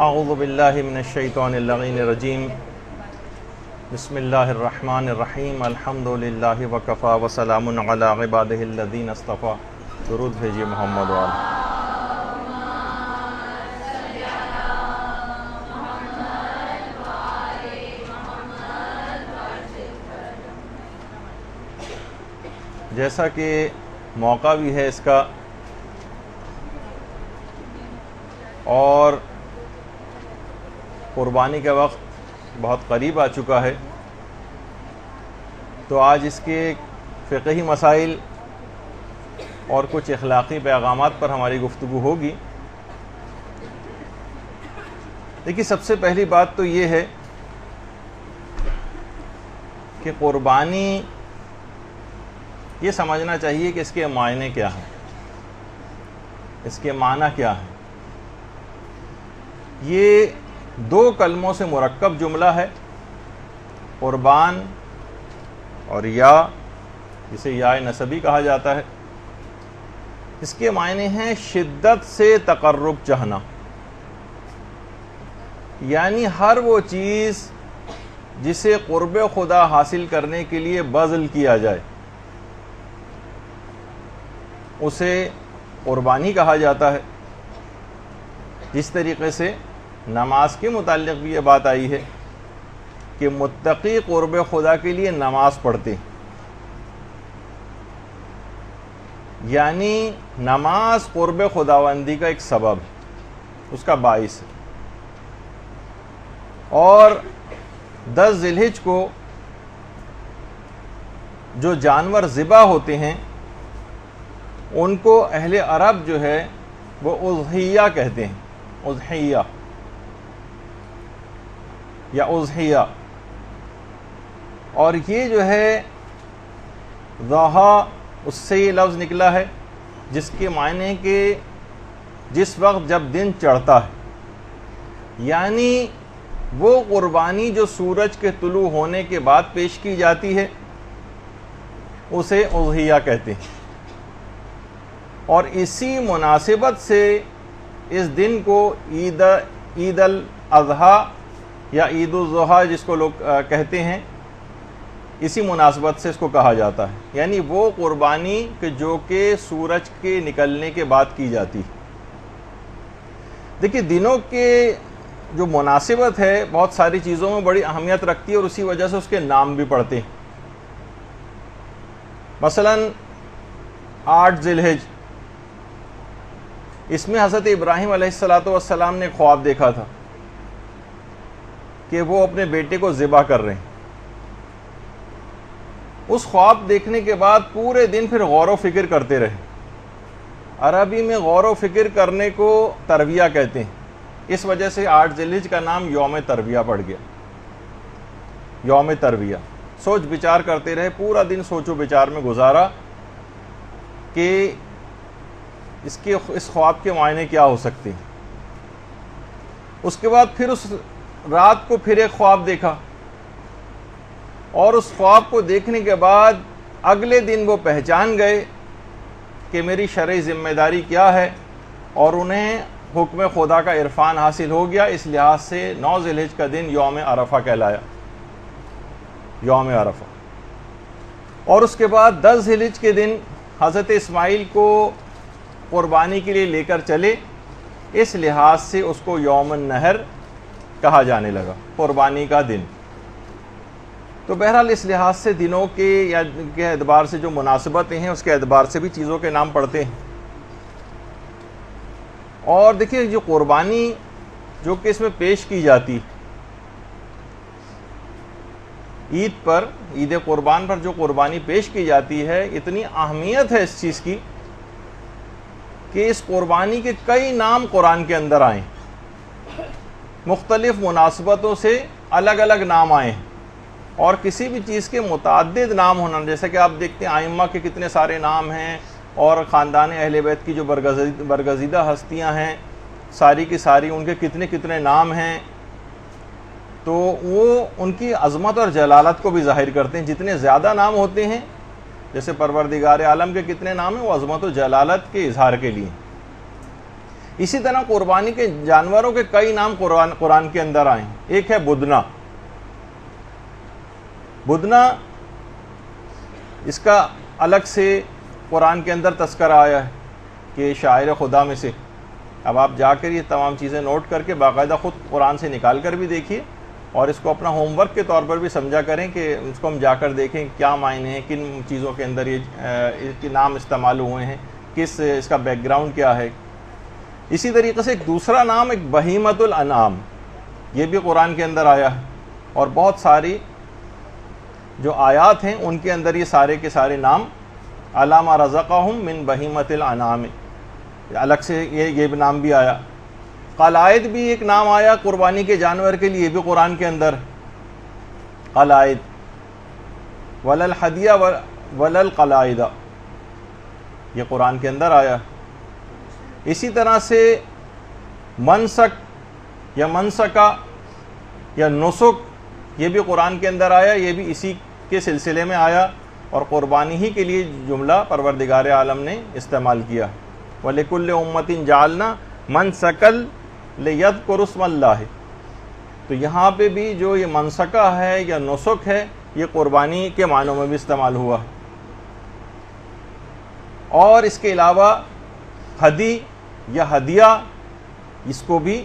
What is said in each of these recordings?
اعوذ باللہ من الشیطان اللعین الرجیم بسم اللہ الرحمن الرحیم الحمد للہ وکفا وسلام علی عبادہ الذین اصطفیٰ. درود بھیجیے محمد وآلہ. جیسا کہ موقع بھی ہے اس کا اور قربانی کا وقت بہت قریب آ چکا ہے، تو آج اس کے فقہی مسائل اور کچھ اخلاقی پیغامات پر ہماری گفتگو ہوگی. دیکھیے، سب سے پہلی بات تو یہ ہے کہ قربانی یہ سمجھنا چاہیے کہ اس کے معنی کیا ہیں، اس کے معنی کیا ہیں. یہ دو کلموں سے مرکب جملہ ہے، قربان اور یا، جسے یا نسبی کہا جاتا ہے. اس کے معنی ہیں شدت سے تقرب چاہنا، یعنی ہر وہ چیز جسے قرب خدا حاصل کرنے کے لیے بذل کیا جائے اسے قربانی کہا جاتا ہے. جس طریقے سے نماز کے متعلق بھی یہ بات آئی ہے کہ متقی قرب خدا کے لیے نماز پڑھتے، یعنی نماز قرب خداوندی کا ایک سبب ہے، اس کا باعث ہے. اور 10 ذی الحجہ کو جو جانور ذبح ہوتے ہیں ان کو اہل عرب جو ہے وہ اضحیہ کہتے ہیں، اضحیہ یا اضحیہ. اور یہ جو ہے ضحیٰ، اس سے یہ لفظ نکلا ہے جس کے معنی ہے کہ جس وقت جب دن چڑھتا ہے، یعنی وہ قربانی جو سورج کے طلوع ہونے کے بعد پیش کی جاتی ہے اسے اضحیہ کہتے ہیں. اور اسی مناسبت سے اس دن کو عید الاضحیٰ یا عید الضحیٰ جس کو لوگ کہتے ہیں، اسی مناسبت سے اس کو کہا جاتا ہے. یعنی وہ قربانی جو کہ سورج کے نکلنے کے بعد کی جاتی. دیکھیے، دنوں کے جو مناسبت ہے بہت ساری چیزوں میں بڑی اہمیت رکھتی ہے اور اسی وجہ سے اس کے نام بھی پڑتے ہیں. مثلا 8 ذی الحجہ، اس میں حضرت ابراہیم علیہ السلام نے خواب دیکھا تھا کہ وہ اپنے بیٹے کو ذبح کر رہے ہیں. اس خواب دیکھنے کے بعد پورے دن پھر غور و فکر کرتے رہے. عربی میں غور و فکر کرنے کو ترویہ کہتے ہیں، اس وجہ سے 8 ذی الحجہ کا نام یوم ترویہ پڑ گیا. یوم ترویہ، سوچ بچار کرتے رہے، پورا دن سوچ و بچار میں گزارا کہ اس خواب کے معنی کیا ہو سکتے ہیں. اس کے بعد پھر اس رات کو پھر ایک خواب دیکھا، اور اس خواب کو دیکھنے کے بعد اگلے دن وہ پہچان گئے کہ میری شرعی ذمہ داری کیا ہے، اور انہیں حکم خدا کا عرفان حاصل ہو گیا. اس لحاظ سے 9 ذی الحجہ کا دن یوم عرفہ کہلایا، یوم عرفہ. اور اس کے بعد 10 ذی الحجہ کے دن حضرت اسماعیل کو قربانی کے لیے لے کر چلے، اس لحاظ سے اس کو یوم النحر کہا جانے لگا، قربانی کا دن. تو بہرحال اس لحاظ سے دنوں کے یا کے اعتبار سے جو مناسبتیں ہیں اس کے اعتبار سے بھی چیزوں کے نام پڑتے ہیں. اور دیکھیے، جو قربانی جو کہ اس میں پیش کی جاتی عید پر، عید قربان پر جو قربانی پیش کی جاتی ہے، اتنی اہمیت ہے اس چیز کی کہ اس قربانی کے کئی نام قرآن کے اندر آئے، مختلف مناسبتوں سے الگ الگ نام آئے ہیں. اور کسی بھی چیز کے متعدد نام ہونا، جیسا کہ آپ دیکھتے ہیں ائمہ کے کتنے سارے نام ہیں، اور خاندان اہل بیت کی جو برگزیدہ ہستیاں ہیں ساری کی ساری، ان کے کتنے کتنے نام ہیں. تو وہ ان کی عظمت اور جلالت کو بھی ظاہر کرتے ہیں. جتنے زیادہ نام ہوتے ہیں، جیسے پروردگار عالم کے کتنے نام ہیں، وہ عظمت و جلالت کے اظہار کے لیے. اسی طرح قربانی کے جانوروں کے کئی نام قرآن کے اندر آئے ہیں. ایک ہے بدنا. بدنا اس کا الگ سے قرآن کے اندر تذکرہ آیا ہے کہ شاعر خدا میں سے. اب آپ جا کر یہ تمام چیزیں نوٹ کر کے باقاعدہ خود قرآن سے نکال کر بھی دیکھیے اور اس کو اپنا ہوم ورک کے طور پر بھی سمجھا کریں کہ اس کو ہم جا کر دیکھیں کیا معنی ہیں, کن چیزوں کے اندر یہ نام استعمال ہوئے ہیں, کس اس کا بیک گراؤنڈ کیا ہے. اسی طریقے سے ایک دوسرا نام ایک بہیمۃ الانعام, یہ بھی قرآن کے اندر آیا ہے اور بہت ساری جو آیات ہیں ان کے اندر یہ سارے کے سارے نام علی ما رزقہم من بہیمۃ الانعام, الگ سے یہ نام بھی آیا. قلائد بھی ایک نام آیا قربانی کے جانور کے لیے, بھی قرآن کے اندر. قلائد وللحدیہ وللقلائد, یہ قرآن کے اندر آیا. اسی طرح سے منسک یا منسکا یا نسک, یہ بھی قرآن کے اندر آیا, یہ بھی اسی کے سلسلے میں آیا اور قربانی ہی کے لیے جملہ پروردگار عالم نے استعمال کیا. وَلِكُلِّ أُمَّةٍ جَعَلْنَا مَنْسَكًا لِيَذْكُرُوا اسْمَ اللَّهِ. تو یہاں پہ بھی جو یہ منسکہ ہے یا نسک ہے یہ قربانی کے معنوں میں بھی استعمال ہوا. اور اس کے علاوہ ہدی یا ہدیہ, اس کو بھی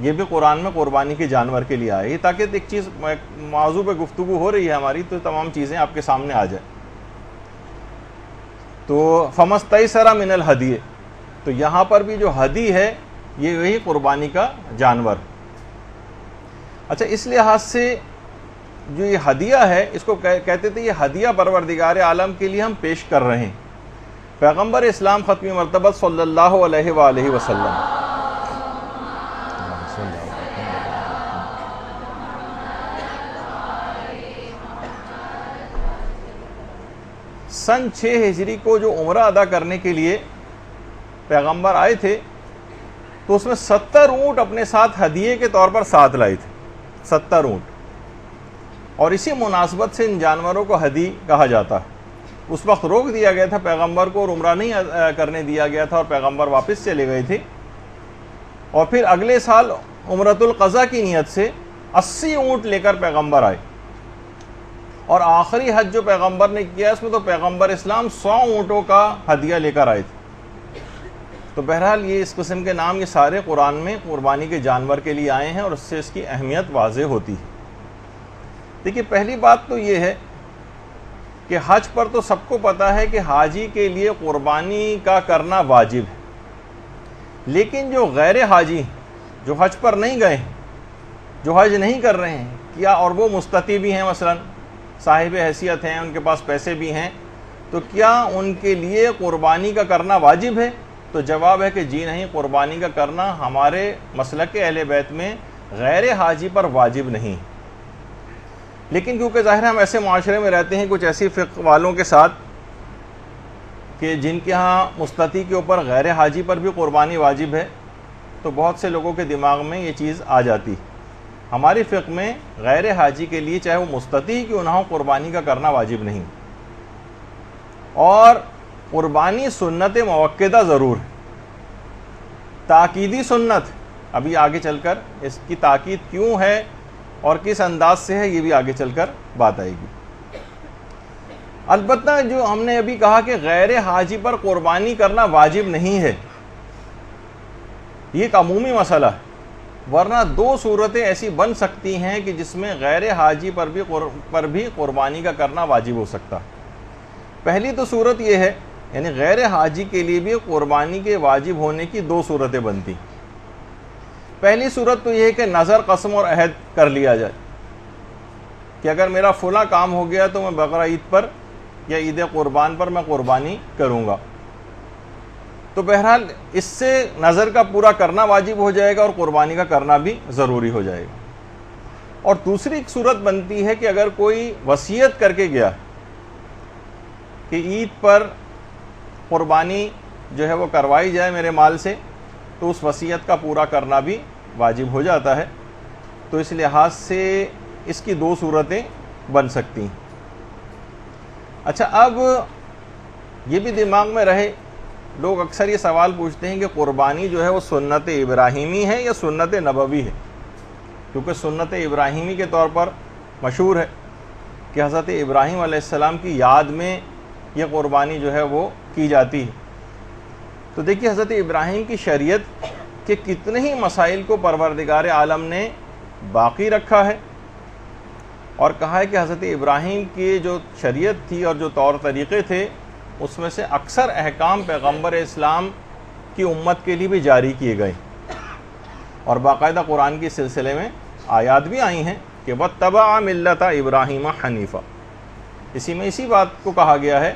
یہ بھی قرآن میں قربانی کے جانور کے لیے آئے. تاکہ ایک چیز موضوع پہ گفتگو ہو رہی ہے ہماری تو تمام چیزیں آپ کے سامنے آ جائیں. تو فَمَسْتَيْسَرَ مِنَ الْهَدِيِ, تو یہاں پر بھی جو ہدی ہے یہ وہی قربانی کا جانور. اچھا, اس لحاظ سے جو یہ ہدیہ ہے اس کو کہتے تھے یہ ہدیہ پروردگار عالم کے لیے ہم پیش کر رہے ہیں. پیغمبر اسلام ختمی مرتبہ صلی اللہ علیہ وآلہ وسلم سن 6 ہجری کو جو عمرہ ادا کرنے کے لیے پیغمبر آئے تھے تو اس میں 70 اونٹ اپنے ساتھ ہدیے کے طور پر ساتھ لائے تھے. 70 اونٹ, اور اسی مناسبت سے ان جانوروں کو ہدی کہا جاتا ہے. اس وقت روک دیا گیا تھا پیغمبر کو اور عمرہ نہیں کرنے دیا گیا تھا اور پیغمبر واپس چلے گئے تھے. اور پھر اگلے سال عمرۃ القضاء کی نیت سے 80 اونٹ لے کر پیغمبر آئے, اور آخری حج جو پیغمبر نے کیا اس میں تو پیغمبر اسلام 100 اونٹوں کا ہدیہ لے کر آئے تھے. تو بہرحال یہ اس قسم کے نام یہ سارے قرآن میں قربانی کے جانور کے لیے آئے ہیں اور اس سے اس کی اہمیت واضح ہوتی ہے. دیکھیے, پہلی بات تو یہ ہے کہ حج پر تو سب کو پتہ ہے کہ حاجی کے لیے قربانی کا کرنا واجب ہے. لیکن جو غیر حاجی جو حج پر نہیں گئے ہیں, جو حج نہیں کر رہے ہیں, کیا اور وہ مستطیع بھی ہیں, مثلا صاحب حیثیت ہیں, ان کے پاس پیسے بھی ہیں, تو کیا ان کے لیے قربانی کا کرنا واجب ہے؟ تو جواب ہے کہ جی نہیں, قربانی کا کرنا ہمارے مسلک اہل بیت میں غیر حاجی پر واجب نہیں. لیکن کیونکہ ظاہر ہم ایسے معاشرے میں رہتے ہیں کچھ ایسی فقہ والوں کے ساتھ کہ جن کے ہاں مستطیع کے اوپر غیر حاجی پر بھی قربانی واجب ہے, تو بہت سے لوگوں کے دماغ میں یہ چیز آ جاتی. ہماری فقہ میں غیر حاجی کے لیے چاہے وہ مستطیع کیوں نہ ہو قربانی کا کرنا واجب نہیں. اور قربانی سنت موقدہ ضرور ہے, تاکیدی سنت. ابھی آگے چل کر اس کی تاکید کیوں ہے اور کس انداز سے ہے یہ بھی آگے چل کر بات آئے گی. البتہ جو ہم نے ابھی کہا کہ غیر حاجی پر قربانی کرنا واجب نہیں ہے, یہ ایک عمومی مسئلہ ہے, ورنہ 2 صورتیں ایسی بن سکتی ہیں کہ جس میں غیر حاجی پر بھی قربانی کا کرنا واجب ہو سکتا. پہلی تو صورت یہ ہے, یعنی غیر حاجی کے لیے بھی قربانی کے واجب ہونے کی 2 صورتیں بنتی. پہلی صورت تو یہ ہے کہ نظر, قسم اور عہد کر لیا جائے کہ اگر میرا فلاں کام ہو گیا تو میں بقرہ عید پر یا عید قربان پر میں قربانی کروں گا. تو بہرحال اس سے نظر کا پورا کرنا واجب ہو جائے گا اور قربانی کا کرنا بھی ضروری ہو جائے گا. اور دوسری صورت بنتی ہے کہ اگر کوئی وصیت کر کے گیا کہ عید پر قربانی جو ہے وہ کروائی جائے میرے مال سے, تو اس وصیت کا پورا کرنا بھی واجب ہو جاتا ہے. تو اس لحاظ سے اس کی 2 صورتیں بن سکتی ہیں. اچھا, اب یہ بھی دماغ میں رہے لوگ اکثر یہ سوال پوچھتے ہیں کہ قربانی جو ہے وہ سنت ابراہیمی ہے یا سنت نبوی ہے، کیونکہ سنت ابراہیمی کے طور پر مشہور ہے کہ حضرت ابراہیم علیہ السلام کی یاد میں یہ قربانی جو ہے وہ کی جاتی ہے۔ تو دیکھیے حضرت ابراہیم کی شریعت کے کتنے ہی مسائل کو پروردگار عالم نے باقی رکھا ہے، اور کہا ہے کہ حضرت ابراہیم کی جو شریعت تھی اور جو طور طریقے تھے اس میں سے اکثر احکام پیغمبر اسلام کی امت کے لیے بھی جاری کیے گئے، اور باقاعدہ قرآن کی سلسلے میں آیات بھی آئی ہیں کہ وَاتَّبَعَ مِلَّةَ إِبْرَاهِيمَ حَنِيفًا، اسی میں اسی بات کو کہا گیا ہے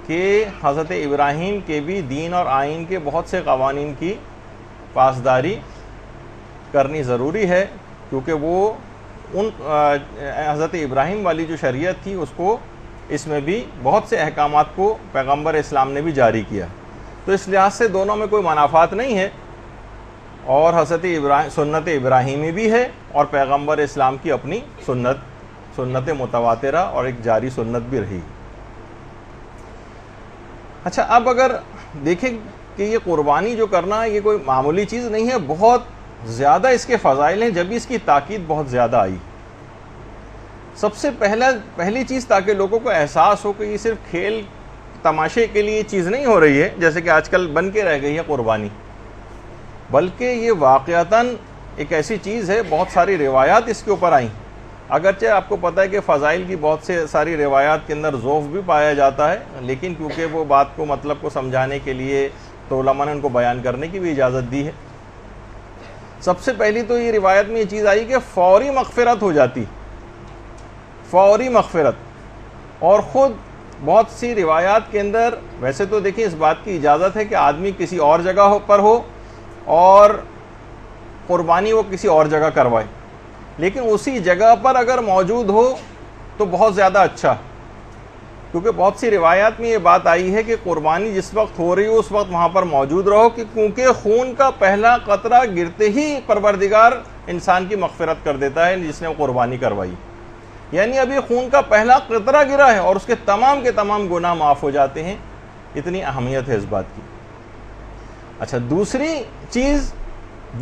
کہ حضرت ابراہیم کے بھی دین اور آئین کے بہت سے قوانین کی پاسداری کرنی ضروری ہے، کیونکہ وہ حضرت ابراہیم والی جو شریعت تھی اس میں بھی بہت سے احکامات کو پیغمبر اسلام نے بھی جاری کیا، تو اس لحاظ سے دونوں میں کوئی منافات نہیں ہے، اور حضرت سنت ابراہیمی بھی ہے اور پیغمبر اسلام کی اپنی سنت متواترہ اور ایک جاری سنت بھی رہی۔ اچھا، اب اگر دیکھیں کہ یہ قربانی جو کرنا ہے یہ کوئی معمولی چیز نہیں ہے، بہت زیادہ اس کے فضائل ہیں، جب اس کی تاکید بہت زیادہ آئی۔ سب سے پہلی چیز تاکہ لوگوں کو احساس ہو کہ یہ صرف کھیل تماشے کے لیے چیز نہیں ہو رہی ہے جیسے کہ آج کل بن کے رہ گئی ہے قربانی، بلکہ یہ واقعتاً ایک ایسی چیز ہے، بہت ساری روایات اس کے اوپر آئیں، اگرچہ آپ کو پتہ ہے کہ فضائل کی بہت سے ساری روایات کے اندر ذوف بھی پایا جاتا ہے، لیکن کیونکہ وہ بات کو مطلب کو سمجھانے کے لیے تو علماء نے ان کو بیان کرنے کی بھی اجازت دی ہے۔ سب سے پہلی تو یہ روایت میں یہ چیز آئی کہ فوری مغفرت ہو جاتی، فوری مغفرت، اور خود بہت سی روایات کے اندر ویسے تو دیکھیں اس بات کی اجازت ہے کہ آدمی کسی اور جگہ پر ہو اور قربانی وہ کسی اور جگہ کروائے، لیکن اسی جگہ پر اگر موجود ہو تو بہت زیادہ اچھا، کیونکہ بہت سی روایات میں یہ بات آئی ہے کہ قربانی جس وقت ہو رہی ہو اس وقت وہاں پر موجود رہو، کہ کیونکہ خون کا پہلا قطرہ گرتے ہی پروردگار انسان کی مغفرت کر دیتا ہے جس نے وہ قربانی کروائی، یعنی ابھی خون کا پہلا قطرہ گرا ہے اور اس کے تمام گناہ معاف ہو جاتے ہیں، اتنی اہمیت ہے اس بات کی۔ اچھا، دوسری چیز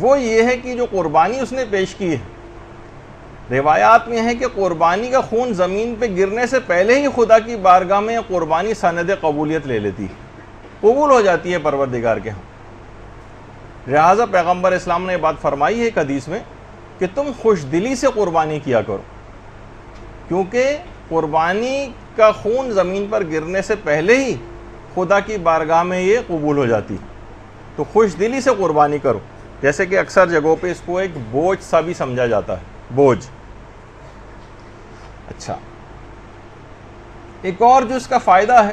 وہ یہ ہے کہ جو قربانی اس نے پیش کی ہے، روایات میں ہے کہ قربانی کا خون زمین پہ گرنے سے پہلے ہی خدا کی بارگاہ میں قربانی سند قبولیت لے لیتی ہے، قبول ہو جاتی ہے پروردگار کے ہاں۔ لہٰذا پیغمبر اسلام نے یہ بات فرمائی ہے ایک حدیث میں کہ تم خوش دلی سے قربانی کیا کرو، کیونکہ قربانی کا خون زمین پر گرنے سے پہلے ہی خدا کی بارگاہ میں یہ قبول ہو جاتی، تو خوش دلی سے قربانی کرو، جیسے کہ اکثر جگہوں پہ اس کو ایک بوجھ سا بھی سمجھا جاتا ہے، بوجھ۔ اچھا، ایک اور جو اس کا فائدہ ہے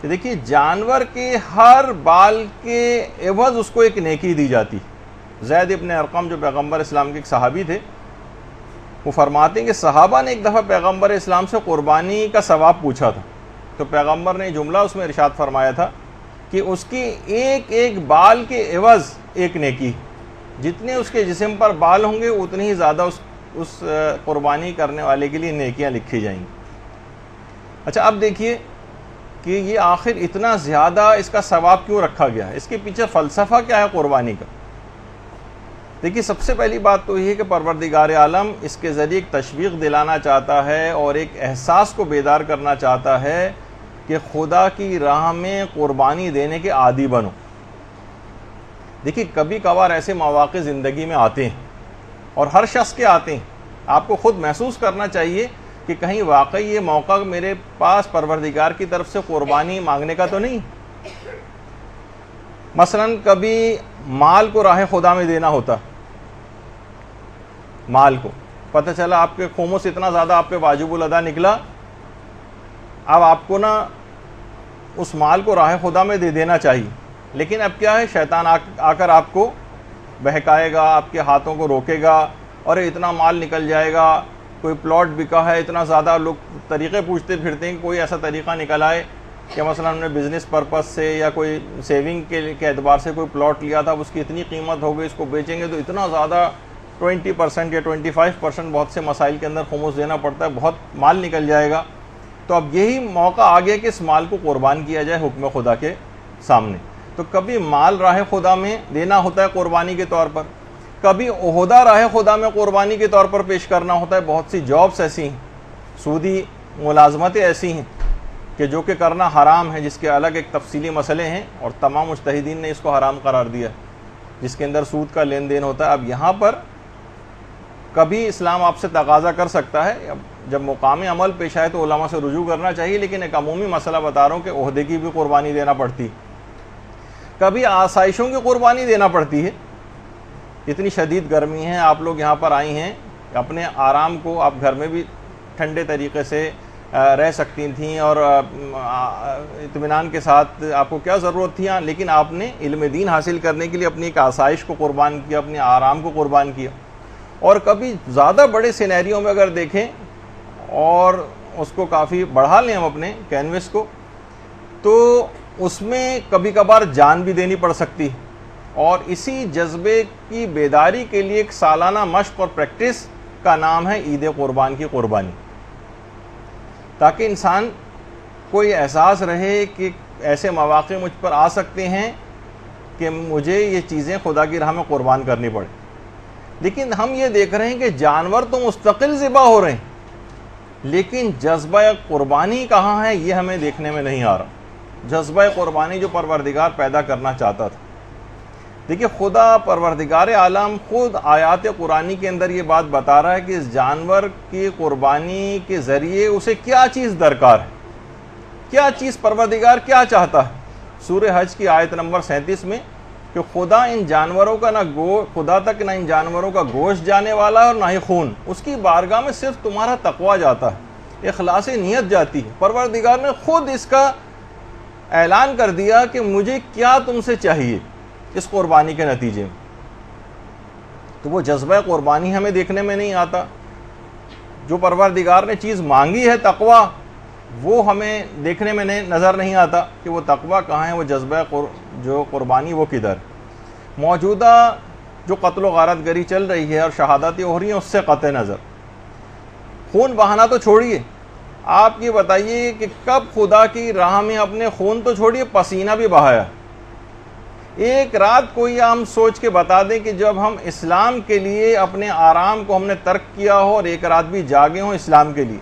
کہ دیکھیے جانور کے ہر بال کے عوض اس کو ایک نیکی دی جاتی۔ زید ابن ارقم جو پیغمبر اسلام کے ایک صحابی تھے، وہ فرماتے ہیں کہ صحابہ نے ایک دفعہ پیغمبر اسلام سے قربانی کا ثواب پوچھا تھا، تو پیغمبر نے جملہ اس میں ارشاد فرمایا تھا کہ اس کی ایک ایک بال کے عوض ایک نیکی، جتنے اس کے جسم پر بال ہوں گے اتنی ہی زیادہ اس قربانی کرنے والے کے لیے نیکیاں لکھی جائیں گی۔ اچھا، اب دیکھیے کہ یہ آخر اتنا زیادہ اس کا ثواب کیوں رکھا گیا ہے، اس کے پیچھے فلسفہ کیا ہے قربانی کا؟ دیکھیے سب سے پہلی بات تو یہ ہے کہ پروردگار عالم اس کے ذریعے ایک تشویق دلانا چاہتا ہے اور ایک احساس کو بیدار کرنا چاہتا ہے کہ خدا کی راہ میں قربانی دینے کے عادی بنو۔ دیکھیے کبھی کبھار ایسے مواقع زندگی میں آتے ہیں، اور ہر شخص کے آتے ہیں، آپ کو خود محسوس کرنا چاہیے کہ کہیں واقعی یہ موقع میرے پاس پروردگار کی طرف سے قربانی مانگنے کا تو نہیں۔ مثلا کبھی مال کو راہ خدا میں دینا ہوتا، مال کو پتہ چلا آپ کے خمس اتنا زیادہ آپ پہ واجب الادا نکلا، اب آپ کو نا اس مال کو راہ خدا میں دے دینا چاہیے، لیکن اب کیا ہے، شیطان آ کر آپ کو بہکائے گا، آپ کے ہاتھوں کو روکے گا، اور اتنا مال نکل جائے گا، کوئی پلاٹ بکا ہے اتنا زیادہ، لوگ طریقے پوچھتے پھرتے ہیں کہ کوئی ایسا طریقہ نکل آئے کہ مثلا ہم نے بزنس پرپس سے یا کوئی سیونگ کے اعتبار سے کوئی پلاٹ لیا تھا، اس کی اتنی قیمت ہو گئی، اس کو بیچیں گے تو اتنا زیادہ 20% یا 25% بہت سے مسائل کے اندر خمس دینا پڑتا ہے، بہت مال نکل جائے گا۔ تو اب یہی موقع آ گیا کہ اس مال کو قربان کیا جائے حکم خدا کے سامنے. تو کبھی مال راہ خدا میں دینا ہوتا ہے قربانی کے طور پر, کبھی عہدہ راہ خدا میں قربانی کے طور پر پیش کرنا ہوتا ہے. بہت سی جابس ایسی ہیں, سودی ملازمتیں ایسی ہیں کہ جو کہ کرنا حرام ہے, جس کے الگ ایک تفصیلی مسئلے ہیں, اور تمام مجتہدین نے اس کو حرام قرار دیا, جس کے اندر سود کا لین دین ہوتا ہے. اب یہاں پر کبھی اسلام آپ سے تقاضا کر سکتا ہے, جب مقامی عمل پیش آئے تو علماء سے رجوع کرنا چاہیے, لیکن ایک عمومی مسئلہ بتا رہا ہوں کہ عہدے کی بھی قربانی دینا پڑتی, کبھی آسائشوں کی قربانی دینا پڑتی ہے. اتنی شدید گرمی ہے, آپ لوگ یہاں پر آئی ہیں, اپنے آرام کو آپ گھر میں بھی ٹھنڈے طریقے سے رہ سکتی تھیں اور اطمینان کے ساتھ آپ کو کیا ضرورت تھی, لیکن آپ نے علم دین حاصل کرنے کے لیے اپنی ایک آسائش کو قربان کیا, اپنے آرام کو قربان کیا. اور کبھی زیادہ بڑے سینیریوں میں اگر دیکھیں اور اس کو کافی بڑھا لیں ہم اپنے کینوس کو, تو اس میں کبھی کبھار جان بھی دینی پڑ سکتی ہے. اور اسی جذبے کی بیداری کے لیے ایک سالانہ مشق اور پریکٹس کا نام ہے عید قربان کی قربانی, تاکہ انسان کو یہ احساس رہے کہ ایسے مواقع مجھ پر آ سکتے ہیں کہ مجھے یہ چیزیں خدا کی راہ میں قربان کرنی پڑے. لیکن ہم یہ دیکھ رہے ہیں کہ جانور تو مستقل ذبح ہو رہے ہیں, لیکن جذبہ قربانی کہاں ہے یہ ہمیں دیکھنے میں نہیں آ رہا. جذبہ قربانی جو پروردگار پیدا کرنا چاہتا تھا. دیکھیے, خدا پروردگار عالم خود آیات قرآنی کے اندر یہ بات بتا رہا ہے کہ اس جانور کی قربانی کے ذریعے اسے کیا چیز درکار ہے, کیا چیز پروردگار کیا چاہتا ہے. سورہ حج کی آیت نمبر 37 میں کہ خدا ان جانوروں کا خدا تک نہ ان جانوروں کا گوشت جانے والا ہے اور نہ ہی خون, اس کی بارگاہ میں صرف تمہارا تقویٰ جاتا ہے, اخلاص نیت جاتی ہے. پروردگار نے خود اس کا اعلان کر دیا کہ مجھے کیا تم سے چاہیے اس قربانی کے نتیجے میں. تو وہ جذبہ قربانی ہمیں دیکھنے میں نہیں آتا. جو پروردگار نے چیز مانگی ہے تقویٰ, وہ ہمیں دیکھنے میں نظر نہیں آتا کہ وہ تقویٰ کہاں ہے, وہ جذبہ جو قربانی وہ کدھر. موجودہ جو قتل و غارت گری چل رہی ہے اور شہادتیں ہو رہی ہیں, اس سے قطع نظر. خون بہانا تو چھوڑیے, آپ یہ بتائیے کہ کب خدا کی راہ میں اپنے خون تو چھوڑیے پسینہ بھی بہایا. ایک رات کوئی ہم سوچ کے بتا دیں کہ جب ہم اسلام کے لیے اپنے آرام کو ہم نے ترک کیا ہو اور ایک رات بھی جاگے ہوں اسلام کے لیے,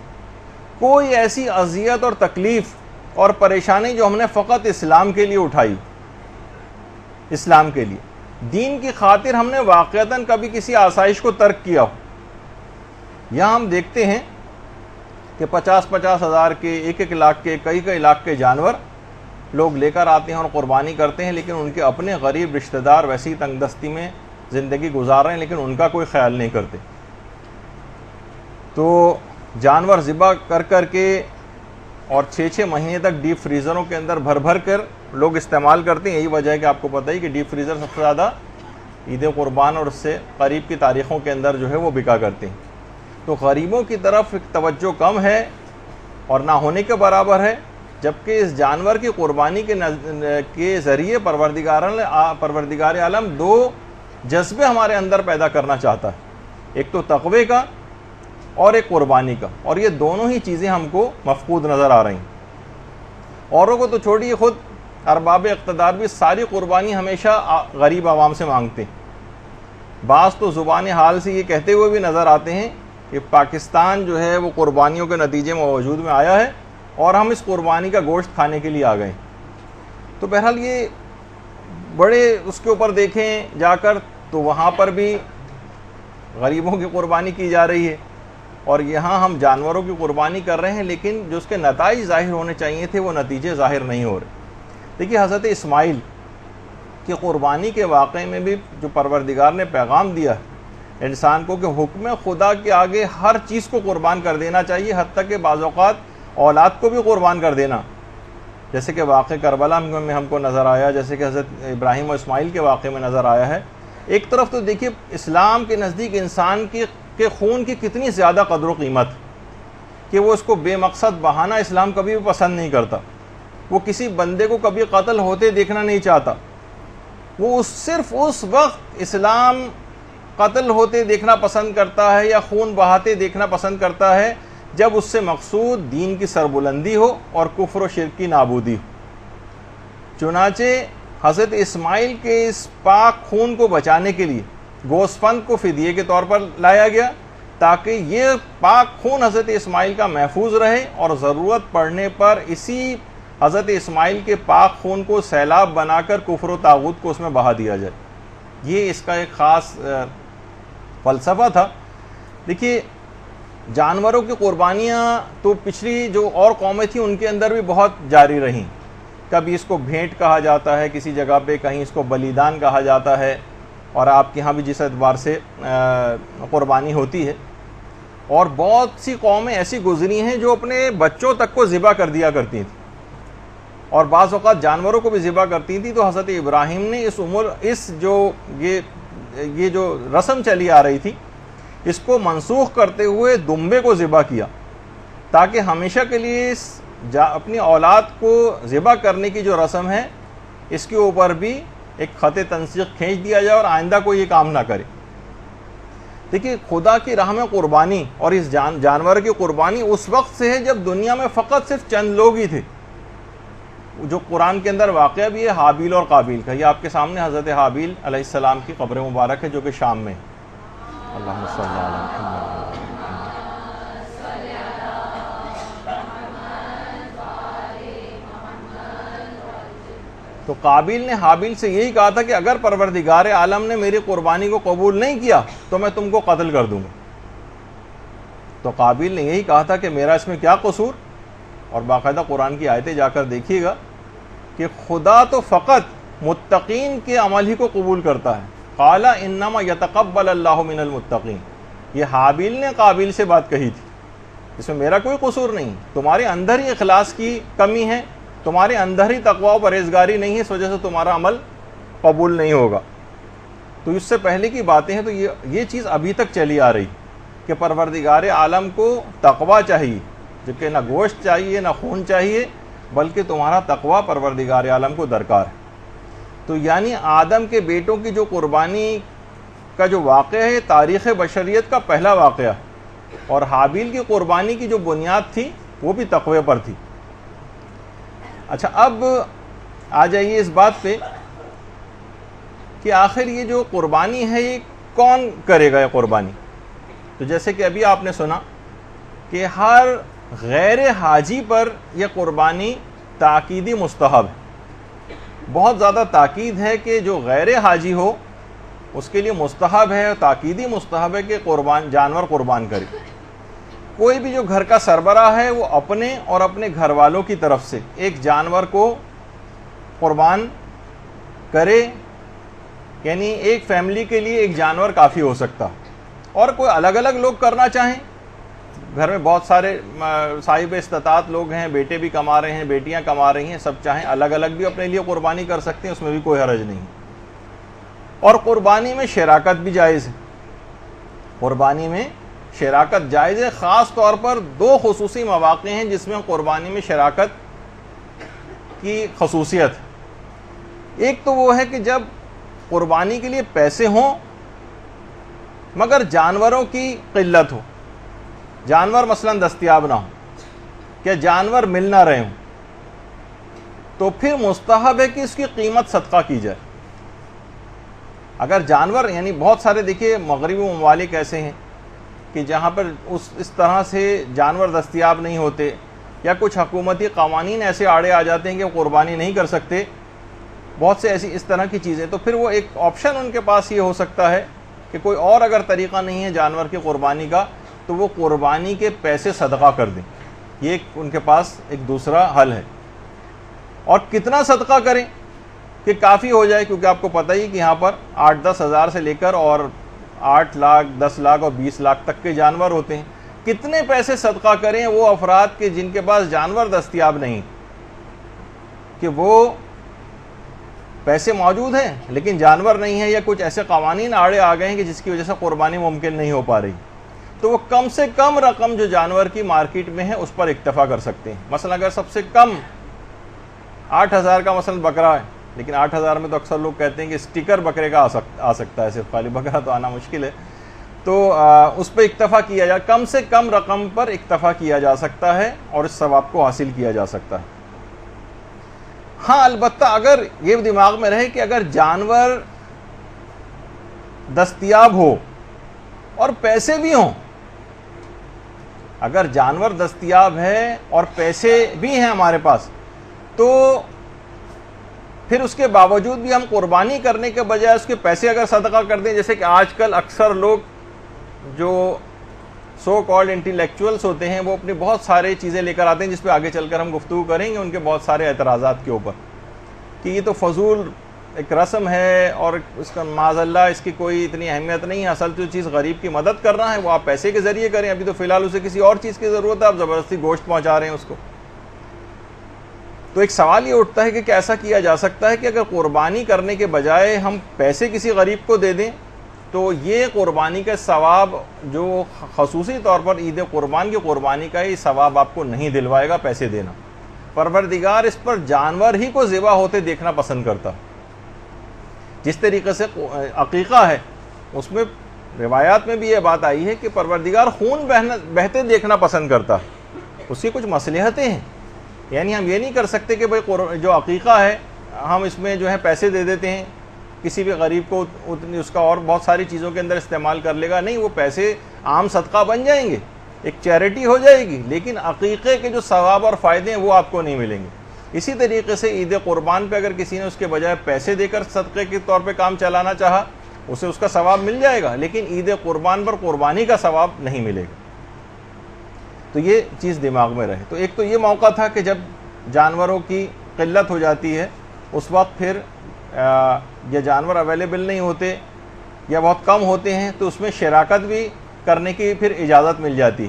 کوئی ایسی اذیت اور تکلیف اور پریشانی جو ہم نے فقط اسلام کے لیے اٹھائی, اسلام کے لیے دین کی خاطر ہم نے واقعتاً کبھی کسی آسائش کو ترک کیا ہو. یہاں ہم دیکھتے ہیں کہ 50-50 ہزار کے, 1-1 لاکھ کے, کئی لاکھ کے جانور لوگ لے کر آتے ہیں اور قربانی کرتے ہیں, لیکن ان کے اپنے غریب رشتہ دار ویسی تنگ دستی میں زندگی گزار رہے ہیں, لیکن ان کا کوئی خیال نہیں کرتے. تو جانور ذبح کر کے اور 6 مہینے تک ڈیپ فریزروں کے اندر بھر کر لوگ استعمال کرتے ہیں. یہی وجہ ہے کہ آپ کو پتہ ہی کہ ڈیپ فریزر سب سے زیادہ عید قربان اور اس سے قریب کی تاریخوں کے اندر جو ہے وہ بکا کرتے ہیں. تو غریبوں کی طرف ایک توجہ کم ہے اور نہ ہونے کے برابر ہے, جبکہ اس جانور کی قربانی کے ذریعے پروردگار عالم 2 جذبے ہمارے اندر پیدا کرنا چاہتا ہے, ایک تو تقوی کا اور ایک قربانی کا, اور یہ دونوں ہی چیزیں ہم کو مفقود نظر آ رہی ہیں. اوروں کو تو چھوڑیے, خود ارباب اقتدار بھی ساری قربانی ہمیشہ غریب عوام سے مانگتے ہیں. بعض تو زبان حال سے یہ کہتے ہوئے بھی نظر آتے ہیں کہ پاکستان جو ہے وہ قربانیوں کے نتیجے میں وجود میں آیا ہے اور ہم اس قربانی کا گوشت کھانے کے لیے آ گئے. تو بہرحال یہ بڑے اس کے اوپر دیکھیں جا کر تو وہاں پر بھی غریبوں کی قربانی کی جا رہی ہے, اور یہاں ہم جانوروں کی قربانی کر رہے ہیں, لیکن جو اس کے نتائج ظاہر ہونے چاہیے تھے وہ نتیجے ظاہر نہیں ہو رہے. دیکھیے, حضرت اسماعیل کی قربانی کے واقعے میں بھی جو پروردگار نے پیغام دیا انسان کو کہ حکم خدا کے آگے ہر چیز کو قربان کر دینا چاہیے, حتیٰ کہ بعض اوقات اولاد کو بھی قربان کر دینا, جیسے کہ واقع کربلا میں ہم کو نظر آیا, جیسے کہ حضرت ابراہیم و اسماعیل کے واقعے میں نظر آیا ہے. ایک طرف تو دیکھیے اسلام کے نزدیک انسان کے خون کی کتنی زیادہ قدر و قیمت کہ وہ اس کو بے مقصد بہانا اسلام کبھی بھی پسند نہیں کرتا. وہ کسی بندے کو کبھی قتل ہوتے دیکھنا نہیں چاہتا. وہ صرف اس وقت اسلام قتل ہوتے دیکھنا پسند کرتا ہے یا خون بہاتے دیکھنا پسند کرتا ہے جب اس سے مقصود دین کی سربلندی ہو اور کفر و شرک کی نابودی ہو. چنانچہ حضرت اسماعیل کے اس پاک خون کو بچانے کے لیے گوسفند کو فدیے کے طور پر لایا گیا تاکہ یہ پاک خون حضرت اسماعیل کا محفوظ رہے اور ضرورت پڑنے پر اسی حضرت اسماعیل کے پاک خون کو سیلاب بنا کر کفر و طاغوت کو اس میں بہا دیا جائے۔ یہ اس کا ایک خاص فلسفہ تھا۔ دیکھیے جانوروں کی قربانیاں تو پچھلی جو اور قومیں تھیں ان کے اندر بھی بہت جاری رہیں۔ کبھی اس کو بھینٹ کہا جاتا ہے کسی جگہ پہ، کہیں اس کو بلیدان کہا جاتا ہے، اور آپ کے ہاں بھی جس اعتبار سے قربانی ہوتی ہے۔ اور بہت سی قومیں ایسی گزری ہیں جو اپنے بچوں تک کو ذبح کر دیا کرتی تھیں، اور بعض اوقات جانوروں کو بھی ذبح کرتی تھی۔ تو حضرت ابراہیم نے یہ جو رسم چلی آ رہی تھی اس کو منسوخ کرتے ہوئے دمبے کو ذبح کیا تاکہ ہمیشہ کے لیے اپنی اولاد کو ذبح کرنے کی جو رسم ہے اس کے اوپر بھی ایک خط تنسیق کھینچ دیا جائے اور آئندہ کوئی یہ کام نہ کرے۔ دیکھیے خدا کی راہ میں قربانی اور اس جانور کی قربانی اس وقت سے ہے جب دنیا میں فقط صرف چند لوگ ہی تھے۔ جو قرآن کے اندر واقعہ بھی ہے حابیل اور قابیل کا، یہ آپ کے سامنے حضرت حابیل علیہ السلام کی قبر مبارک ہے جو کہ شام میں ہے۔ اللہم صلی علی محمد۔ تو قابیل نے حابیل سے یہی کہا تھا کہ اگر پروردگار عالم نے میری قربانی کو قبول نہیں کیا تو میں تم کو قتل کر دوں گا۔ تو قابیل نے یہی کہا تھا کہ میرا اس میں کیا قصور، اور باقاعدہ قرآن کی آیتیں جا کر دیکھیے گا کہ خدا تو فقط متقین کے عمل ہی کو قبول کرتا ہے۔ قال انما یتقبل اللہ من المتقین، یہ حابیل نے قابیل سے بات کہی تھی، اس میں میرا کوئی قصور نہیں، تمہارے اندر ہی اخلاص کی کمی ہے، تمہارے اندر ہی تقوی و پرہیزگاری نہیں ہے، اس وجہ سے تمہارا عمل قبول نہیں ہوگا۔ تو اس سے پہلے کی باتیں ہیں، تو یہ چیز ابھی تک چلی آ رہی کہ پروردگار عالم کو تقوی چاہیے، جو کہ نہ گوشت چاہیے نہ خون چاہیے، بلکہ تمہارا تقوی پروردگار عالم کو درکار ہے۔ تو یعنی آدم کے بیٹوں کی جو قربانی کا جو واقعہ ہے تاریخ بشریت کا پہلا واقعہ، اور حابیل کی قربانی کی جو بنیاد تھی وہ بھی تقوی پر تھی۔ اچھا اب آ جائیے اس بات پہ کہ آخر یہ جو قربانی ہے یہ کون کرے گا یہ قربانی؟ تو جیسے کہ ابھی آپ نے سنا کہ ہر غیر حاجی پر یہ قربانی تاکیدی مستحب ہے، بہت زیادہ تاکید ہے کہ جو غیر حاجی ہو اس کے لیے مستحب ہے، تاکیدی مستحب ہے کہ جانور قربان کرے۔ کوئی بھی جو گھر کا سربراہ ہے وہ اپنے اور اپنے گھر والوں کی طرف سے ایک جانور کو قربان کرے، یعنی ایک فیملی کے لیے ایک جانور کافی ہو سکتا، اور کوئی الگ الگ لوگ کرنا چاہیں، گھر میں بہت سارے صاحب استطاعت لوگ ہیں، بیٹے بھی کما رہے ہیں بیٹیاں کما رہی ہیں، سب چاہیں الگ الگ بھی اپنے لیے قربانی کر سکتے ہیں، اس میں بھی کوئی حرج نہیں۔ اور قربانی میں شراکت بھی جائز ہے، قربانی میں شراکت جائز ہے، خاص طور پر دو خصوصی مواقع ہیں جس میں قربانی میں شراکت کی خصوصیت ہے۔ ایک تو وہ ہے کہ جب قربانی کے لیے پیسے ہوں مگر جانوروں کی قلت ہو، جانور مثلا دستیاب نہ ہو، کہ جانور مل نہ رہے ہوں، تو پھر مستحب ہے کہ اس کی قیمت صدقہ کی جائے۔ اگر جانور یعنی بہت سارے دیکھیے مغربی ممالک ایسے ہیں کہ جہاں پر اس طرح سے جانور دستیاب نہیں ہوتے، یا کچھ حکومتی قوانین ایسے آڑے آ جاتے ہیں کہ وہ قربانی نہیں کر سکتے، بہت سے ایسی اس طرح کی چیزیں، تو پھر وہ ایک آپشن ان کے پاس یہ ہو سکتا ہے کہ کوئی اور اگر طریقہ نہیں ہے جانور کی قربانی کا تو وہ قربانی کے پیسے صدقہ کر دیں، یہ ان کے پاس ایک دوسرا حل ہے۔ اور کتنا صدقہ کریں کہ کافی ہو جائے، کیونکہ آپ کو پتہ ہی کہ یہاں پر 8-10 ہزار سے لے کر اور 8 لاکھ 10 لاکھ اور 20 لاکھ تک کے جانور ہوتے ہیں۔ کتنے پیسے صدقہ کریں وہ افراد کے جن کے پاس جانور دستیاب نہیں، کہ وہ پیسے موجود ہیں لیکن جانور نہیں ہے، یا کچھ ایسے قوانین آڑے آ گئے ہیں کہ جس کی وجہ سے قربانی ممکن نہیں ہو پا رہی، تو وہ کم سے کم رقم جو جانور کی مارکیٹ میں ہے اس پر اکتفا کر سکتے ہیں۔ مثلا اگر سب سے کم 8,000 کا مثلا بکرا ہے، لیکن 8,000 میں تو اکثر لوگ کہتے ہیں کہ سٹیکر بکرے کا آ سکتا ہے، صرف خالی بکرا تو آنا مشکل ہے، تو اس پہ اکتفا کیا جائے، کم سے کم رقم پر اکتفا کیا جا سکتا ہے اور اس ثواب کو حاصل کیا جا سکتا ہے۔ ہاں البتہ اگر یہ دماغ میں رہے کہ اگر جانور دستیاب ہو اور پیسے بھی ہوں، اگر جانور دستیاب ہے اور پیسے بھی ہیں ہمارے پاس، تو پھر اس کے باوجود بھی ہم قربانی کرنے کے بجائے اس کے پیسے اگر صدقہ کر دیں، جیسے کہ آج کل اکثر لوگ جو سو کالڈ انٹیلیکچوئلس ہوتے ہیں وہ اپنی بہت سارے چیزیں لے کر آتے ہیں، جس پہ آگے چل کر ہم گفتگو کریں گے، ان کے بہت سارے اعتراضات کے اوپر، کہ یہ تو فضول ایک رسم ہے اور اس کا معاذ اللہ اس کی کوئی اتنی اہمیت نہیں ہے، اصل جو چیز غریب کی مدد کرنا ہے وہ آپ پیسے کے ذریعے کریں، ابھی تو فی الحال اسے کسی اور چیز کی ضرورت ہے، آپ زبردستی گوشت پہنچا رہے ہیں اس کو۔ تو ایک سوال یہ اٹھتا ہے کہ کیا ایسا کیا جا سکتا ہے کہ اگر قربانی کرنے کے بجائے ہم پیسے کسی غریب کو دے دیں، تو یہ قربانی کا ثواب جو خصوصی طور پر عید قربان کی قربانی کا یہ ثواب آپ کو نہیں دلوائے گا پیسے دینا۔ پروردگار اس پر جانور ہی کو ذبح ہوتے دیکھنا پسند کرتا۔ جس طریقے سے عقیقہ ہے، اس میں روایات میں بھی یہ بات آئی ہے کہ پروردگار خون بہتے دیکھنا پسند کرتا، اس کی کچھ مصلحتیں ہیں، یعنی ہم یہ نہیں کر سکتے کہ بھئی جو عقیقہ ہے ہم اس میں جو ہے پیسے دے دیتے ہیں، کسی بھی غریب کو اس کا اور بہت ساری چیزوں کے اندر استعمال کر لے گا، نہیں، وہ پیسے عام صدقہ بن جائیں گے، ایک چیریٹی ہو جائے گی، لیکن عقیقے کے جو ثواب اور فائدے ہیں وہ آپ کو نہیں ملیں گے۔ اسی طریقے سے عید قربان پہ اگر کسی نے اس کے بجائے پیسے دے کر صدقے کے طور پہ کام چلانا چاہا، اسے اس کا ثواب مل جائے گا، لیکن عید قربان پر قربانی کا ثواب نہیں ملے گا۔ تو یہ چیز دماغ میں رہے۔ تو ایک تو یہ موقع تھا کہ جب جانوروں کی قلت ہو جاتی ہے، اس وقت پھر یہ جانور اویلیبل نہیں ہوتے یا بہت کم ہوتے ہیں، تو اس میں شراکت بھی کرنے کی پھر اجازت مل جاتی۔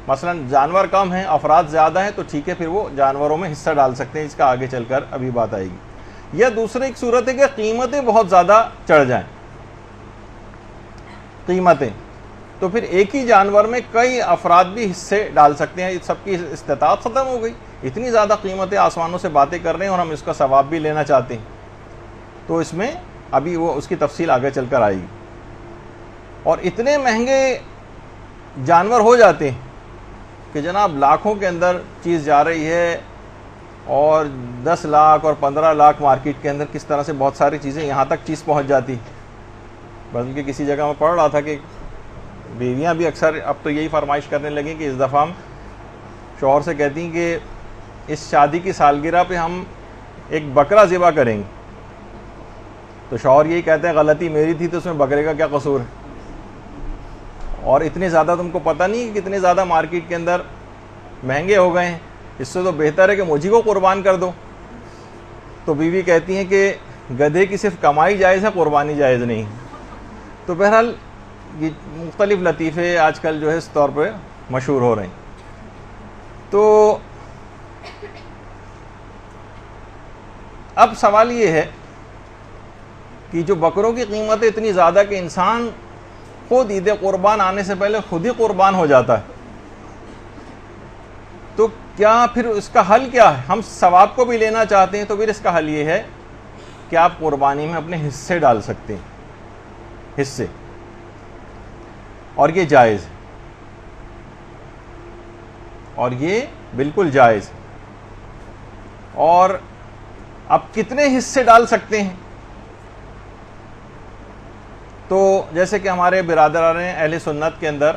مثلا جانور کم ہیں، افراد زیادہ ہیں، تو ٹھیک ہے، پھر وہ جانوروں میں حصہ ڈال سکتے ہیں، اس کا آگے چل کر ابھی بات آئے گی۔ یا دوسری ایک صورت ہے کہ قیمتیں بہت زیادہ چڑھ جائیں، قیمتیں، تو پھر ایک ہی جانور میں کئی افراد بھی حصے ڈال سکتے ہیں، سب کی استطاعت ختم ہو گئی، اتنی زیادہ قیمتیں آسمانوں سے باتیں کر رہے ہیں اور ہم اس کا ثواب بھی لینا چاہتے ہیں، تو اس میں ابھی وہ اس کی تفصیل آگے چل کر آئے گی۔ اور اتنے مہنگے جانور ہو جاتے ہیں کہ جناب لاکھوں کے اندر چیز جا رہی ہے، اور 10 لاکھ اور 15 لاکھ مارکیٹ کے اندر کس طرح سے بہت ساری چیزیں یہاں تک چیز پہنچ جاتی۔ بلکہ کسی جگہ میں پڑھ رہا تھا کہ بیویاں بھی اکثر اب تو یہی فرمائش کرنے لگیں کہ اس دفعہ ہم شوہر سے کہتی ہیں کہ اس شادی کی سالگرہ پہ ہم ایک بکرا ذبح کریں گے، تو شوہر یہی کہتے ہیں غلطی میری تھی، تو اس میں بکرے کا کیا قصور ہے، اور اتنے زیادہ تم کو پتہ نہیں کہ کتنے زیادہ مارکیٹ کے اندر مہنگے ہو گئے ہیں، اس سے تو بہتر ہے کہ مجھے کو قربان کر دو۔ تو بیوی کہتی ہیں کہ گدھے کی صرف کمائی جائز ہے، قربانی جائز نہیں۔ تو بہرحال یہ مختلف لطیفے آج کل جو ہے اس طور پہ مشہور ہو رہے ہیں۔ تو اب سوال یہ ہے کہ جو بکروں کی قیمتیں اتنی زیادہ کہ انسان خود عید قربان آنے سے پہلے خود ہی قربان ہو جاتا ہے، تو کیا پھر اس کا حل کیا ہے؟ ہم ثواب کو بھی لینا چاہتے ہیں، تو پھر اس کا حل یہ ہے کہ آپ قربانی میں اپنے حصے ڈال سکتے ہیں، حصے، اور یہ جائز ہے، اور یہ بالکل جائز ہے۔ اور اب کتنے حصے ڈال سکتے ہیں؟ تو جیسے کہ ہمارے برادران اہل سنت کے اندر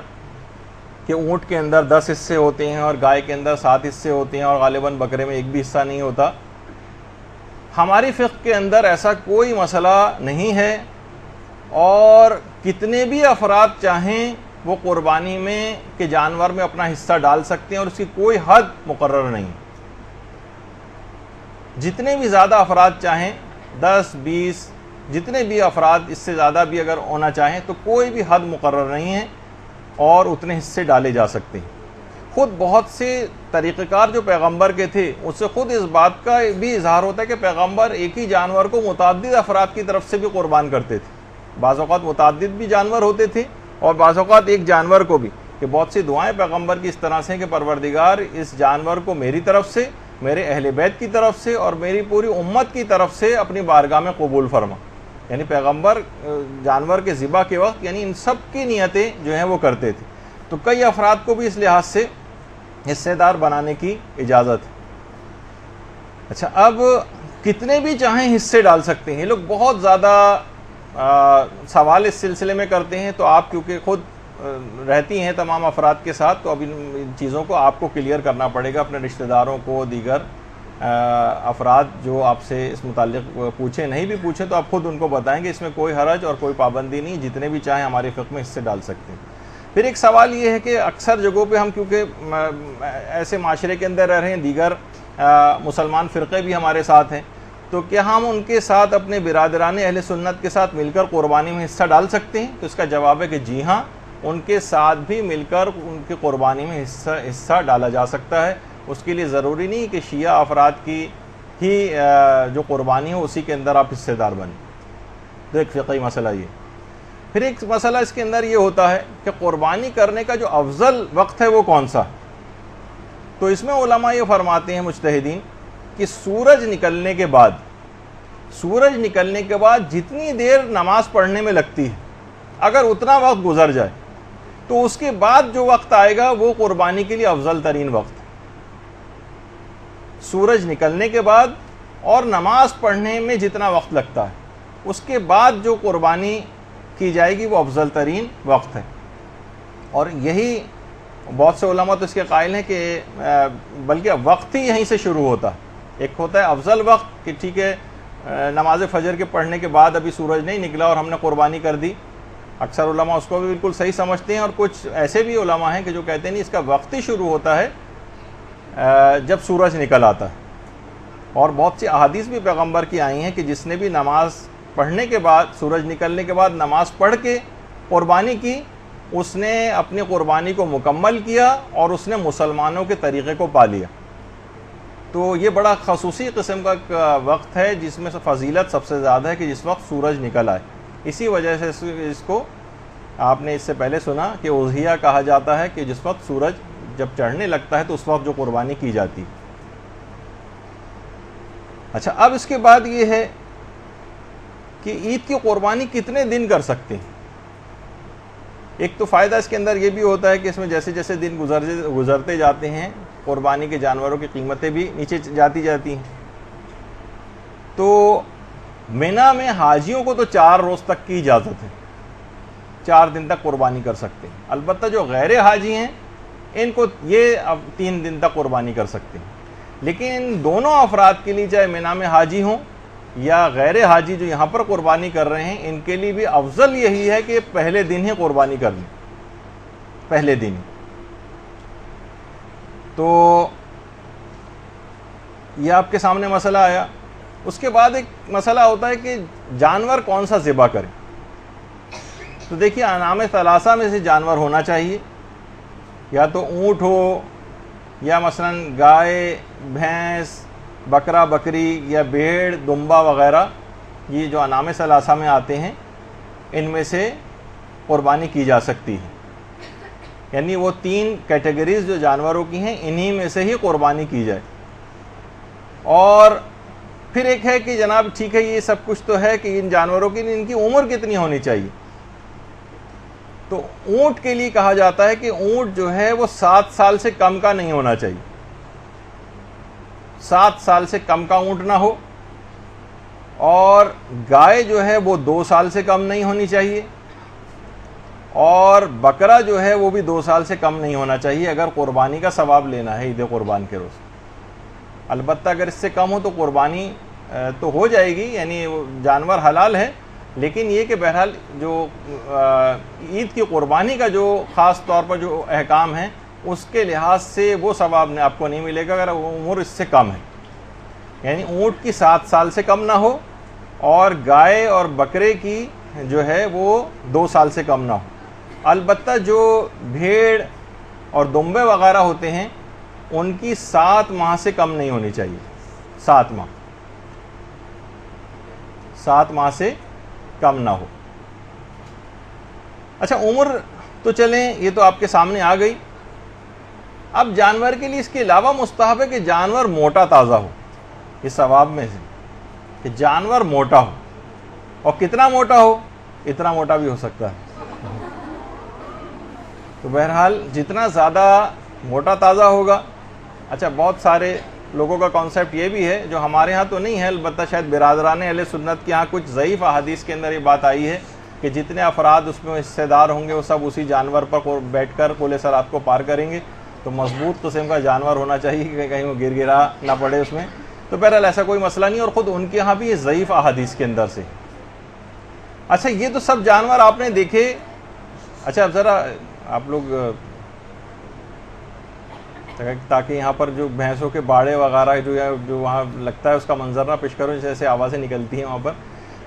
کہ اونٹ کے اندر 10 حصے ہوتے ہیں اور گائے کے اندر 7 حصے ہوتے ہیں، اور غالباً بکرے میں ایک بھی حصہ نہیں ہوتا۔ ہماری فقہ کے اندر ایسا کوئی مسئلہ نہیں ہے، اور کتنے بھی افراد چاہیں وہ قربانی میں کے جانور میں اپنا حصہ ڈال سکتے ہیں، اور اس کی کوئی حد مقرر نہیں۔ جتنے بھی زیادہ افراد چاہیں، 10 20 جتنے بھی افراد اس سے زیادہ بھی اگر ہونا چاہیں تو کوئی بھی حد مقرر نہیں ہے، اور اتنے حصے ڈالے جا سکتے ہیں۔ خود بہت سے طریقہ کار جو پیغمبر کے تھے، اس سے خود اس بات کا بھی اظہار ہوتا ہے کہ پیغمبر ایک ہی جانور کو متعدد افراد کی طرف سے بھی قربان کرتے تھے۔ بعض اوقات متعدد بھی جانور ہوتے تھے، اور بعض اوقات ایک جانور کو بھی، کہ بہت سی دعائیں پیغمبر کی اس طرح سے ہیں کہ پروردگار اس جانور کو میری طرف سے، میرے اہل بیت کی طرف سے اور میری پوری امت کی طرف سے اپنی بارگاہ میں قبول فرما۔ یعنی پیغمبر جانور کے ذبح کے وقت یعنی ان سب کی نیتیں جو ہیں وہ کرتے تھے۔ تو کئی افراد کو بھی اس لحاظ سے حصے دار بنانے کی اجازت ہے۔ اچھا، اب کتنے بھی چاہیں حصے ڈال سکتے ہیں. یہ لوگ بہت زیادہ سوال اس سلسلے میں کرتے ہیں, تو آپ کیونکہ خود رہتی ہیں تمام افراد کے ساتھ, تو اب ان چیزوں کو آپ کو کلیئر کرنا پڑے گا اپنے رشتہ داروں کو, دیگر افراد جو آپ سے اس متعلق پوچھیں, نہیں بھی پوچھیں تو آپ خود ان کو بتائیں گے. اس میں کوئی حرج اور کوئی پابندی نہیں, جتنے بھی چاہیں ہمارے فقہ میں حصے ڈال سکتے ہیں. پھر ایک سوال یہ ہے کہ اکثر جگہوں پہ ہم کیونکہ ایسے معاشرے کے اندر رہ رہے ہیں, دیگر مسلمان فرقے بھی ہمارے ساتھ ہیں, تو کیا ہم ان کے ساتھ اپنے برادران اہل سنت کے ساتھ مل کر قربانی میں حصہ ڈال سکتے ہیں؟ تو اس کا جواب ہے کہ جی ہاں, ان کے ساتھ بھی مل کر ان کی قربانی میں حصہ ڈالا جا سکتا ہے. اس کے لیے ضروری نہیں کہ شیعہ افراد کی ہی جو قربانی ہو اسی کے اندر آپ حصے دار بنیں. تو ایک فقہی مسئلہ یہ. پھر ایک مسئلہ اس کے اندر یہ ہوتا ہے کہ قربانی کرنے کا جو افضل وقت ہے وہ کون سا؟ تو اس میں علماء یہ فرماتے ہیں مجتہدین کہ سورج نکلنے کے بعد جتنی دیر نماز پڑھنے میں لگتی ہے, اگر اتنا وقت گزر جائے تو اس کے بعد جو وقت آئے گا وہ قربانی کے لیے افضل ترین وقت ہے. سورج نکلنے کے بعد اور نماز پڑھنے میں جتنا وقت لگتا ہے اس کے بعد جو قربانی کی جائے گی وہ افضل ترین وقت ہے. اور یہی بہت سے علماء تو اس کے قائل ہیں کہ بلکہ وقت ہی یہیں سے شروع ہوتا ہے. ایک ہوتا ہے افضل وقت کہ ٹھیک ہے نماز فجر کے پڑھنے کے بعد ابھی سورج نہیں نکلا اور ہم نے قربانی کر دی, اکثر علماء اس کو بھی بالکل صحیح سمجھتے ہیں, اور کچھ ایسے بھی علماء ہیں کہ جو کہتے ہیں نہیں, اس کا وقت ہی شروع ہوتا ہے جب سورج نکل آتا ہے. اور بہت سی احادیث بھی پیغمبر کی آئی ہیں کہ جس نے بھی نماز پڑھنے کے بعد, سورج نکلنے کے بعد نماز پڑھ کے قربانی کی, اس نے اپنی قربانی کو مکمل کیا اور اس نے مسلمانوں کے طریقے کو پا لیا. تو یہ بڑا خصوصی قسم کا وقت ہے جس میں فضیلت سب سے زیادہ ہے کہ جس وقت سورج نکل آئے. اسی وجہ سے اس کو آپ نے اس سے پہلے سنا کہ اضحیہ کہا جاتا ہے کہ جس وقت سورج جب چڑھنے لگتا ہے تو اس وقت جو قربانی کی جاتی. اچھا, اب اس کے بعد یہ ہے کہ عید کی قربانی کتنے دن کر سکتے ہیں. ایک تو فائدہ اس کے اندر یہ بھی ہوتا ہے کہ اس میں جیسے جیسے دن گزرتے جاتے ہیں قربانی کے جانوروں کی قیمتیں بھی نیچے جاتی ہیں. تو مینا میں حاجیوں کو تو 4 روز تک کی اجازت ہے, 4 دن تک قربانی کر سکتے ہیں. البتہ جو غیر حاجی ہیں ان کو یہ اب 3 دن تک قربانی کر سکتے ہیں. لیکن دونوں افراد کے لیے, چاہے مینا میں حاجی ہوں یا غیر حاجی جو یہاں پر قربانی کر رہے ہیں, ان کے لیے بھی افضل یہی ہے کہ پہلے دن ہی قربانی کر لیں, پہلے دن. تو یہ آپ کے سامنے مسئلہ آیا. اس کے بعد ایک مسئلہ ہوتا ہے کہ جانور کون سا ذبح کریں. تو دیکھیے انعام ثلاثہ میں سے جانور ہونا چاہیے, یا تو اونٹ ہو یا مثلا گائے, بھینس, بکرا, بکری یا بھیڑ, دمبا وغیرہ. یہ جو انعام ثلاثہ میں آتے ہیں ان میں سے قربانی کی جا سکتی ہے. یعنی وہ 3 کیٹیگریز جو جانوروں کی ہیں انہی میں سے ہی قربانی کی جائے. اور پھر ایک ہے کہ جناب ٹھیک ہے یہ سب کچھ تو ہے کہ ان جانوروں کی ان کی عمر کتنی ہونی چاہیے. تو اونٹ کے لیے کہا جاتا ہے کہ اونٹ جو ہے وہ 7 سال سے کم کا نہیں ہونا چاہیے, 7 سال سے کم کا اونٹ نہ ہو. اور گائے جو ہے وہ 2 سال سے کم نہیں ہونی چاہیے, اور بکرا جو ہے وہ بھی 2 سال سے کم نہیں ہونا چاہیے اگر قربانی کا ثواب لینا ہے عید قربان کے روز. البتہ اگر اس سے کم ہو تو قربانی تو ہو جائے گی, یعنی جانور حلال ہے, لیکن یہ کہ بہرحال جو عید کی قربانی کا جو خاص طور پر جو احکام ہیں اس کے لحاظ سے وہ ثواب آپ کو نہیں ملے گا اگر عمر اس سے کم ہے. یعنی اونٹ کی 7 سال سے کم نہ ہو اور گائے اور بکرے کی جو ہے وہ 2 سال سے کم نہ ہو. البتہ جو بھیڑ اور دمبے وغیرہ ہوتے ہیں ان کی 7 ماہ سے کم نہیں ہونی چاہیے, 7 ماہ سے کم نہ ہو. اچھا, عمر تو چلیں یہ تو آپ کے سامنے آ گئی. اب جانور کے لیے اس کے علاوہ مستحب ہے کہ جانور موٹا تازہ ہو. یہ ثواب میں سے کہ جانور موٹا ہو, اور کتنا موٹا ہو, اتنا موٹا بھی ہو سکتا ہے. تو بہرحال جتنا زیادہ موٹا تازہ ہوگا. اچھا, بہت سارے لوگوں کا کانسیپٹ یہ بھی ہے جو ہمارے ہاں تو نہیں ہے، البتہ شاید برادران اہل سنت کے ہاں کچھ ضعیف احادیث کے اندر یہ بات آئی ہے کہ جتنے افراد اس میں حصے دار ہوں گے وہ سب اسی جانور پر بیٹھ کر قول صراط کو پار کریں گے، تو مضبوط قسم کا جانور ہونا چاہیے کہ کہیں وہ گر گرا نہ پڑے اس میں. تو بہرحال ایسا کوئی مسئلہ نہیں، اور خود ان کے ہاں بھی یہ ضعیف احادیث کے اندر سے. اچھا یہ تو سب جانور آپ نے دیکھے. اچھا اب ذرا آپ لوگ تاکہ یہاں پر جو بھینسوں کے باڑے وغیرہ جو وہاں لگتا ہے اس کا منظر نہ پیش کرو، جیسے آوازیں نکلتی ہیں وہاں پر.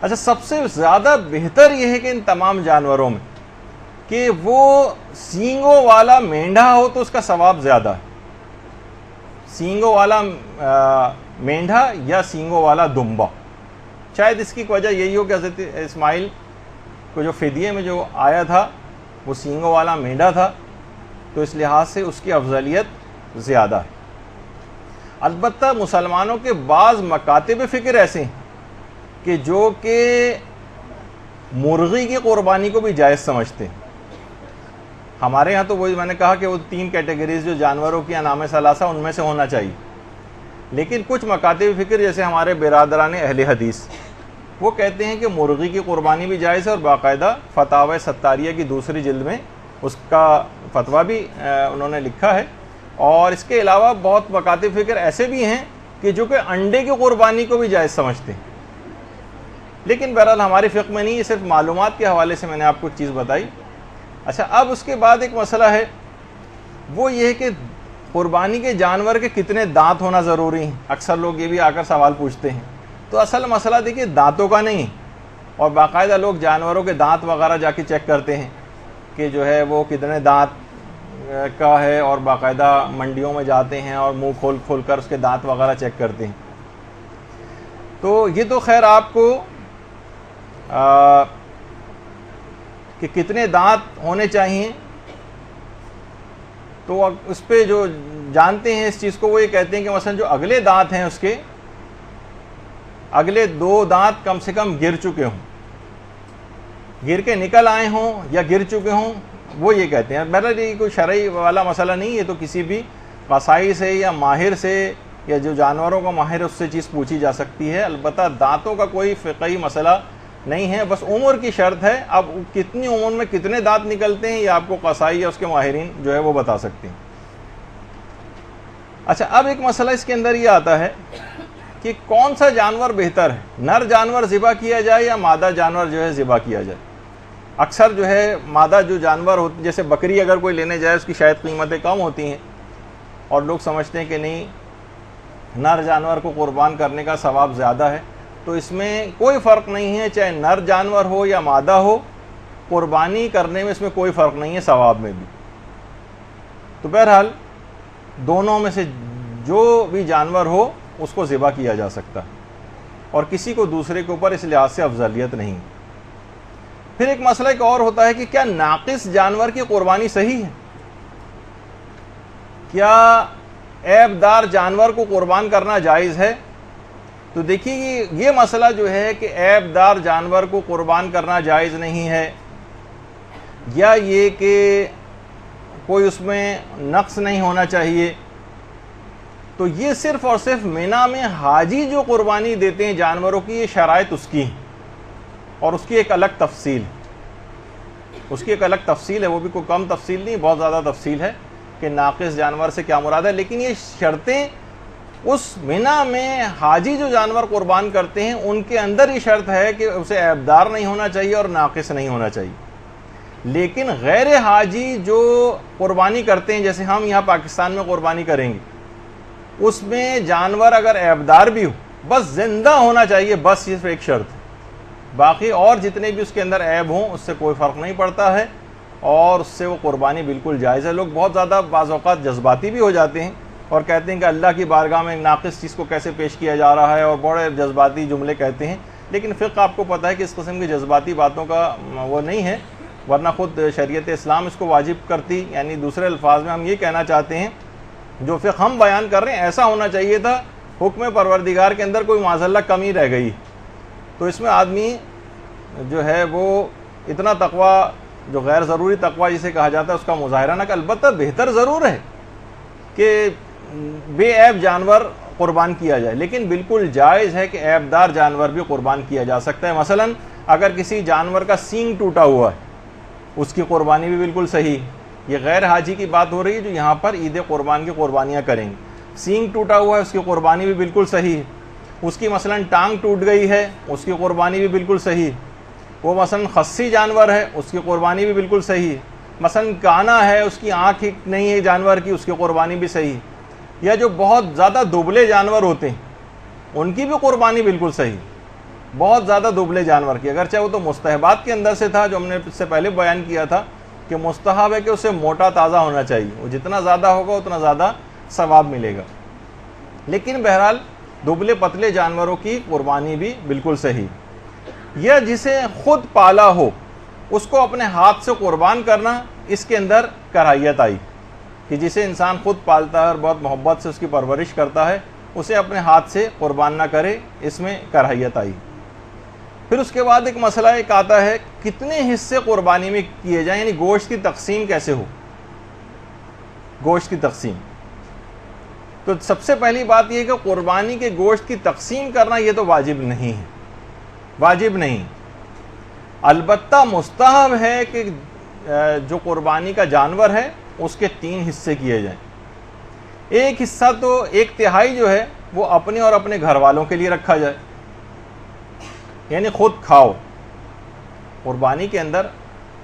اچھا سب سے زیادہ بہتر یہ ہے کہ ان تمام جانوروں میں کہ وہ سینگوں والا مینڈھا ہو تو اس کا ثواب زیادہ ہے. سینگوں والا مینڈھا یا سینگوں والا دمبا. شاید اس کی وجہ یہی ہو کہ حضرت اسماعیل کو جو فدیے میں جو آیا تھا وہ سینگوں والا مینڈھا تھا، تو اس لحاظ سے اس کی افضلیت زیادہ ہے. البتہ مسلمانوں کے بعض مکاتب فکر ایسے ہیں کہ جو کہ مرغی کی قربانی کو بھی جائز سمجھتے ہیں. ہمارے ہاں تو وہی میں نے کہا کہ وہ 3 کیٹیگریز جو جانوروں کی انعام ثلاثہ ان میں سے ہونا چاہیے، لیکن کچھ مکاتب فکر جیسے ہمارے برادران اہل حدیث وہ کہتے ہیں کہ مرغی کی قربانی بھی جائز ہے، اور باقاعدہ فتاوی ستاریہ کی دوسری جلد میں اس کا فتویٰ بھی انہوں نے لکھا ہے. اور اس کے علاوہ بہت مکاتب فکر ایسے بھی ہیں کہ جو کہ انڈے کی قربانی کو بھی جائز سمجھتے ہیں. لیکن بہرحال ہماری فقہ میں نہیں، یہ صرف معلومات کے حوالے سے میں نے آپ کو ایک چیز بتائی. اچھا اب اس کے بعد ایک مسئلہ ہے، وہ یہ ہے کہ قربانی کے جانور کے کتنے دانت ہونا ضروری ہیں. اکثر لوگ یہ بھی آ کر سوال پوچھتے ہیں. تو اصل مسئلہ دیکھیے دانتوں کا نہیں ہے، اور باقاعدہ لوگ جانوروں کے دانت وغیرہ جا کے چیک کرتے ہیں کہ جو ہے وہ کتنے دانت کا ہے، اور باقاعدہ منڈیوں میں جاتے ہیں اور منہ کھول کھول کر اس کے دانت وغیرہ چیک کرتے ہیں. تو یہ تو خیر آپ کو کہ کتنے دانت ہونے چاہیے تو اس پہ جو جانتے ہیں اس چیز کو وہ یہ کہتے ہیں کہ مثلا جو اگلے دانت ہیں اس کے اگلے 2 دانت کم سے کم گر چکے ہوں، گر کے نکل آئے ہوں یا گر چکے ہوں، وہ یہ کہتے ہیں. بہرحال یہ کوئی شرعی والا مسئلہ نہیں، یہ تو کسی بھی قصائی سے یا ماہر سے یا جو جانوروں کا ماہر اس سے چیز پوچھی جا سکتی ہے. البتہ دانتوں کا کوئی فقہی مسئلہ نہیں ہے، بس عمر کی شرط ہے. اب کتنی عمر میں کتنے دانت نکلتے ہیں یہ آپ کو قصائی یا اس کے ماہرین جو ہے وہ بتا سکتے ہیں. اچھا اب ایک مسئلہ اس کے اندر یہ آتا ہے کہ کون سا جانور بہتر ہے، نر جانور ذبح کیا جائے یا مادہ جانور جو ہے ذبح کیا جائے. اکثر جو ہے مادہ جو جانور ہوتی جیسے بکری اگر کوئی لینے جائے اس کی شاید قیمتیں کم ہوتی ہیں، اور لوگ سمجھتے ہیں کہ نہیں نر جانور کو قربان کرنے کا ثواب زیادہ ہے. تو اس میں کوئی فرق نہیں ہے، چاہے نر جانور ہو یا مادہ ہو، قربانی کرنے میں اس میں کوئی فرق نہیں ہے ثواب میں بھی. تو بہرحال دونوں میں سے جو بھی جانور ہو اس کو ذبح کیا جا سکتا ہے، اور کسی کو دوسرے کے اوپر اس لحاظ سے افضلیت نہیں. پھر ایک مسئلہ ایک اور ہوتا ہے کہ کیا ناقص جانور کی قربانی صحیح ہے؟ کیا عیب دار جانور کو قربان کرنا جائز ہے؟ تو دیکھیے یہ مسئلہ جو ہے کہ عیب دار جانور کو قربان کرنا جائز نہیں ہے، یا یہ کہ کوئی اس میں نقص نہیں ہونا چاہیے، تو یہ صرف اور صرف مینا میں حاجی جو قربانی دیتے ہیں جانوروں کی یہ شرائط اس کی ہیں، اور اس کی ایک الگ تفصیل ہے. وہ بھی کوئی کم تفصیل نہیں، بہت زیادہ تفصیل ہے کہ ناقص جانور سے کیا مراد ہے. لیکن یہ شرطیں اس مینا میں حاجی جو جانور قربان کرتے ہیں ان کے اندر یہ شرط ہے کہ اسے عیبدار نہیں ہونا چاہیے اور ناقص نہیں ہونا چاہیے. لیکن غیر حاجی جو قربانی کرتے ہیں، جیسے ہم یہاں پاکستان میں قربانی کریں گے، اس میں جانور اگر عیبدار بھی ہو بس زندہ ہونا چاہیے، بس صرف ایک شرط ہے. باقی اور جتنے بھی اس کے اندر عیب ہوں اس سے کوئی فرق نہیں پڑتا ہے، اور اس سے وہ قربانی بالکل جائز ہے. لوگ بہت زیادہ بعض اوقات جذباتی بھی ہو جاتے ہیں اور کہتے ہیں کہ اللہ کی بارگاہ میں ناقص چیز کو کیسے پیش کیا جا رہا ہے، اور بڑے جذباتی جملے کہتے ہیں. لیکن فقہ آپ کو پتہ ہے کہ اس قسم کی جذباتی باتوں کا وہ نہیں ہے، ورنہ خود شریعت اسلام اس کو واجب کرتی. یعنی دوسرے الفاظ میں ہم یہ کہنا چاہتے ہیں جو فقہ ہم بیان کر رہے ہیں ایسا ہونا چاہیے تھا، حکم پروردگار کے اندر کوئی معاذ اللہ کمی رہ گئی تو اس میں آدمی جو ہے وہ اتنا تقوی جو غیر ضروری تقوی جسے کہا جاتا ہے اس کا مظاہرہ نہ کہ. البتہ بہتر ضرور ہے کہ بے عیب جانور قربان کیا جائے، لیکن بالکل جائز ہے کہ عیبدار جانور بھی قربان کیا جا سکتا ہے۔ مثلا اگر کسی جانور کا سینگ ٹوٹا ہوا ہے، اس کی قربانی بھی بالکل صحیح۔ یہ غیر حاجی کی بات ہو رہی ہے جو یہاں پر عید قربان کی قربانیاں کریں گے۔ سینگ ٹوٹا ہوا ہے، اس کی قربانی بھی بالکل صحیح ہے۔ اس کی مثلا ٹانگ ٹوٹ گئی ہے، اس کی قربانی بھی بالکل صحیح ہے۔ وہ مثلا خصی جانور ہے، اس کی قربانی بھی بالکل صحیح ہے۔ مثلا کانا ہے، اس کی آنکھ نہیں ہے جانور کی، اس کی قربانی بھی صحیح ہے۔ یا جو بہت زیادہ دبلے جانور ہوتے ہیں ان کی بھی قربانی بالکل صحیح۔ بہت زیادہ دبلے جانور کی، اگرچہ وہ تو مستحبات کے اندر سے تھا جو ہم نے اس سے پہلے بیان کیا تھا کہ مستحب ہے کہ اسے موٹا تازہ ہونا چاہیے، وہ جتنا زیادہ ہوگا اتنا زیادہ ثواب ملے گا، لیکن بہرحال دبلے پتلے جانوروں کی قربانی بھی بالکل صحیح۔ یا جسے خود پالا ہو اس کو اپنے ہاتھ سے قربان کرنا، اس کے اندر کراہیت آئی کہ جسے انسان خود پالتا ہے اور بہت محبت سے اس کی پرورش کرتا ہے، اسے اپنے ہاتھ سے قربان نہ کرے، اس میں کراہیت آئی۔ پھر اس کے بعد ایک مسئلہ ایک آتا ہے کتنے حصے قربانی میں کیے جائیں، یعنی گوشت کی تقسیم کیسے ہو۔ گوشت کی تقسیم تو سب سے پہلی بات یہ کہ قربانی کے گوشت کی تقسیم کرنا یہ تو واجب نہیں ہے، واجب نہیں، البتہ مستحب ہے کہ جو قربانی کا جانور ہے اس کے 3 حصے کیے جائیں۔ ایک حصہ تو 1/3 جو ہے وہ اپنے اور اپنے گھر والوں کے لیے رکھا جائے، یعنی خود کھاؤ۔ قربانی کے اندر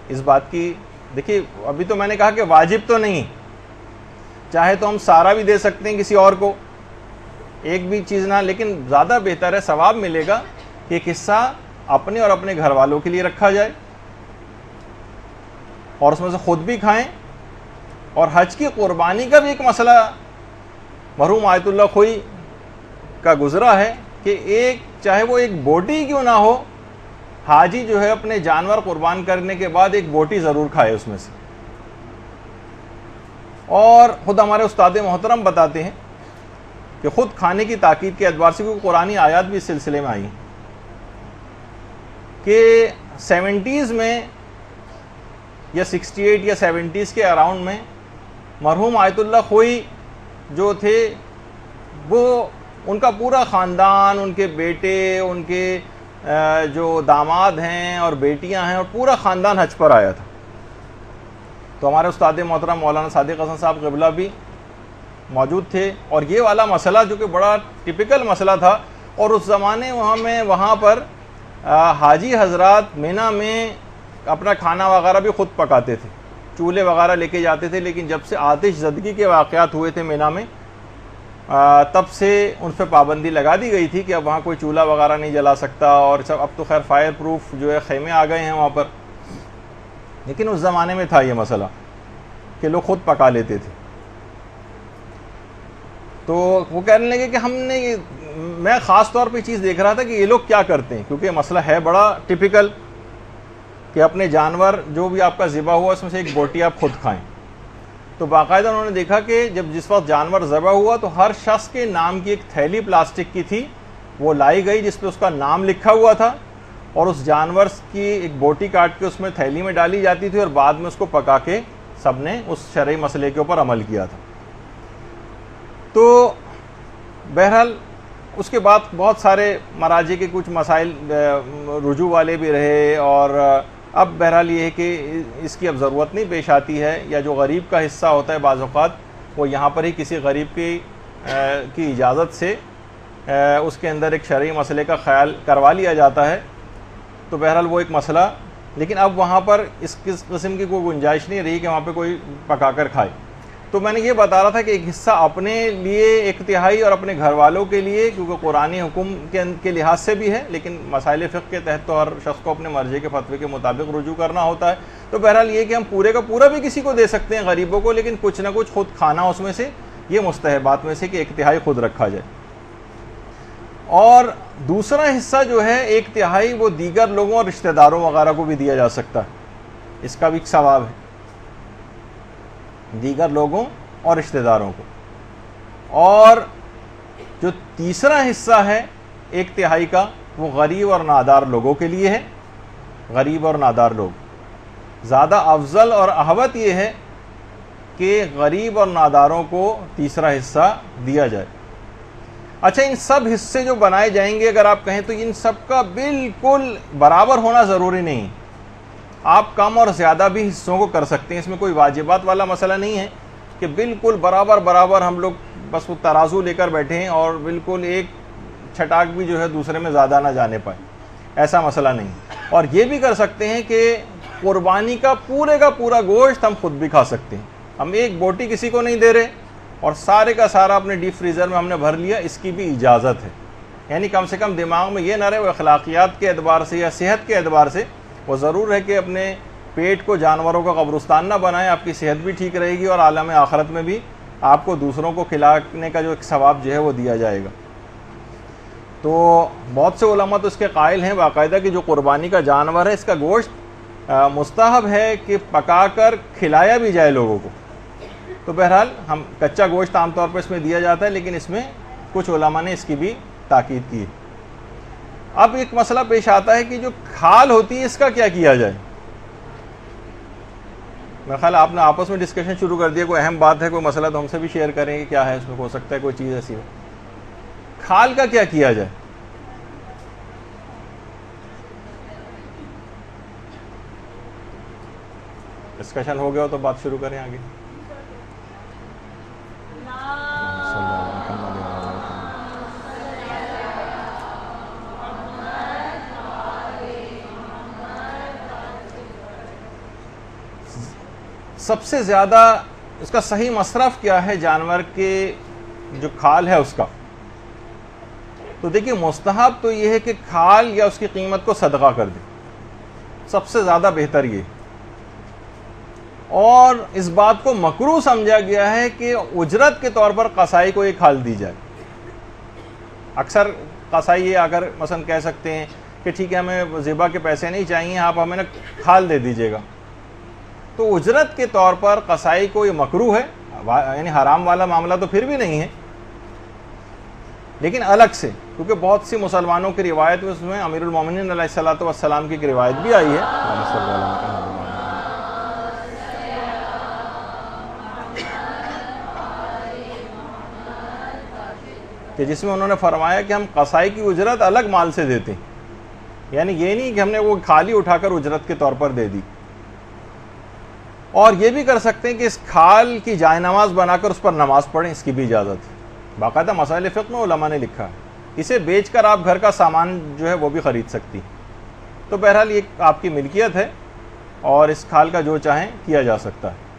اس بات کی دیکھیے، ابھی تو میں نے کہا کہ واجب تو نہیں، چاہے تو ہم سارا بھی دے سکتے ہیں کسی اور کو، ایک بھی چیز نہ، لیکن زیادہ بہتر ہے، ثواب ملے گا کہ ایک حصہ اپنے اور اپنے گھر والوں کے لیے رکھا جائے اور اس میں سے خود بھی کھائیں۔ اور حج کی قربانی کا بھی ایک مسئلہ مرحوم آیت اللہ خوئی کا گزرا ہے کہ چاہے وہ ایک بوٹی کیوں نہ ہو، حاجی جو ہے اپنے جانور قربان کرنے کے بعد ایک بوٹی ضرور کھائے اس میں سے۔ اور خود ہمارے استاد محترم بتاتے ہیں کہ خود کھانے کی تاکید کے اعتبار سے، کیونکہ قرآنی آیات بھی اس سلسلے میں آئی ہیں کہ 70s میں یا 68 یا 70s کے اراؤنڈ میں مرحوم آیت اللہ خوئی جو تھے، وہ ان کا پورا خاندان، ان کے بیٹے، ان کے جو داماد ہیں اور بیٹیاں ہیں، اور پورا خاندان حج پر آیا تھا۔ تو ہمارے استاد محترم مولانا صادق حسن صاحب قبلہ بھی موجود تھے، اور یہ والا مسئلہ جو کہ بڑا ٹپیکل مسئلہ تھا، اور اس زمانے وہاں پر حاجی حضرات مینا میں اپنا کھانا وغیرہ بھی خود پکاتے تھے، چولہے وغیرہ لے کے جاتے تھے، لیکن جب سے آتش زدگی کے واقعات ہوئے تھے مینا میں، تب سے ان پہ پابندی لگا دی گئی تھی کہ اب وہاں کوئی چولہا وغیرہ نہیں جلا سکتا، اور سب اب تو خیر فائر پروف جو ہے خیمے آ گئے ہیں وہاں پر، لیکن اس زمانے میں تھا یہ مسئلہ کہ لوگ خود پکا لیتے تھے۔ تو وہ کہنے لگے کہ میں خاص طور پہ چیز دیکھ رہا تھا کہ یہ لوگ کیا کرتے ہیں، کیونکہ یہ مسئلہ ہے بڑا ٹپیکل کہ اپنے جانور جو بھی آپ کا ذبح ہوا اس میں سے ایک بوٹی آپ خود کھائیں۔ تو باقاعدہ انہوں نے دیکھا کہ جس وقت جانور ذبح ہوا تو ہر شخص کے نام کی ایک تھیلی پلاسٹک کی تھی، وہ لائی گئی جس پہ اس کا نام لکھا ہوا تھا، اور اس جانور کی ایک بوٹی کاٹ کے اس میں تھیلی میں ڈالی جاتی تھی، اور بعد میں اس کو پکا کے سب نے اس شرعی مسئلے کے اوپر عمل کیا تھا۔ تو بہرحال اس کے بعد بہت سارے مراجع کے کچھ مسائل رجوع والے بھی رہے، اور اب بہرحال یہ ہے کہ اس کی اب ضرورت نہیں پیش آتی ہے، یا جو غریب کا حصہ ہوتا ہے بعض اوقات وہ یہاں پر ہی کسی غریب کی اجازت سے اس کے اندر ایک شرعی مسئلے کا خیال کروا لیا جاتا ہے، تو بہرحال وہ ایک مسئلہ، لیکن اب وہاں پر اس قسم کی کوئی گنجائش نہیں رہی کہ وہاں پہ کوئی پکا کر کھائے۔ تو میں نے یہ بتا رہا تھا کہ ایک حصہ اپنے لیے 1/3 اور اپنے گھر والوں کے لیے، کیونکہ قرآنی حکم کے لحاظ سے بھی ہے، لیکن مسائل فقہ کے تحت تو ہر شخص کو اپنے مرضی کے فتوے کے مطابق رجوع کرنا ہوتا ہے۔ تو بہرحال یہ کہ ہم پورے کا پورا بھی کسی کو دے سکتے ہیں غریبوں کو، لیکن کچھ نہ کچھ خود کھانا اس میں سے، یہ مستحبات میں سے کہ 1/3 خود رکھا جائے۔ اور دوسرا حصہ جو ہے 1/3 وہ دیگر لوگوں اور رشتہ داروں وغیرہ کو بھی دیا جا سکتا ہے، اس کا بھی ایک ثواب ہے، دیگر لوگوں اور رشتہ داروں کو۔ اور جو تیسرا حصہ ہے 1/3 کا، وہ غریب اور نادار لوگوں کے لیے ہے، غریب اور نادار لوگ۔ زیادہ افضل اور احوط یہ ہے کہ غریب اور ناداروں کو تیسرا حصہ دیا جائے۔ اچھا ان سب حصے جو بنائے جائیں گے اگر آپ کہیں تو ان سب کا بالکل برابر ہونا ضروری نہیں، آپ کم اور زیادہ بھی حصوں کو کر سکتے ہیں، اس میں کوئی واجبات والا مسئلہ نہیں ہے کہ بالکل برابر ہم لوگ بس وہ ترازو لے کر بیٹھے ہیں اور بالکل ایک چھٹاک بھی جو ہے دوسرے میں زیادہ نہ جانے پائے، ایسا مسئلہ نہیں۔ اور یہ بھی کر سکتے ہیں کہ قربانی کا پورا گوشت ہم خود بھی کھا سکتے ہیں، ہم ایک بوٹی کسی کو نہیں دے رہے اور سارے کا سارا اپنے ڈیپ فریزر میں ہم نے بھر لیا، اس کی بھی اجازت ہے۔ یعنی کم سے کم دماغ میں یہ نہ رہے، وہ اخلاقیات کے اعتبار سے یا صحت کے اعتبار سے وہ ضرور ہے کہ اپنے پیٹ کو جانوروں کا قبرستان نہ بنائیں، آپ کی صحت بھی ٹھیک رہے گی اور عالم آخرت میں بھی آپ کو دوسروں کو کھلانے کا جو ایک ثواب جو ہے وہ دیا جائے گا۔ تو بہت سے علماء تو اس کے قائل ہیں باقاعدہ کہ جو قربانی کا جانور ہے اس کا گوشت مستحب ہے کہ پکا کر کھلایا بھی جائے لوگوں کو۔ تو بہرحال ہم کچا گوشت عام طور پر اس میں دیا جاتا ہے، لیکن اس میں کچھ علماء نے اس کی بھی تاکید کی۔ اب ایک مسئلہ پیش آتا ہے کہ جو کھال ہوتی ہے اس کا کیا کیا جائے۔ میرا خیال آپ نے آپس میں ڈسکشن شروع کر دیا، کوئی اہم بات ہے، کوئی مسئلہ تو ہم سے بھی شیئر کریں گے، کیا ہے اس میں، ہو سکتا ہے کوئی چیز ایسی ہو۔ کھال کا کیا کیا جائے؟ ڈسکشن ہو گیا ہو تو بات شروع کریں آگے۔ سب سے زیادہ اس کا صحیح مصرف کیا ہے جانور کے جو کھال ہے اس کا؟ تو دیکھیے مستحب تو یہ ہے کہ کھال یا اس کی قیمت کو صدقہ کر دے، سب سے زیادہ بہتر یہ۔ اور اس بات کو مکروہ سمجھا گیا ہے کہ اجرت کے طور پر قصائی کو یہ کھال دی جائے۔ اکثر قصائی یہ اگر مثلا کہہ سکتے ہیں کہ ٹھیک ہے ہمیں ذبح کے پیسے نہیں چاہیے، آپ ہمیں نا کھال دے دیجیے گا، تو اجرت کے طور پر قصائی کو یہ مکروہ ہے، یعنی حرام والا معاملہ تو پھر بھی نہیں ہے، لیکن الگ سے، کیونکہ بہت سی مسلمانوں کی روایت میں اس میں امیر المومنین علیہ الصلوۃ والسلام کی ایک روایت بھی آئی ہے کہ جس میں انہوں نے فرمایا کہ ہم قصائی کی اجرت الگ مال سے دیتے ہیں، یعنی یہ نہیں کہ ہم نے وہ کھالی اٹھا کر اجرت کے طور پر دے دی۔ اور یہ بھی کر سکتے ہیں کہ اس کھال کی جائے نماز بنا کر اس پر نماز پڑھیں، اس کی بھی اجازت ہے، باقاعدہ مسائل فقہ میں علماء نے لکھا ہے۔ اسے بیچ کر آپ گھر کا سامان جو ہے وہ بھی خرید سکتی۔ تو بہرحال یہ آپ کی ملکیت ہے اور اس کھال کا جو چاہیں کیا جا سکتا ہے۔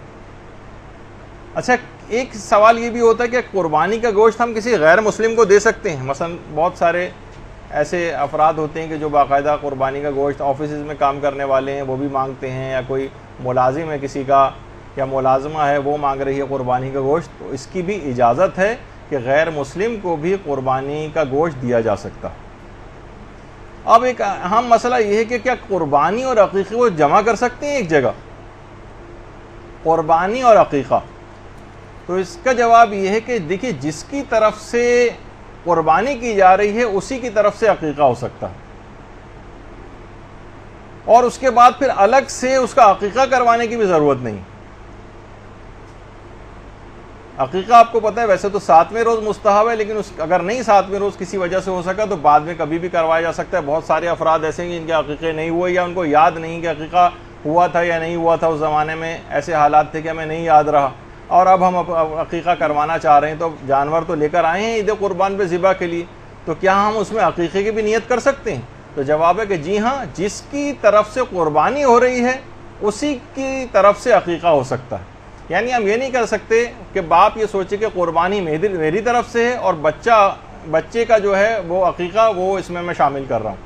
اچھا ایک سوال یہ بھی ہوتا ہے کہ قربانی کا گوشت ہم کسی غیر مسلم کو دے سکتے ہیں؟ مثلا بہت سارے ایسے افراد ہوتے ہیں کہ جو باقاعدہ قربانی کا گوشت آفیسز میں کام کرنے والے ہیں وہ بھی مانگتے ہیں، یا کوئی ملازم ہے کسی کا یا ملازمہ ہے وہ مانگ رہی ہے قربانی کا گوشت، تو اس کی بھی اجازت ہے کہ غیر مسلم کو بھی قربانی کا گوشت دیا جا سکتا۔ اب ایک اہم مسئلہ یہ ہے کہ کیا قربانی اور عقیقے کو جمع کر سکتے ہیں ایک جگہ؟ قربانی اور عقیقہ، تو اس کا جواب یہ ہے کہ دیکھیے جس کی طرف سے قربانی کی جا رہی ہے اسی کی طرف سے عقیقہ ہو سکتا ہے، اور اس کے بعد پھر الگ سے اس کا عقیقہ کروانے کی بھی ضرورت نہیں۔ عقیقہ آپ کو پتہ ہے ویسے تو 7ویں روز مستحب ہے، لیکن اگر نہیں 7ویں روز کسی وجہ سے ہو سکا تو بعد میں کبھی بھی کروایا جا سکتا ہے۔ بہت سارے افراد ایسے ہیں جن کے عقیقے نہیں ہوئے یا ان کو یاد نہیں کہ عقیقہ ہوا تھا یا نہیں ہوا تھا، اس زمانے میں ایسے حالات تھے کہ ہمیں نہیں یاد رہا، اور اب ہم عقیقہ کروانا چاہ رہے ہیں، تو جانور تو لے کر آئے ہیں عید قربان پہ ذبح کے لیے، تو کیا ہم اس میں عقیقے کی بھی نیت کر سکتے ہیں؟ تو جواب ہے کہ جی ہاں، جس کی طرف سے قربانی ہو رہی ہے اسی کی طرف سے عقیقہ ہو سکتا ہے۔ یعنی ہم یہ نہیں کر سکتے کہ باپ یہ سوچے کہ قربانی میری طرف سے ہے اور بچے کا جو ہے وہ عقیقہ وہ اس میں شامل کر رہا ہوں،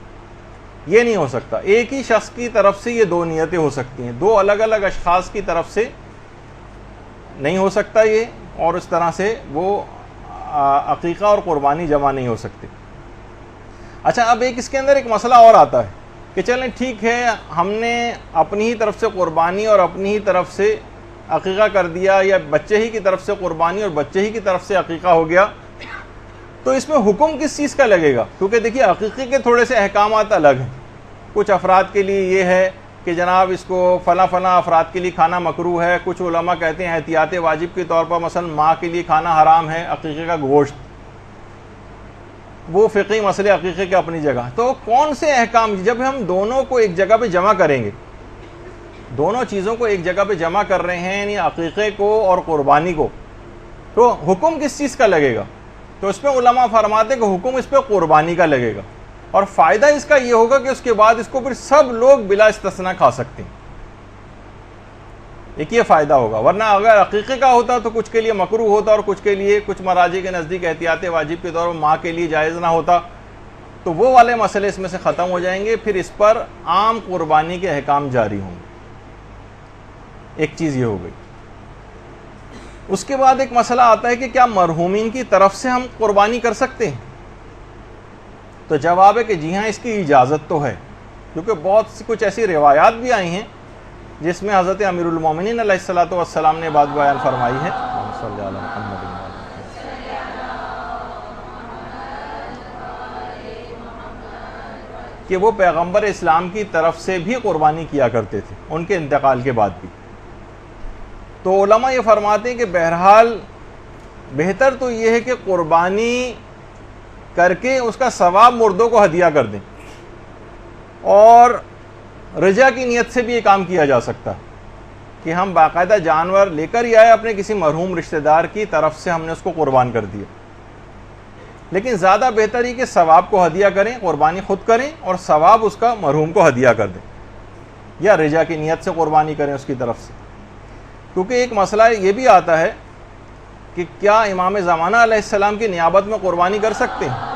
یہ نہیں ہو سکتا۔ ایک ہی شخص کی طرف سے یہ دو نیتیں ہو سکتی ہیں، دو الگ الگ اشخاص کی طرف سے نہیں ہو سکتا یہ، اور اس طرح سے وہ عقیقہ اور قربانی جمع نہیں ہو سکتے۔ اچھا اب اس کے اندر ایک مسئلہ اور آتا ہے کہ چلیں ٹھیک ہے ہم نے اپنی ہی طرف سے قربانی اور اپنی ہی طرف سے عقیقہ کر دیا، یا بچے ہی کی طرف سے قربانی اور بچے ہی کی طرف سے عقیقہ ہو گیا، تو اس میں حکم کس چیز کا لگے گا؟ کیونکہ دیکھیے عقیقے کے تھوڑے سے احکامات الگ ہیں۔ کچھ افراد کے لیے یہ ہے کہ جناب اس کو فلاں افراد کے لیے کھانا مکروہ ہے، کچھ علماء کہتے ہیں احتیاط واجب کے طور پر مثلا ماں کے لیے کھانا حرام ہے عقیقے کا گوشت، وہ فقہی مسئلے عقیقے کے اپنی جگہ. تو کون سے احکام جب ہم دونوں کو ایک جگہ پہ جمع کریں گے, دونوں چیزوں کو ایک جگہ پہ جمع کر رہے ہیں, یعنی عقیقے کو اور قربانی کو, تو حکم کس چیز کا لگے گا؟ تو اس پہ علماء فرماتے ہیں کہ حکم اس پہ قربانی کا لگے گا, اور فائدہ اس کا یہ ہوگا کہ اس کے بعد اس کو پھر سب لوگ بلا استثناء کھا سکتے ہیں. ایک یہ فائدہ ہوگا, ورنہ اگر عقیقے کا ہوتا تو کچھ کے لیے مکروہ ہوتا اور کچھ کے لیے, کچھ مراجع کے نزدیک احتیاط واجب کے طور پر ماں کے لیے جائز نہ ہوتا, تو وہ والے مسئلے اس میں سے ختم ہو جائیں گے, پھر اس پر عام قربانی کے احکام جاری ہوں گے. ایک چیز یہ ہو گئی. اس کے بعد ایک مسئلہ آتا ہے کہ کیا مرحومین کی طرف سے ہم قربانی کر سکتے ہیں؟ تو جواب ہے کہ جی ہاں, اس کی اجازت تو ہے, کیونکہ بہت سی کچھ ایسی روایات بھی آئی ہیں جس میں حضرت امیر المومنین علیہ الصلوۃ والسلام نے بات بیان فرمائی ہے کہ وہ پیغمبر اسلام کی طرف سے بھی قربانی کیا کرتے تھے ان کے انتقال کے بعد بھی. تو علماء یہ فرماتے ہیں کہ بہرحال بہتر تو یہ ہے کہ قربانی کر کے اس کا ثواب مردوں کو ہدیہ کر دیں, اور رجا کی نیت سے بھی یہ کام کیا جا سکتا ہے کہ ہم باقاعدہ جانور لے کر ہی آئے اپنے کسی مرحوم رشتہ دار کی طرف سے, ہم نے اس کو قربان کر دیا. لیکن زیادہ بہتر یہ کہ ثواب کو ہدیہ کریں, قربانی خود کریں اور ثواب اس کا مرحوم کو ہدیہ کر دیں, یا رجا کی نیت سے قربانی کریں اس کی طرف سے. کیونکہ ایک مسئلہ یہ بھی آتا ہے کہ کیا امام زمانہ علیہ السلام کی نیابت میں قربانی کر سکتے ہیں؟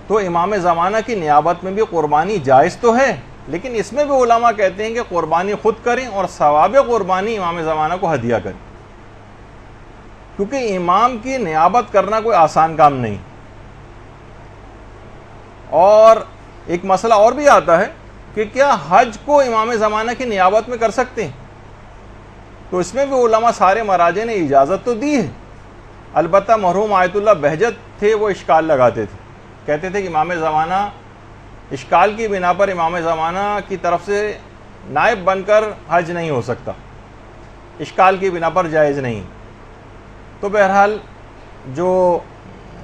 تو امام زمانہ کی نیابت میں بھی قربانی جائز تو ہے, لیکن اس میں بھی علماء کہتے ہیں کہ قربانی خود کریں اور ثواب قربانی امام زمانہ کو ہدیہ کریں, کیونکہ امام کی نیابت کرنا کوئی آسان کام نہیں. اور ایک مسئلہ اور بھی آتا ہے کہ کیا حج کو امام زمانہ کی نیابت میں کر سکتے ہیں؟ تو اس میں بھی علماء سارے مراجع نے اجازت تو دی ہے. البتہ مرحوم آیت اللہ بہجت تھے, وہ اشکال لگاتے تھے, کہتے تھے کہ امام زمانہ اشکال کی بنا پر امام زمانہ کی طرف سے نائب بن کر حج نہیں ہو سکتا, اشکال کی بنا پر جائز نہیں. تو بہرحال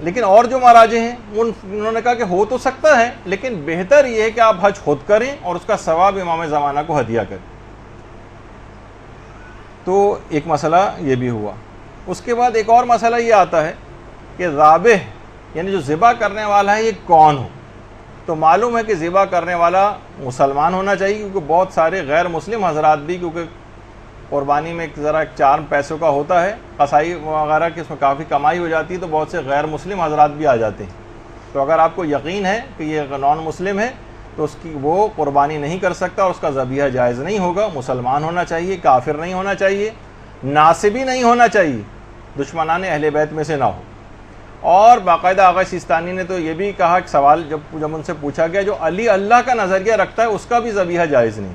لیکن اور جو مراجع ہیں انہوں نے کہا کہ ہو تو سکتا ہے, لیکن بہتر یہ ہے کہ آپ حج خود کریں اور اس کا ثواب امام زمانہ کو ہدیہ کریں. تو ایک مسئلہ یہ بھی ہوا. اس کے بعد ایک اور مسئلہ یہ آتا ہے کہ ذابح یعنی جو ذبح کرنے والا ہے یہ کون ہو؟ تو معلوم ہے کہ ذبح کرنے والا مسلمان ہونا چاہیے, کیونکہ بہت سارے غیر مسلم حضرات بھی, کیونکہ قربانی میں ذرا چارم پیسوں کا ہوتا ہے, قصائی وغیرہ کی اس میں کافی کمائی ہو جاتی ہے, تو بہت سے غیر مسلم حضرات بھی آ جاتے ہیں. تو اگر آپ کو یقین ہے کہ یہ نان مسلم ہے تو اس کی وہ قربانی نہیں کر سکتا, اور اس کا ذبیحہ جائز نہیں ہوگا. مسلمان ہونا چاہیے, کافر نہیں ہونا چاہیے, ناصبی نہیں ہونا چاہیے, دشمنان اہل بیت میں سے نہ ہو. اور باقاعدہ آغا سیستانی نے تو یہ بھی کہا کہ سوال جب ان سے پوچھا گیا, جو علی اللہ کا نظریہ رکھتا ہے اس کا بھی ذبیحہ جائز نہیں.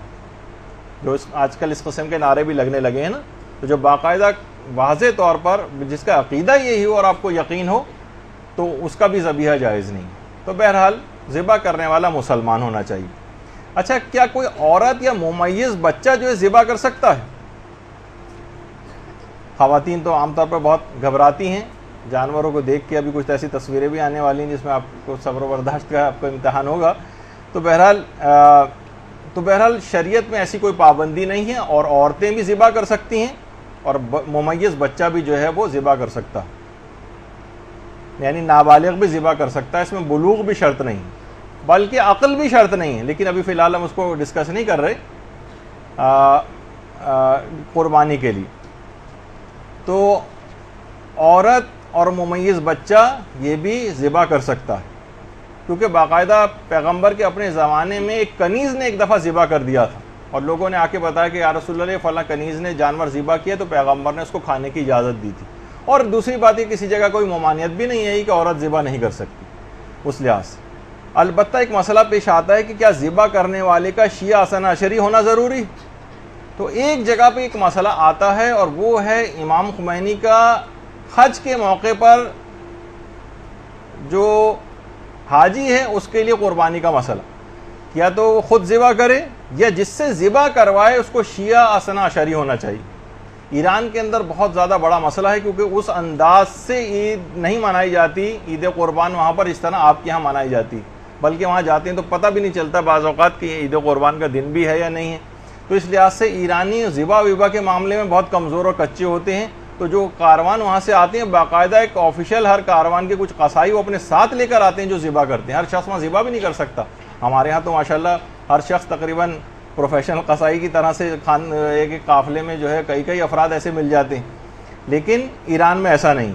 جو آج کل اس قسم کے نعرے بھی لگنے لگے ہیں نا, تو جو باقاعدہ واضح طور پر جس کا عقیدہ یہی ہو اور آپ کو یقین ہو, تو اس کا بھی ذبیحہ جائز نہیں. تو بہرحال ذبح کرنے والا مسلمان ہونا چاہیے. اچھا, کیا کوئی عورت یا ممیز بچہ جو ہے ذبح کر سکتا ہے؟ خواتین تو عام طور پر بہت گھبراتی ہیں جانوروں کو دیکھ کے. ابھی کچھ ایسی تصویریں بھی آنے والی ہیں جس میں آپ کو صبر و برداشت کا آپ کو امتحان ہوگا. تو بہرحال شریعت میں ایسی کوئی پابندی نہیں ہے, اور عورتیں بھی ذبح کر سکتی ہیں, اور ممیز بچہ بھی جو ہے وہ ذبح کر سکتا ہے, یعنی نابالغ بھی ذبح کر سکتا ہے. اس میں بلوغ بھی شرط نہیں, بلکہ عقل بھی شرط نہیں ہے, لیکن ابھی فی الحال ہم اس کو ڈسکس نہیں کر رہے قربانی کے لیے. تو عورت اور ممیز بچہ یہ بھی ذبح کر سکتا ہے, کیونکہ باقاعدہ پیغمبر کے اپنے زمانے میں ایک کنیز نے ایک دفعہ ذبح کر دیا تھا, اور لوگوں نے آ کے بتایا کہ یا رسول اللہ فلاں کنیز نے جانور ذبح کیا, تو پیغمبر نے اس کو کھانے کی اجازت دی تھی. اور دوسری بات یہ, کسی جگہ کوئی ممانعت بھی نہیں ہے کہ عورت ذبح نہیں کر سکتی اس لحاظ سے. البتہ ایک مسئلہ پیش آتا ہے کہ کیا ذبح کرنے والے کا شیعہ اثنا عشری ہونا ضروری؟ تو ایک جگہ پہ ایک مسئلہ آتا ہے, اور وہ ہے امام خمینی کا حج کے موقع پر جو حاجی ہے اس کے لیے قربانی کا مسئلہ. یا تو وہ خود ذبح کرے یا جس سے ذبح کروائے اس کو شیعہ اثنا عشری ہونا چاہیے. ایران کے اندر بہت زیادہ بڑا مسئلہ ہے کیونکہ اس انداز سے عید نہیں منائی جاتی. عید قربان وہاں پر اس طرح آپ کے یہاں منائی جاتی, بلکہ وہاں جاتے ہیں تو پتہ بھی نہیں چلتا بعض اوقات کہ یہ عید قربان کا دن بھی ہے یا نہیں ہے. تو اس لحاظ سے ایرانی ذبح وبا کے معاملے میں بہت کمزور اور کچے ہوتے ہیں. تو جو کاروان وہاں سے آتے ہیں باقاعدہ ایک آفیشیل ہر کاروان کے کچھ قصائی وہ اپنے ساتھ لے کر آتے ہیں جو ذبح کرتے ہیں. ہر شخص وہاں ذبح بھی نہیں کر سکتا. ہمارے ہاں تو ماشاءاللہ ہر شخص تقریباً پروفیشنل قصائی کی طرح سے ایک قافلے میں جو ہے کئی افراد ایسے مل جاتے ہیں, لیکن ایران میں ایسا نہیں.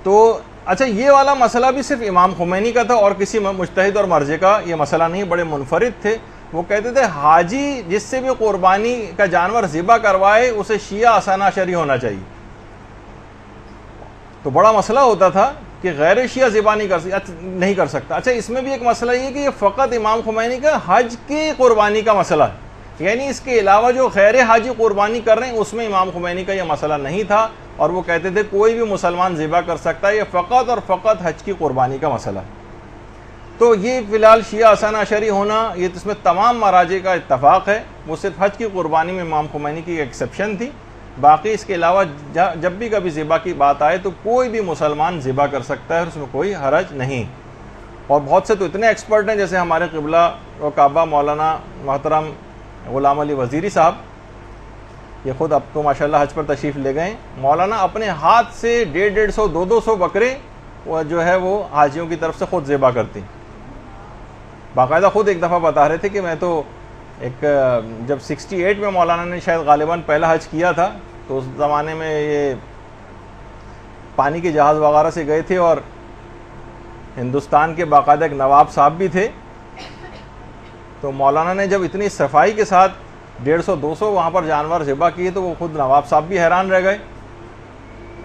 تو اچھا, یہ والا مسئلہ بھی صرف امام خمینی کا تھا اور کسی مجتہد اور مرجع کا یہ مسئلہ نہیں. بڑے منفرد تھے. وہ کہتے تھے حاجی جس سے بھی قربانی کا جانور ذبح کروائے اسے شیعہ اثنا عشری ہونا چاہیے. تو بڑا مسئلہ ہوتا تھا کہ غیر شیعہ ذبح نہیں کر سکتا. اچھا, اس میں بھی ایک مسئلہ یہ کہ یہ فقط امام خمینی کا حج کی قربانی کا مسئلہ ہے, یعنی اس کے علاوہ جو غیر حاجی قربانی کر رہے ہیں اس میں امام خمینی کا یہ مسئلہ نہیں تھا. اور وہ کہتے تھے کوئی بھی مسلمان ذبح کر سکتا ہے, یہ فقط اور فقط حج کی قربانی کا مسئلہ ہے. تو یہ فی الحال شیعہ اثنا عشری ہونا یہ اس میں تمام مراجع کا اتفاق ہے. وہ صرف حج کی قربانی میں امام خمینی کی ایکسیپشن تھی. باقی اس کے علاوہ جب بھی کبھی ذبح کی بات آئے تو کوئی بھی مسلمان ذبح کر سکتا ہے اور اس میں کوئی حرج نہیں. اور بہت سے تو اتنے ایکسپرٹ ہیں جیسے ہمارے قبلہ و کعبہ مولانا محترم غلام علی وزیری صاحب, یہ خود اب تو ماشاءاللہ حج پر تشریف لے گئے. مولانا اپنے ہاتھ سے 150 200 بکرے وہ جو ہے وہ حاجیوں کی طرف سے خود ذبح کرتے ہیں. باقاعدہ خود ایک دفعہ بتا رہے تھے کہ میں تو جب 68 میں مولانا نے شاید غالباً پہلا حج کیا تھا تو اس زمانے میں یہ پانی کے جہاز وغیرہ سے گئے تھے اور ہندوستان کے باقاعدہ ایک نواب صاحب بھی تھے. تو مولانا نے جب اتنی صفائی کے ساتھ 150 200 وہاں پر جانور ذبح کیے تو وہ خود نواب صاحب بھی حیران رہ گئے.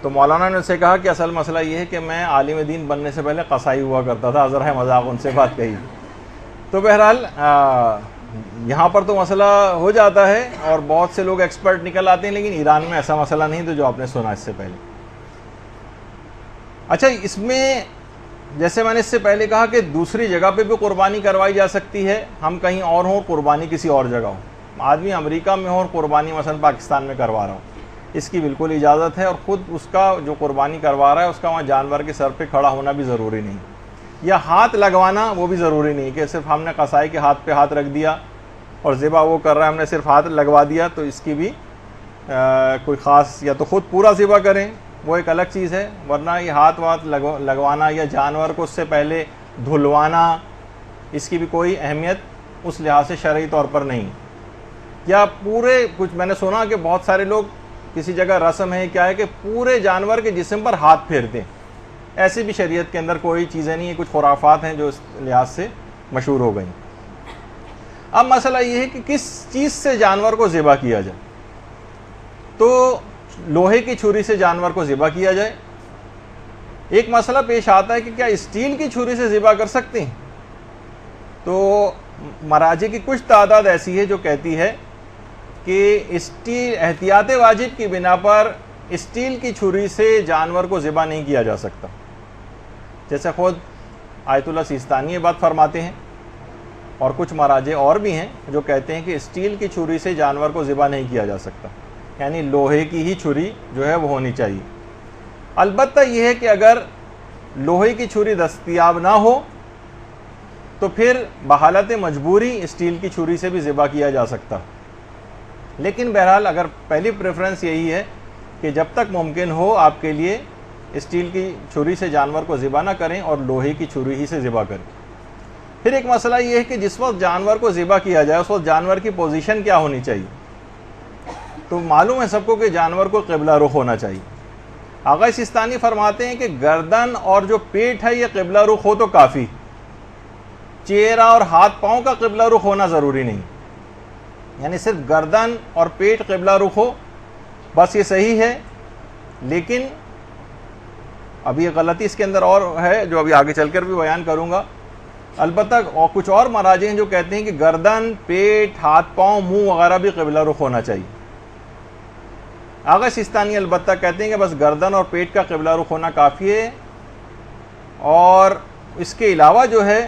تو مولانا نے ان سے کہا کہ اصل مسئلہ یہ ہے کہ میں عالم دین بننے سے پہلے قصائی ہوا کرتا تھا. ذرا مذاق ان سے بات کہی. تو بہرحال یہاں پر تو مسئلہ ہو جاتا ہے اور بہت سے لوگ ایکسپرٹ نکل آتے ہیں, لیکن ایران میں ایسا مسئلہ نہیں تو جو آپ نے سنا اس سے پہلے. اچھا, اس میں جیسے میں نے اس سے پہلے کہا کہ دوسری جگہ پہ بھی قربانی کروائی جا سکتی ہے. ہم کہیں اور ہوں, قربانی کسی اور جگہ ہو, آدمی امریکہ میں ہو اور قربانی مثلا پاکستان میں کروا رہا ہوں, اس کی بالکل اجازت ہے. اور خود اس کا جو قربانی کروا رہا ہے اس کا وہاں جانور کے سر پہ کھڑا ہونا بھی ضروری نہیں, یا ہاتھ لگوانا وہ بھی ضروری نہیں کہ صرف ہم نے قصائی کے ہاتھ پہ ہاتھ رکھ دیا اور ذبح وہ کر رہا ہے ہم نے صرف ہاتھ لگوا دیا. تو اس کی بھی کوئی خاص, یا تو خود پورا ذبح کریں وہ ایک الگ چیز ہے, ورنہ یہ ہاتھ لگوانا یا جانور کو اس سے پہلے دھلوانا اس کی بھی کوئی اہمیت اس لحاظ سے شرعی طور پر نہیں. یا پورے کچھ میں نے سنا کہ بہت سارے لوگ کسی جگہ رسم ہے کیا ہے کہ پورے جانور کے جسم پر ہاتھ پھیرتے ہیں. ایسی بھی شریعت کے اندر کوئی چیزیں نہیں ہیں, کچھ خرافات ہیں جو اس لحاظ سے مشہور ہو گئیں. اب مسئلہ یہ ہے کہ کس چیز سے جانور کو ذبح کیا جائے. تو لوہے کی چھری سے جانور کو ذبح کیا جائے. ایک مسئلہ پیش آتا ہے کہ کیا اسٹیل کی چھری سے ذبح کر سکتے ہیں. تو مراجع کی کچھ تعداد ایسی ہے جو کہتی ہے کہ اسٹیل احتیاط واجب کی بنا پر اسٹیل کی چھری سے جانور کو ذبح نہیں کیا جا سکتا. جیسے خود آیت اللہ سیستانی یہ بات فرماتے ہیں اور کچھ مراجع اور بھی ہیں جو کہتے ہیں کہ اسٹیل کی چھری سے جانور کو ذبح نہیں کیا جا سکتا, یعنی لوہے کی ہی چھری جو ہے وہ ہونی چاہیے. البتہ یہ ہے کہ اگر لوہے کی چھری دستیاب نہ ہو تو پھر بحالت مجبوری اسٹیل کی چھری سے بھی ذبح کیا جا سکتا. لیکن بہرحال اگر پہلی پریفرنس یہی ہے کہ جب تک ممکن ہو آپ کے لیے اسٹیل کی چھری سے جانور کو ذبح نہ کریں اور لوہے کی چھری ہی سے ذبح کریں. پھر ایک مسئلہ یہ ہے کہ جس وقت جانور کو ذبح کیا جائے اس وقت جانور کی پوزیشن کیا ہونی چاہیے. تو معلوم ہے سب کو کہ جانور کو قبلہ رخ ہونا چاہیے. آغا سیستانی فرماتے ہیں کہ گردن اور جو پیٹ ہے یہ قبلہ رخ ہو تو کافی, چہرہ اور ہاتھ پاؤں کا قبلہ رخ ہونا ضروری نہیں, یعنی صرف گردن اور پیٹ قبلہ رخ ہو بس یہ صحیح ہے. لیکن ابھی یہ غلطی اس کے اندر اور ہے جو ابھی آگے چل کر بھی بیان کروں گا. البتہ اور کچھ اور مراجع ہیں جو کہتے ہیں کہ گردن, پیٹ, ہاتھ پاؤں, منہ وغیرہ بھی قبلہ رخ ہونا چاہیے. آغا سیستانی البتہ کہتے ہیں کہ بس گردن اور پیٹ کا قبلہ رخ ہونا کافی ہے, اور اس کے علاوہ جو ہے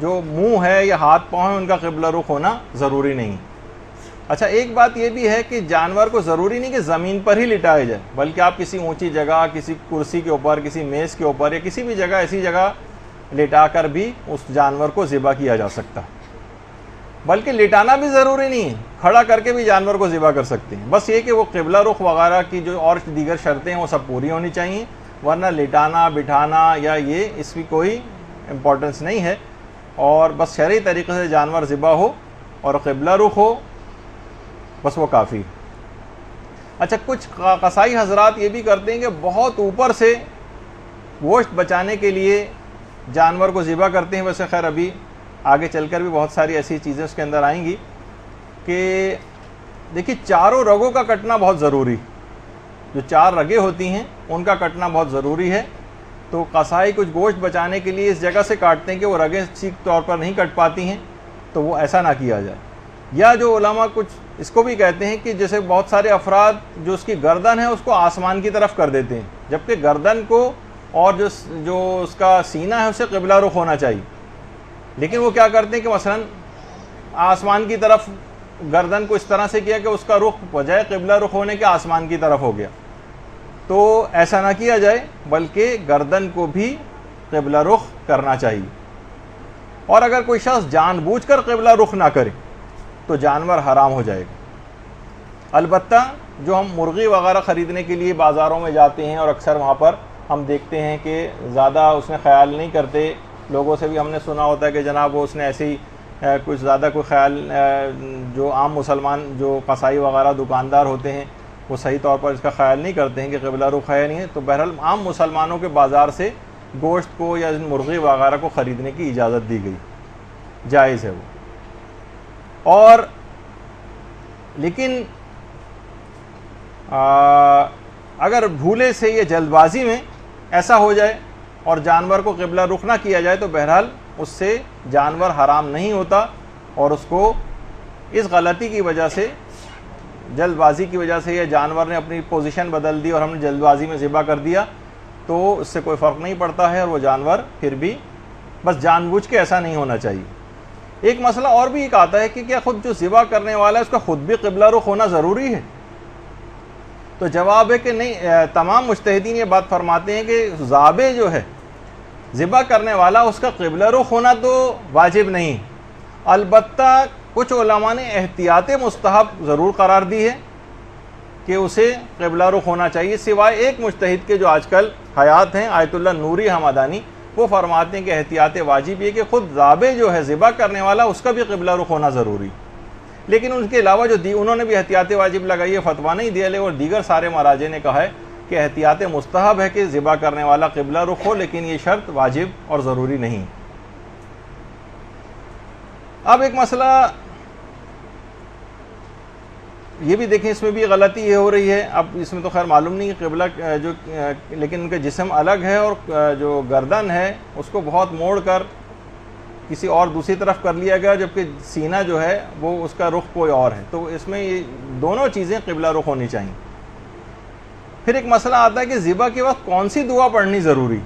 جو منہ ہے یا ہاتھ پاؤں ہیں ان کا قبلہ رخ ہونا ضروری نہیں۔ اچھا ایک بات یہ بھی ہے کہ جانور کو ضروری نہیں کہ زمین پر ہی لٹایا جائے، بلکہ آپ کسی اونچی جگہ، کسی کرسی کے اوپر، کسی میز کے اوپر یا کسی بھی جگہ ایسی جگہ لٹا کر بھی اس جانور کو ذبح کیا جا سکتا ہے۔ بلکہ لٹانا بھی ضروری نہیں ہے، کھڑا کر کے بھی جانور کو ذبح کر سکتے ہیں، بس یہ کہ وہ قبلہ رخ وغیرہ کی جو اور دیگر شرطیں ہیں وہ سب پوری ہونی چاہیے، ورنہ لٹانا بٹھانا یا یہ اس کی کوئی امپورٹنس نہیں ہے، اور بس شرعی طریقے سے جانور ذبح ہو اور قبلہ رخ ہو، بس وہ کافی۔ اچھا کچھ قصائی حضرات یہ بھی کرتے ہیں کہ بہت اوپر سے گوشت بچانے کے لیے جانور کو ذبح کرتے ہیں، ویسے خیر ابھی آگے چل کر بھی بہت ساری ایسی چیزیں اس کے اندر آئیں گی کہ دیکھیے چاروں رگوں کا کٹنا بہت ضروری، جو 4 رگیں ہوتی ہیں ان کا کٹنا بہت ضروری ہے، تو قصائی کچھ گوشت بچانے کے لیے اس جگہ سے کاٹتے ہیں کہ وہ رگیں ٹھیک طور پر نہیں کٹ پاتی ہیں، تو وہ ایسا نہ کیا جائے۔ یا جو علماء کچھ اس کو بھی کہتے ہیں کہ جیسے بہت سارے افراد جو اس کی گردن ہے اس کو آسمان کی طرف کر دیتے ہیں، جبکہ گردن کو اور جو اس کا سینہ ہے اسے قبلہ رخ ہونا چاہیے، لیکن وہ کیا کرتے ہیں کہ مثلا آسمان کی طرف گردن کو اس طرح سے کیا کہ اس کا رخ بجائے قبلہ رخ ہونے کے آسمان کی طرف ہو گیا، تو ایسا نہ کیا جائے، بلکہ گردن کو بھی قبلہ رخ کرنا چاہیے۔ اور اگر کوئی شخص جان بوجھ کر قبلہ رخ نہ کرے تو جانور حرام ہو جائے گا۔ البتہ جو ہم مرغی وغیرہ خریدنے کے لیے بازاروں میں جاتے ہیں اور اکثر وہاں پر ہم دیکھتے ہیں کہ زیادہ اس میں خیال نہیں کرتے، لوگوں سے بھی ہم نے سنا ہوتا ہے کہ جناب وہ اس نے ایسے ہی کچھ زیادہ کوئی خیال، جو عام مسلمان جو قصائی وغیرہ دکاندار ہوتے ہیں وہ صحیح طور پر اس کا خیال نہیں کرتے ہیں کہ قبلہ رخ ہے یا نہیں ہے، تو بہرحال عام مسلمانوں کے بازار سے گوشت کو یا مرغی وغیرہ کو خریدنے کی اجازت دی گئی، جائز ہے وہ۔ اور لیکن اگر بھولے سے یا جلد بازی میں ایسا ہو جائے اور جانور کو قبلہ رخ نہ کیا جائے تو بہرحال اس سے جانور حرام نہیں ہوتا، اور اس کو اس غلطی کی وجہ سے، جلد بازی کی وجہ سے، یا جانور نے اپنی پوزیشن بدل دی اور ہم نے جلد بازی میں ذبح کر دیا، تو اس سے کوئی فرق نہیں پڑتا ہے، اور وہ جانور پھر بھی بس جان بوجھ کے ایسا نہیں ہونا چاہیے۔ ایک مسئلہ اور بھی ایک آتا ہے کہ کیا خود جو ذبح کرنے والا ہے اس کا خود بھی قبلہ رخ ہونا ضروری ہے؟ تو جواب ہے کہ نہیں، تمام مجتہدین یہ بات فرماتے ہیں کہ ذابح جو ہے، ذبح کرنے والا، اس کا قبلہ رخ ہونا تو واجب نہیں، البتہ کچھ علماء نے احتیاط مستحب ضرور قرار دی ہے کہ اسے قبلہ رخ ہونا چاہیے، سوائے ایک مجتہد کے جو آج کل حیات ہیں، آیت اللہ نوری حمدانی، وہ فرماتے ہیں کہ احتیاط واجب یہ کہ خود ذابح جو ہے، ذبح کرنے والا، اس کا بھی قبلہ رخ ہونا ضروری، لیکن ان کے علاوہ جو انہوں نے بھی احتیاط واجب لگائی ہے، فتویٰ نہیں دیا، اور دیگر سارے مراجع نے کہا ہے کہ احتیاط مستحب ہے کہ ذبح کرنے والا قبلہ رخ ہو، لیکن یہ شرط واجب اور ضروری نہیں۔ اب ایک مسئلہ یہ بھی دیکھیں، اس میں بھی غلطی یہ ہو رہی ہے، اب اس میں تو خیر معلوم نہیں کہ قبلہ جو، لیکن ان کے جسم الگ ہے اور جو گردن ہے اس کو بہت موڑ کر کسی اور دوسری طرف کر لیا گیا، جبکہ سینہ جو ہے وہ اس کا رخ کوئی اور ہے، تو اس میں یہ دونوں چیزیں قبلہ رخ ہونی چاہیے۔ پھر ایک مسئلہ آتا ہے کہ ذبح کے وقت کون سی دعا پڑھنی ضروری،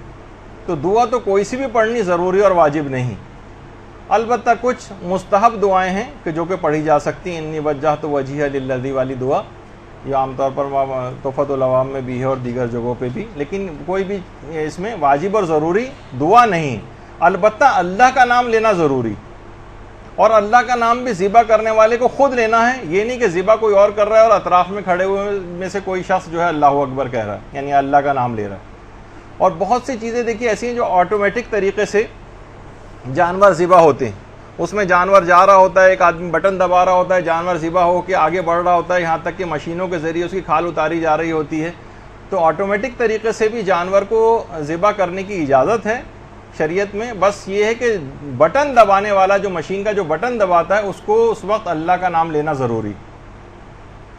تو دعا تو کوئی سی بھی پڑھنی ضروری اور واجب نہیں، البتہ کچھ مستحب دعائیں ہیں کہ جو کہ پڑھی جا سکتی ہیں، انی وجہت وجہی للذی والی دعا، یہ عام طور پر تحفۃ العوام میں بھی ہے اور دیگر جگہوں پہ بھی، لیکن کوئی بھی اس میں واجب اور ضروری دعا نہیں، البتہ اللہ کا نام لینا ضروری، اور اللہ کا نام بھی ذبح کرنے والے کو خود لینا ہے، یہ نہیں کہ ذبح کوئی اور کر رہا ہے اور اطراف میں کھڑے ہوئے میں سے کوئی شخص جو ہے اللہ اکبر کہہ رہا ہے، یعنی اللہ کا نام لے رہا ہے۔ اور بہت سی چیزیں دیکھیے ایسی ہیں جو آٹومیٹک طریقے سے جانور ذبح ہوتے ہیں، اس میں جانور جا رہا ہوتا ہے، ایک آدمی بٹن دبا رہا ہوتا ہے، جانور ذبح ہو کے آگے بڑھ رہا ہوتا ہے، یہاں تک کہ مشینوں کے ذریعے اس کی کھال اتاری جا رہی ہوتی ہے، تو آٹومیٹک طریقے سے بھی جانور کو ذبح کرنے کی اجازت ہے شریعت میں، بس یہ ہے کہ بٹن دبانے والا، جو مشین کا جو بٹن دباتا ہے، اس کو اس وقت اللہ کا نام لینا ضروری،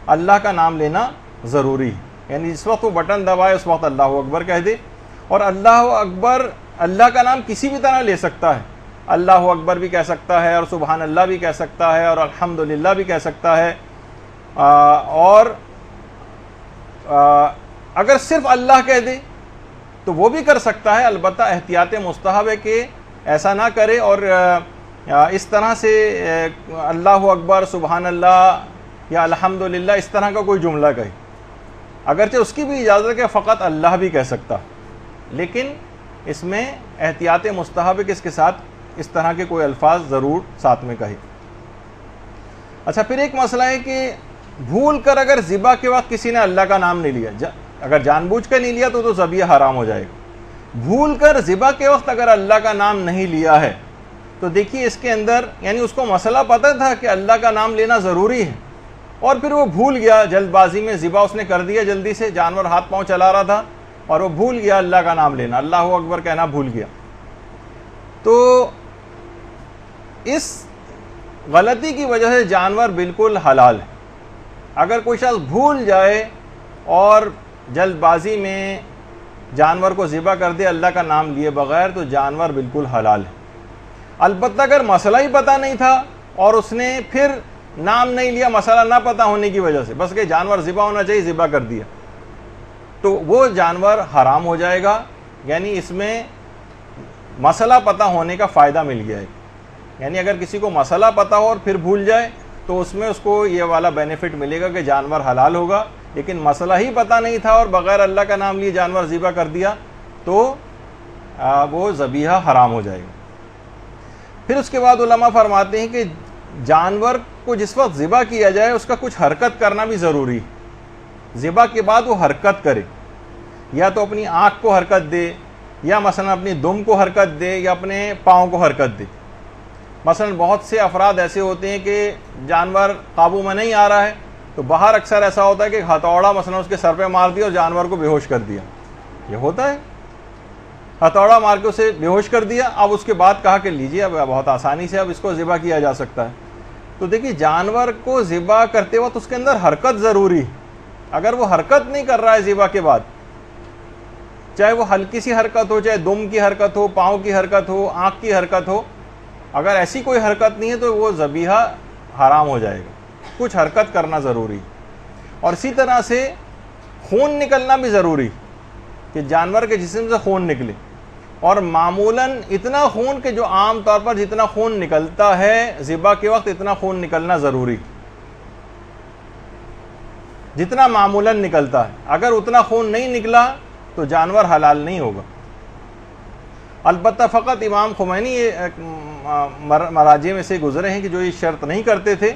اللہ کا نام لینا ضروری، یعنی جس وقت وہ بٹن دبائے اس وقت اللہ اکبر کہہ دے، اور اللہ اکبر، اللہ کا نام کسی بھی طرح لے سکتا ہے، اللہ اکبر بھی کہہ سکتا ہے، اور سبحان اللہ بھی کہہ سکتا ہے، اور الحمدللہ بھی کہہ سکتا ہے، اور اگر صرف اللہ کہہ دے تو وہ بھی کر سکتا ہے، البتہ احتیاط مستحب ہے کہ ایسا نہ کرے اور اس طرح سے اللہ اکبر سبحان اللہ یا الحمدللہ اس طرح کا کوئی جملہ کہے. اگرچہ اس کی بھی اجازت ہے کہ فقط اللہ بھی کہہ سکتا، لیکن اس میں احتیاط مستحب ہے کہ اس کے ساتھ اس طرح کے کوئی الفاظ ضرور ساتھ میں کہے. اچھا، پھر ایک مسئلہ ہے کہ بھول کر اگر ذبح کے وقت کسی نے اللہ کا نام نہیں لیا، اگر جان بوجھ کر نہیں لیا تو ذبیحہ حرام ہو جائے گا. بھول کر ذبح کے وقت اگر اللہ کا نام نہیں لیا ہے تو دیکھیے اس کے اندر یعنی اس کو مسئلہ پتہ تھا کہ اللہ کا نام لینا ضروری ہے، اور پھر وہ بھول گیا، جلد بازی میں ذبح اس نے کر دیا، جلدی سے جانور ہاتھ پاؤں چلا رہا تھا اور وہ بھول گیا اللہ کا نام لینا، اللہ اکبر کہنا بھول گیا. تو اس غلطی کی وجہ سے جانور بالکل حلال ہے. اگر کوئی شخص بھول جائے اور جلد بازی میں جانور کو ذبح کر دے اللہ کا نام لیے بغیر تو جانور بالکل حلال ہے. البتہ اگر مسئلہ ہی پتہ نہیں تھا اور اس نے پھر نام نہیں لیا مسئلہ نہ پتہ ہونے کی وجہ سے، بس کہ جانور ذبح ہونا چاہیے ذبح کر دیا، تو وہ جانور حرام ہو جائے گا. یعنی اس میں مسئلہ پتہ ہونے کا فائدہ مل گیا ہے. یعنی اگر کسی کو مسئلہ پتہ ہو اور پھر بھول جائے تو اس میں اس کو یہ والا بینیفٹ ملے گا کہ جانور حلال ہوگا. لیکن مسئلہ ہی پتہ نہیں تھا اور بغیر اللہ کا نام لیے جانور ذبح کر دیا تو وہ ذبیحہ حرام ہو جائے گا. پھر اس کے بعد علماء فرماتے ہیں کہ جانور کو جس وقت ذبح کیا جائے اس کا کچھ حرکت کرنا بھی ضروری ہے. ذبح کے بعد وہ حرکت کرے، یا تو اپنی آنکھ کو حرکت دے، یا مثلا اپنی دم کو حرکت دے، یا اپنے پاؤں کو حرکت دے. مثلا بہت سے افراد ایسے ہوتے ہیں کہ جانور قابو میں نہیں آ رہا ہے تو باہر اکثر ایسا ہوتا ہے کہ ہتھوڑا مثلا اس کے سر پہ مار دیا اور جانور کو بے ہوش کر دیا. یہ ہوتا ہے، ہتھوڑا مار کے اسے بے ہوش کر دیا. اب اس کے بعد کہا کہ لیجیے اب بہت آسانی سے اب اس کو ذبح کیا جا سکتا ہے. تو دیکھیے جانور کو ذبح کرتے وقت اس کے اندر حرکت ضروری ہے. اگر وہ حرکت نہیں کر رہا ہے ذبح کے بعد، چاہے وہ ہلکی سی حرکت ہو، چاہے دم کی حرکت ہو، پاؤں کی حرکت ہو، آنکھ کی حرکت ہو، اگر ایسی کوئی حرکت نہیں ہے تو وہ ذبیحہ حرام ہو جائے گا. کچھ حرکت کرنا ضروری. اور اسی طرح سے خون نکلنا بھی ضروری کہ جانور کے جسم سے خون نکلے، اور معمولاً اتنا خون کہ جو عام طور پر جتنا خون نکلتا ہے ذبح کے وقت اتنا خون نکلنا ضروری، جتنا معمولاً نکلتا ہے. اگر اتنا خون نہیں نکلا تو جانور حلال نہیں ہوگا. البتہ فقط امام خمینی مراجع میں سے گزرے ہیں کہ جو یہ شرط نہیں کرتے تھے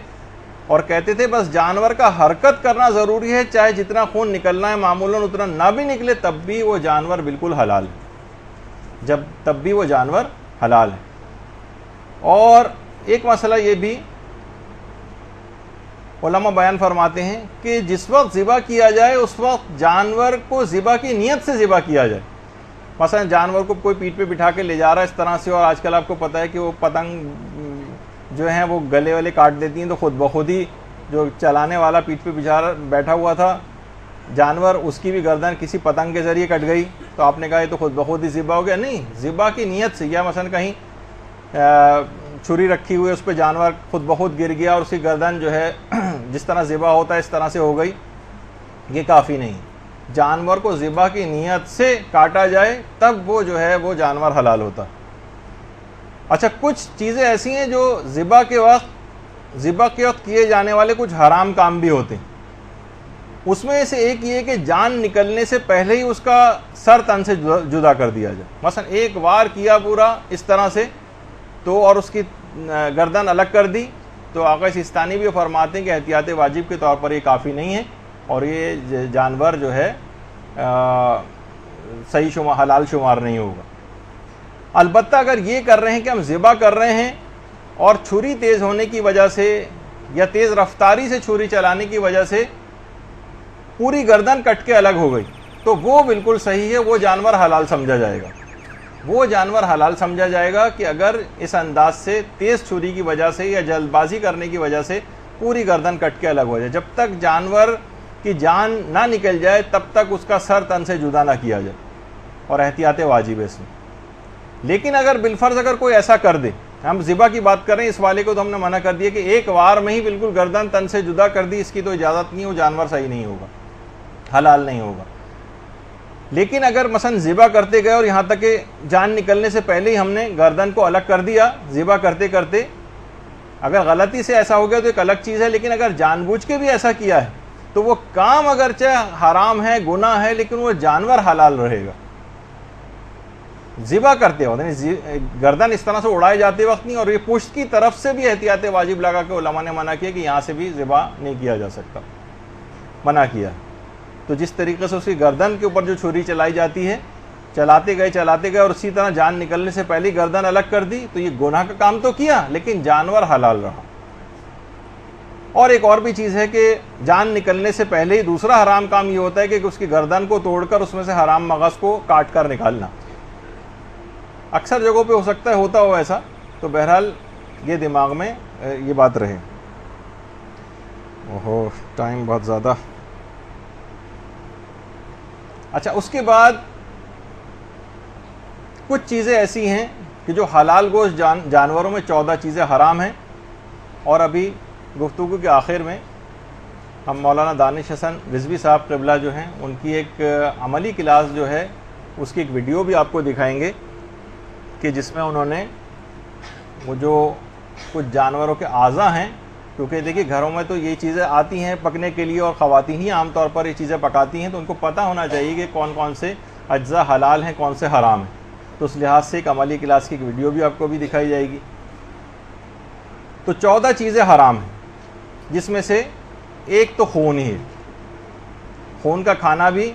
اور کہتے تھے بس جانور کا حرکت کرنا ضروری ہے، چاہے جتنا خون نکلنا ہے معمولاً اتنا نہ بھی نکلے تب بھی وہ جانور بالکل حلال ہے، تب بھی وہ جانور حلال ہے. اور ایک مسئلہ یہ بھی علماء بیان فرماتے ہیں کہ جس وقت ذبح کیا جائے اس وقت جانور کو ذبح کی نیت سے ذبح کیا جائے. مثلا جانور کو کوئی پیٹھ پہ بٹھا کے لے جا رہا ہے اس طرح سے، اور آج کل آپ کو پتہ ہے کہ وہ پتنگ جو ہیں وہ گلے والے کاٹ دیتی ہیں، تو خود بخود ہی جو چلانے والا پیٹھ پہ بیٹھا ہوا تھا جانور، اس کی بھی گردن کسی پتنگ کے ذریعے کٹ گئی، تو آپ نے کہا یہ تو خود بخود ہی ذبح ہو گیا. نہیں، ذبح کی نیت سے، یا مثلا کہیں چھری رکھی ہوئی اس پہ جانور خود بخود گر گیا اور اس کی گردن جو ہے جس طرح ذبح ہوتا ہے اس طرح سے ہو گئی، یہ کافی نہیں. جانور کو ذبح کی نیت سے کاٹا جائے تب وہ جو ہے وہ جانور حلال ہوتا. اچھا، کچھ چیزیں ایسی ہیں جو ذبح کے وقت کیے جانے والے کچھ حرام کام بھی ہوتے ہیں. اس میں سے ایک یہ کہ جان نکلنے سے پہلے ہی اس کا سر تن سے جدا کر دیا جائے. مثلا ایک وار کیا پورا اس طرح سے تو اور اس کی گردن الگ کر دی، تو آقا سیستانی بھی فرماتے ہیں کہ احتیاط واجب کے طور پر یہ کافی نہیں ہے اور یہ جانور جو ہے صحیح حلال شمار نہیں ہوگا. البتہ اگر یہ کر رہے ہیں کہ ہم ذبح کر رہے ہیں اور چھری تیز ہونے کی وجہ سے یا تیز رفتاری سے چھری چلانے کی وجہ سے پوری گردن کٹ کے الگ ہو گئی تو وہ بالکل صحیح ہے، وہ جانور حلال سمجھا جائے گا. وہ جانور حلال سمجھا جائے گا کہ اگر اس انداز سے تیز چھری کی وجہ سے یا جلد بازی کرنے کی وجہ سے پوری گردن کٹ کے الگ ہو جائے. جب تک جانور کی جان نہ نکل جائے تب تک اس کا سر تن سے جدا نہ کیا جائے، اور احتیاط واجب ہے اس میں. لیکن اگر بالفرض اگر کوئی ایسا کر دے، ہم ذبح کی بات کر رہے ہیں، اس والے کو تو ہم نے منع کر دیا کہ ایک وار میں ہی بالکل گردن تن سے جدا کر دی، اس کی تو اجازت نہیں، وہ جانور صحیح نہیں ہوگا، حلال نہیں ہوگا. لیکن اگر مثلا ذبح کرتے گئے اور یہاں تک کہ جان نکلنے سے پہلے ہی ہم نے گردن کو الگ کر دیا ذبح کرتے کرتے، اگر غلطی سے ایسا ہو گیا تو ایک الگ چیز ہے، لیکن اگر جان بوجھ کے بھی ایسا کیا ہے تو وہ کام اگرچہ حرام ہے، گناہ ہے، لیکن وہ جانور حلال رہے گا ذبح کرتے وقت، یعنی گردن اس طرح سے اڑائے جاتے وقت نہیں، اور یہ پشت کی طرف سے بھی احتیاط واجب لگا کے علماء نے منع کیا کہ یہاں سے بھی ذبح نہیں کیا جا سکتا، منع کیا۔ تو جس طریقے سے اس کی گردن کے اوپر جو چھری چلائی جاتی ہے، چلاتے گئے اور اسی طرح جان نکلنے سے پہلے گردن الگ کر دی، تو یہ گناہ کا کام تو کیا لیکن جانور حلال رہا۔ اور ایک اور بھی چیز ہے کہ جان نکلنے سے پہلے ہی دوسرا حرام کام یہ ہوتا ہے کہ اس کی گردن کو توڑ کر اس میں سے حرام مغز کو کاٹ کر نکالنا۔ اکثر جگہوں پہ ہو سکتا ہے ہوتا ہو ایسا، تو بہرحال یہ دماغ میں یہ بات رہے۔ اوہو ٹائم بہت زیادہ۔ اچھا، اس کے بعد کچھ چیزیں ایسی ہیں کہ جو حلال گوشت جانوروں میں 14 چیزیں حرام ہیں، اور ابھی گفتگو کے آخر میں ہم مولانا دانش حسن رضوی صاحب قبلہ جو ہیں ان کی ایک عملی کلاس جو ہے اس کی ایک ویڈیو بھی آپ کو دکھائیں گے کہ جس میں انہوں نے وہ جو کچھ جانوروں کے اعضاء ہیں، کیونکہ دیکھیے گھروں میں تو یہ چیزیں آتی ہیں پکنے کے لیے اور خواتین ہی عام طور پر یہ چیزیں پکاتی ہیں، تو ان کو پتہ ہونا چاہیے کہ کون کون سے اجزاء حلال ہیں کون سے حرام ہیں۔ تو اس لحاظ سے ایک عملی کلاس کی ایک ویڈیو بھی آپ کو بھی دکھائی جائے گی۔ تو 14 چیزیں حرام ہیں، جس میں سے ایک تو خون ہی ہے۔ خون کا کھانا بھی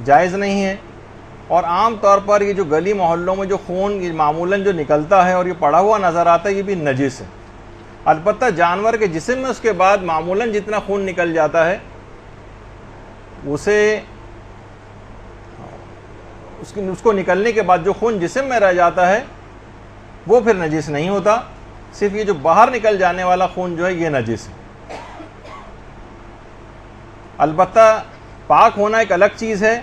جائز نہیں ہے، اور عام طور پر یہ جو گلی محلوں میں جو خون معمولاً جو نکلتا ہے اور یہ پڑا ہوا نظر آتا ہے، یہ بھی نجس ہے۔ البتہ جانور کے جسم میں اس کے بعد معمولاً جتنا خون نکل جاتا ہے اس کو نکلنے کے بعد جو خون جسم میں رہ جاتا ہے وہ پھر نجس نہیں ہوتا، صرف یہ جو باہر نکل جانے والا خون جو ہے یہ نجس ہے۔ البتہ پاک ہونا ایک الگ چیز ہے،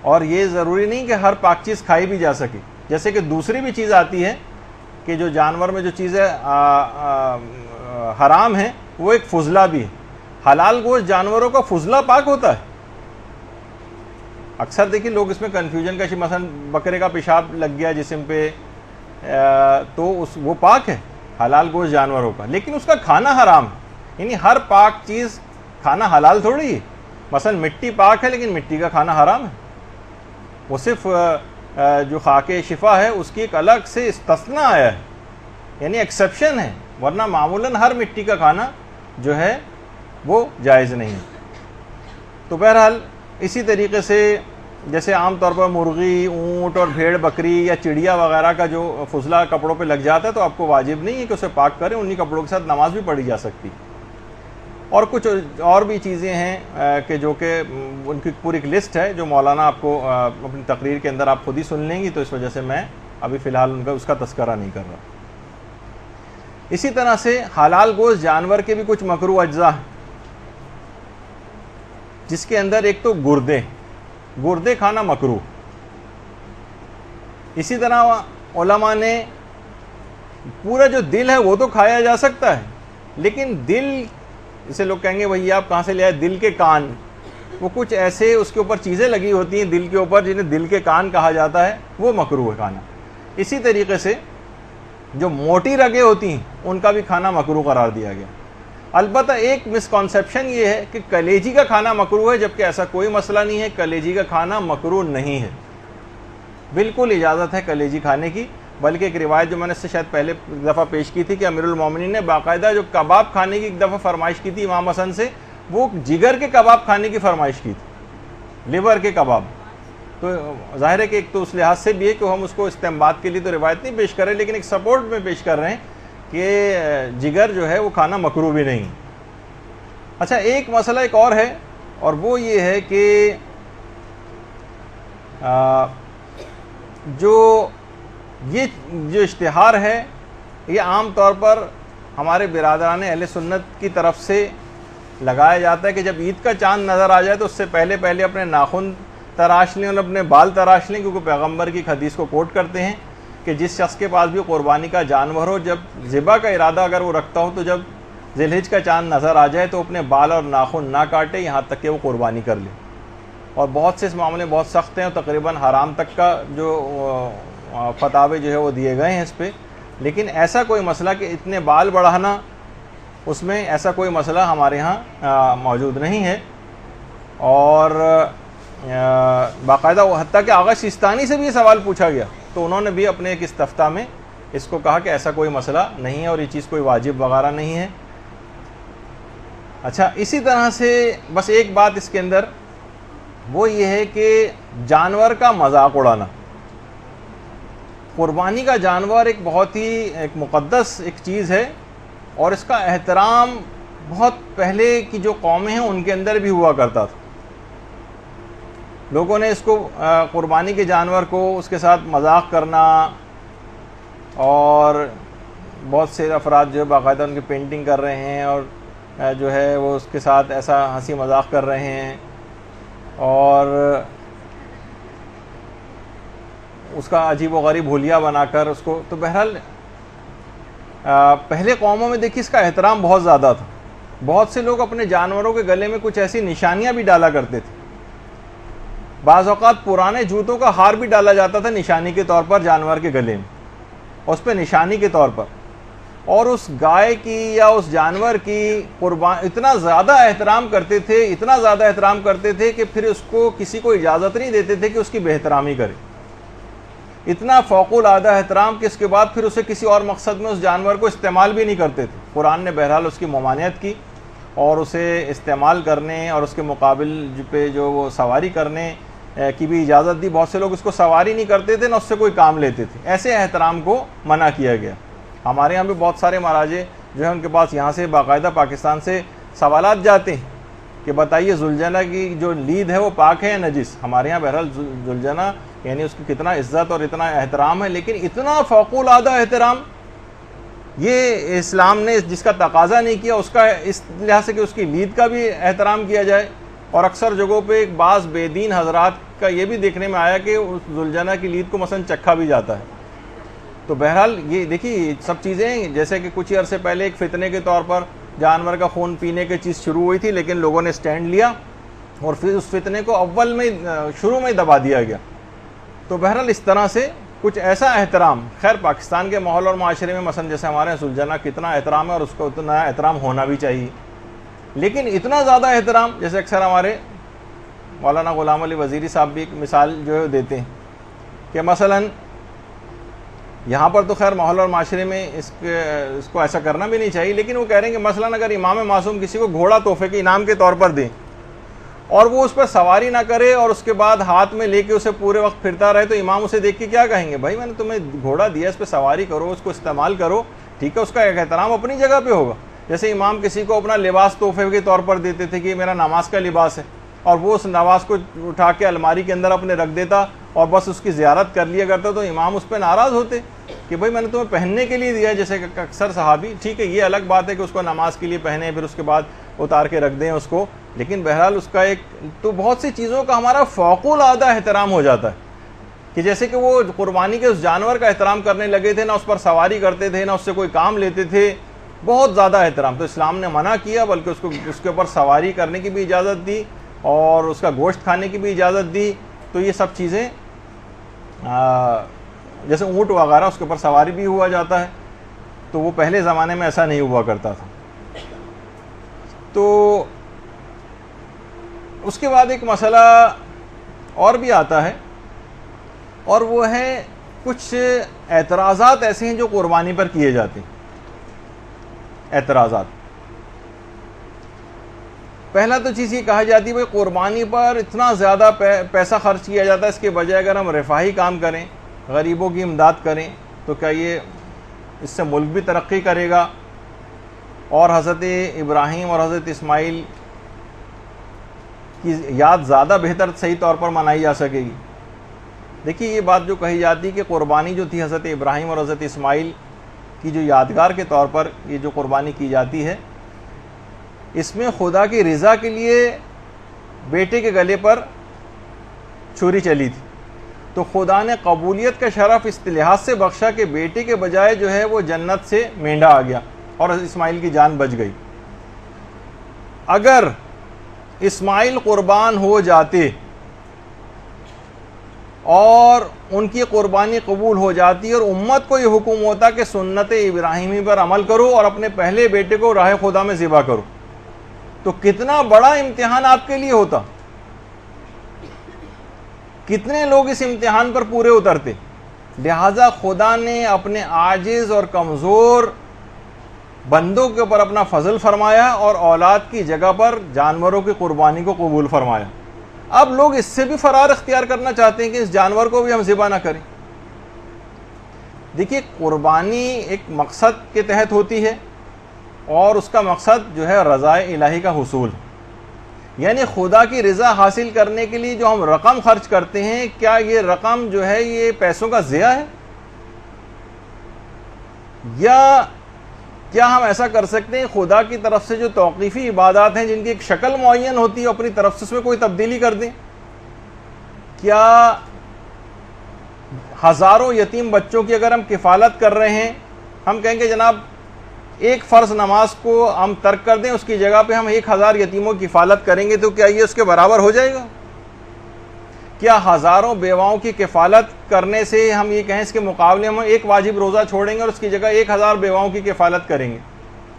اور یہ ضروری نہیں کہ ہر پاک چیز کھائی بھی جا سکے۔ جیسے کہ دوسری بھی چیز آتی ہے کہ جو جانور میں جو چیزیں حرام ہیں وہ ایک فضلہ بھی ہے۔ حلال گوشت جانوروں کا فضلہ پاک ہوتا ہے۔ اکثر دیکھیں لوگ اس میں کنفیوژن کا مثلا بکرے کا پیشاب لگ گیا جسم پہ تو وہ پاک ہے حلال گوشت جانوروں کا، لیکن اس کا کھانا حرام ہے۔ یعنی ہر پاک چیز کھانا حلال تھوڑی ہے۔ مثلا مٹی پاک ہے لیکن مٹی کا کھانا حرام ہے، وہ صرف جو خاک شفا ہے اس کی ایک الگ سے استثناء آیا ہے، یعنی ایکسیپشن ہے، ورنہ معمولاً ہر مٹی کا کھانا جو ہے وہ جائز نہیں۔ تو بہرحال اسی طریقے سے جیسے عام طور پر مرغی، اونٹ اور بھیڑ بکری یا چڑیا وغیرہ کا جو فضلہ کپڑوں پہ لگ جاتا ہے تو آپ کو واجب نہیں ہے کہ اسے پاک کریں، انہی کپڑوں کے ساتھ نماز بھی پڑھی جا سکتی۔ اور کچھ اور بھی چیزیں ہیں کہ جو کہ ان کی پوری ایک لسٹ ہے جو مولانا آپ کو اپنی تقریر کے اندر آپ خود ہی سن لیں گی، تو اس وجہ سے میں ابھی فی الحال اس کا تذکرہ نہیں کر رہا۔ اسی طرح سے حلال گوشت جانور کے بھی کچھ مکروہ اجزاء ہیں، جس کے اندر ایک تو گردے کھانا مکروہ۔ اسی طرح علماء نے پورا جو دل ہے وہ تو کھایا جا سکتا ہے، لیکن دل اسے لوگ کہیں گے بھئی آپ کہاں سے لے آئے، دل کے کان، وہ کچھ ایسے اس کے اوپر چیزیں لگی ہوتی ہیں دل کے اوپر جنہیں دل کے کان کہا جاتا ہے، وہ مکروہ ہے کھانا۔ اسی طریقے سے جو موٹی رگیں ہوتی ہیں ان کا بھی کھانا مکروہ قرار دیا گیا۔ البتہ ایک مسکنسیپشن یہ ہے کہ کلیجی کا کھانا مکروہ ہے، جبکہ ایسا کوئی مسئلہ نہیں ہے، کلیجی کا کھانا مکروہ نہیں ہے، بالکل اجازت ہے کلیجی کھانے کی۔ بلکہ ایک روایت جو میں نے اس سے شاید پہلے دفعہ پیش کی تھی کہ امیر المومنین نے باقاعدہ جو کباب کھانے کی ایک دفعہ فرمائش کی تھی امام حسن سے، وہ جگر کے کباب کھانے کی فرمائش کی تھی، لیور کے کباب۔ تو ظاہر ہے کہ ایک تو اس لحاظ سے بھی ہے کہ ہم اس کو استنباط کے لیے تو روایت نہیں پیش کر رہے، لیکن ایک سپورٹ میں پیش کر رہے ہیں کہ جگر جو ہے وہ کھانا مکروہ بھی نہیں۔ اچھا، ایک مسئلہ ایک اور ہے، اور وہ یہ ہے کہ یہ جو اشتہار ہے یہ عام طور پر ہمارے برادران اہل سنت کی طرف سے لگایا جاتا ہے کہ جب عید کا چاند نظر آ جائے تو اس سے پہلے اپنے ناخن تراش لیں اور اپنے بال تراش لیں، کیونکہ پیغمبر کی حدیث کو کوٹ کرتے ہیں کہ جس شخص کے پاس بھی قربانی کا جانور ہو، جب ذبح کا ارادہ اگر وہ رکھتا ہو تو جب ذی الحجہ کا چاند نظر آ جائے تو اپنے بال اور ناخن نہ کاٹے یہاں تک کہ وہ قربانی کر لے۔ اور بہت سے اس معاملے بہت سخت ہیں، اور تقریباً حرام تک کا جو فتاوے جو ہے وہ دیے گئے ہیں اس پہ. لیکن ایسا کوئی مسئلہ کہ اتنے بال بڑھانا، اس میں ایسا کوئی مسئلہ ہمارے ہاں موجود نہیں ہے. اور باقاعدہ حتیٰ کہ آغا سیستانی سے بھی یہ سوال پوچھا گیا تو انہوں نے بھی اپنے ایک استفتاء میں اس کو کہا کہ ایسا کوئی مسئلہ نہیں ہے اور یہ چیز کوئی واجب وغیرہ نہیں ہے. اچھا، اسی طرح سے بس ایک بات اس کے اندر وہ یہ ہے کہ جانور کا مذاق اڑانا. قربانی کا جانور ایک بہت ہی ایک مقدس ایک چیز ہے، اور اس کا احترام بہت پہلے کی جو قومیں ہیں ان کے اندر بھی ہوا کرتا تھا. لوگوں نے اس کو قربانی کے جانور کو اس کے ساتھ مذاق کرنا، اور بہت سے افراد جو باقاعدہ ان کی پینٹنگ کر رہے ہیں اور جو ہے وہ اس کے ساتھ ایسا ہنسی مذاق کر رہے ہیں، اور اس کا عجیب و غریب حلیہ بنا کر اس کو. تو بہرحال پہلے قوموں میں دیکھیے اس کا احترام بہت زیادہ تھا. بہت سے لوگ اپنے جانوروں کے گلے میں کچھ ایسی نشانیاں بھی ڈالا کرتے تھے. بعض اوقات پرانے جوتوں کا ہار بھی ڈالا جاتا تھا نشانی کے طور پر جانور کے گلے میں، اور اس پہ نشانی کے طور پر. اور اس گائے کی یا اس جانور کی اتنا زیادہ احترام کرتے تھے، اتنا زیادہ احترام کرتے تھے کہ پھر اس کو کسی کو اجازت نہیں دیتے تھے کہ اس کی بے احترامی کرے. اتنا فوق العادہ احترام کہ اس کے بعد پھر اسے کسی اور مقصد میں اس جانور کو استعمال بھی نہیں کرتے تھے. قرآن نے بہرحال اس کی ممانعت کی اور اسے استعمال کرنے اور اس کے مقابل پہ جو وہ سواری کرنے کی بھی اجازت دی. بہت سے لوگ اس کو سواری نہیں کرتے تھے نہ اس سے کوئی کام لیتے تھے. ایسے احترام کو منع کیا گیا. ہمارے یہاں بھی بہت سارے مراجع جو ہیں ان کے پاس یہاں سے باقاعدہ پاکستان سے سوالات جاتے ہیں کہ بتائیے ذوالجنہ کی جو لید ہے وہ پاک ہے یا نجس. ہمارے یہاں بہرحال ذوالجنہ یعنی اس کی کتنا عزت اور اتنا احترام ہے، لیکن اتنا فوق العادہ احترام یہ اسلام نے جس کا تقاضا نہیں کیا، اس کا اس لحاظ سے کہ اس کی لید کا بھی احترام کیا جائے. اور اکثر جگہوں پہ ایک بعض بے دین حضرات کا یہ بھی دیکھنے میں آیا کہ اس ذوالجنہ کی لید کو مثلا چکھا بھی جاتا ہے. تو بہرحال یہ دیکھیے سب چیزیں جیسے کہ کچھ ہی عرصے پہلے ایک فتنے کے طور پر جانور کا خون پینے کی چیز شروع ہوئی تھی، لیکن لوگوں نے سٹینڈ لیا اور پھر اس فتنے کو اول میں شروع میں دبا دیا گیا. تو بہرحال اس طرح سے کچھ ایسا احترام، خیر پاکستان کے ماحول اور معاشرے میں مثلا جیسے ہمارے ذوالجنہ کتنا احترام ہے اور اس کو اتنا احترام ہونا بھی چاہیے، لیکن اتنا زیادہ احترام جیسے اکثر ہمارے مولانا غلام علی وزیری صاحب بھی ایک مثال جو ہے دیتے ہیں کہ مثلا یہاں پر تو خیر ماحول اور معاشرے میں اس کو ایسا کرنا بھی نہیں چاہیے، لیکن وہ کہہ رہے ہیں کہ مثلا اگر امام معصوم کسی کو گھوڑا تحفے کے انعام کے طور پر دیں اور وہ اس پر سواری نہ کرے اور اس کے بعد ہاتھ میں لے کے اسے پورے وقت پھرتا رہے، تو امام اسے دیکھ کے کیا کہیں گے؟ بھائی میں نے تمہیں گھوڑا دیا، اس پہ سواری کرو، اس کو استعمال کرو، ٹھیک ہے، اس کا ایک احترام اپنی جگہ پہ ہوگا. جیسے امام کسی کو اپنا لباس تحفے کے طور پر دیتے تھے کہ یہ میرا نماز کا لباس ہے، اور وہ اس نماز کو اٹھا کے الماری کے اندر اپنے رکھ دیتا اور بس اس کی زیارت کر لیا کرتا، تو امام اس پہ ناراض ہوتے کہ بھائی میں نے تمہیں پہننے کے لیے دیا. جیسے کہ اکثر صحابی، ٹھیک ہے یہ الگ بات ہے کہ اس کو نماز کے لیے پہنے پھر اس کے بعد اتار کے رکھ دیں اس کو، لیکن بہرحال اس کا ایک تو بہت سی چیزوں کا ہمارا فوق العادہ احترام ہو جاتا ہے کہ جیسے کہ وہ قربانی کے اس جانور کا احترام کرنے لگے تھے، نہ اس پر سواری کرتے تھے نہ اس سے کوئی کام لیتے تھے، بہت زیادہ احترام. تو اسلام نے منع کیا، بلکہ اس کے اوپر سواری کرنے کی بھی اجازت دی اور اس کا گوشت کھانے کی بھی اجازت دی. تو یہ سب چیزیں جیسے اونٹ وغیرہ اس کے اوپر سواری بھی ہوا جاتا ہے، تو وہ پہلے زمانے میں ایسا نہیں ہوا کرتا تھا. تو اس کے بعد ایک مسئلہ اور بھی آتا ہے، اور وہ ہے کچھ اعتراضات ایسے ہیں جو قربانی پر کیے جاتے ہیں. اعتراضات، پہلا تو چیز یہ کہا جاتی ہے بھائی قربانی پر اتنا زیادہ پیسہ خرچ کیا جاتا ہے، اس کے بجائے اگر ہم رفاہی کام کریں، غریبوں کی امداد کریں، تو کیا یہ اس سے ملک بھی ترقی کرے گا اور حضرت ابراہیم اور حضرت اسماعیل کی یاد زیادہ بہتر صحیح طور پر منائی جا سکے گی. دیکھیے یہ بات جو کہی جاتی ہے کہ قربانی جو تھی حضرت ابراہیم اور حضرت اسماعیل کی جو یادگار کے طور پر یہ جو قربانی کی جاتی ہے، اس میں خدا کی رضا کے لیے بیٹے کے گلے پر چھری چلی تھی، تو خدا نے قبولیت کا شرف اس لحاظ سے بخشا کہ بیٹے کے بجائے جو ہے وہ جنت سے مینڈا آ گیا اور اسماعیل کی جان بچ گئی. اگر اسماعیل قربان ہو جاتے اور ان کی قربانی قبول ہو جاتی اور امت کو یہ حکم ہوتا کہ سنت ابراہیمی پر عمل کرو اور اپنے پہلے بیٹے کو راہ خدا میں ذبح کرو، تو کتنا بڑا امتحان آپ کے لیے ہوتا، کتنے لوگ اس امتحان پر پورے اترتے۔ لہذا خدا نے اپنے عاجز اور کمزور بندوں کے اوپر اپنا فضل فرمایا اور اولاد کی جگہ پر جانوروں کی قربانی کو قبول فرمایا۔ اب لوگ اس سے بھی فرار اختیار کرنا چاہتے ہیں کہ اس جانور کو بھی ہم ذبح نہ کریں۔ دیکھیے، قربانی ایک مقصد کے تحت ہوتی ہے اور اس کا مقصد جو ہے رضا الہی کا حصول، یعنی خدا کی رضا حاصل کرنے کے لیے جو ہم رقم خرچ کرتے ہیں، کیا یہ رقم جو ہے یہ پیسوں کا ضیاع ہے؟ یا کیا ہم ایسا کر سکتے ہیں خدا کی طرف سے جو توقیفی عبادات ہیں جن کی ایک شکل معین ہوتی ہے اپنی طرف سے اس میں کوئی تبدیلی کر دیں؟ کیا ہزاروں یتیم بچوں کی اگر ہم کفالت کر رہے ہیں، ہم کہیں گے جناب ایک فرض نماز کو ہم ترک کر دیں، اس کی جگہ پہ ہم 1000 یتیموں کی کفالت کریں گے، تو کیا یہ اس کے برابر ہو جائے گا؟ کیا ہزاروں بیواؤں کی کفالت کرنے سے ہم یہ کہیں اس کے مقابلے ہم ایک واجب روزہ چھوڑیں گے اور اس کی جگہ 1000 بیواؤں کی کفالت کریں گے،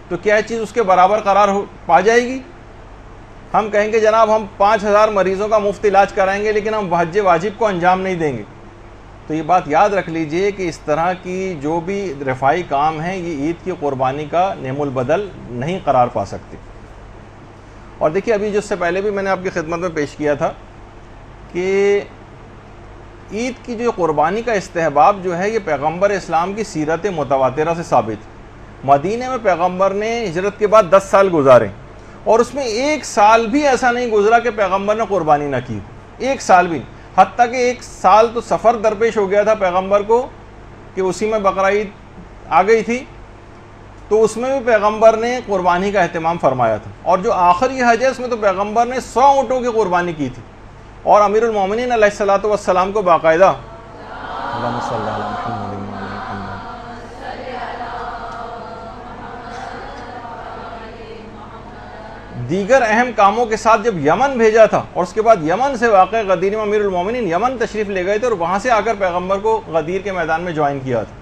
تو کیا یہ چیز اس کے برابر قرار پا جائے گی؟ ہم کہیں گے جناب ہم 5000 مریضوں کا مفت علاج کرائیں گے لیکن ہم حج واجب کو انجام نہیں دیں گے۔ تو یہ بات یاد رکھ لیجئے کہ اس طرح کی جو بھی رفاعی کام ہیں یہ عید کی قربانی کا نعم البدل نہیں قرار پا سکتے۔ اور دیکھیے، ابھی جس سے پہلے بھی میں نے آپ کی خدمت میں پیش کیا تھا کہ عید کی جو قربانی کا استحباب جو ہے یہ پیغمبر اسلام کی سیرت متواترہ سے ثابت۔ مدینہ میں پیغمبر نے ہجرت کے بعد 10 سال گزارے اور اس میں ایک سال بھی ایسا نہیں گزرا کہ پیغمبر نے قربانی نہ کی، ایک سال بھی، حتیٰ کہ ایک سال تو سفر درپیش ہو گیا تھا پیغمبر کو کہ اسی میں بقرہ عید آ گئی تھی، تو اس میں بھی پیغمبر نے قربانی کا اہتمام فرمایا تھا۔ اور جو آخری حج ہے اس میں تو پیغمبر نے 100 اونٹوں کی قربانی کی تھی اور امیر المومنین علیہ الصلوۃ والسلام کو باقاعدہ اللہم صلی علی محمد وعلی محمد دیگر اہم کاموں کے ساتھ جب یمن بھیجا تھا اور اس کے بعد یمن سے واقع غدیر میں امیر المومنین یمن تشریف لے گئے تھے اور وہاں سے آ کر پیغمبر کو غدیر کے میدان میں جوائن کیا تھا۔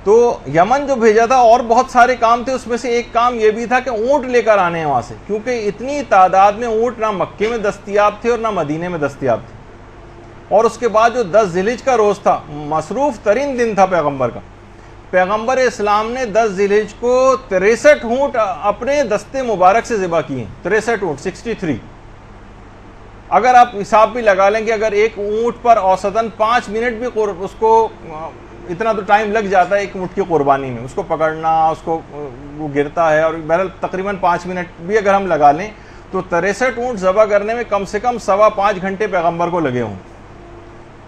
تو یمن جو بھیجا تھا اور بہت سارے کام تھے، اس میں سے ایک کام یہ بھی تھا کہ اونٹ لے کر آنے ہیں وہاں سے، کیونکہ اتنی تعداد میں اونٹ نہ مکے میں دستیاب تھے اور نہ مدینے میں دستیاب تھے۔ اور اس کے بعد جو 10 ذی الحجہ کا روز تھا، مصروف ترین دن تھا پیغمبر کا، پیغمبر اسلام نے 10 ذی الحجہ کو 63 اونٹ اپنے دستے مبارک سے ذبح کیے ہیں، 63 اونٹ، 63۔ اگر آپ حساب بھی لگا لیں کہ اگر ایک اونٹ پر اوسطاً 5 منٹ بھی اس کو اتنا تو ٹائم لگ جاتا ہے ایک اونٹ کی قربانی میں، اس کو پکڑنا، اس کو وہ گرتا ہے، اور بہرحال تقریباً 5 منٹ بھی اگر ہم لگا لیں تو 63 اونٹ ذبح کرنے میں کم سے کم 5.25 گھنٹے پیغمبر کو لگے ہوں۔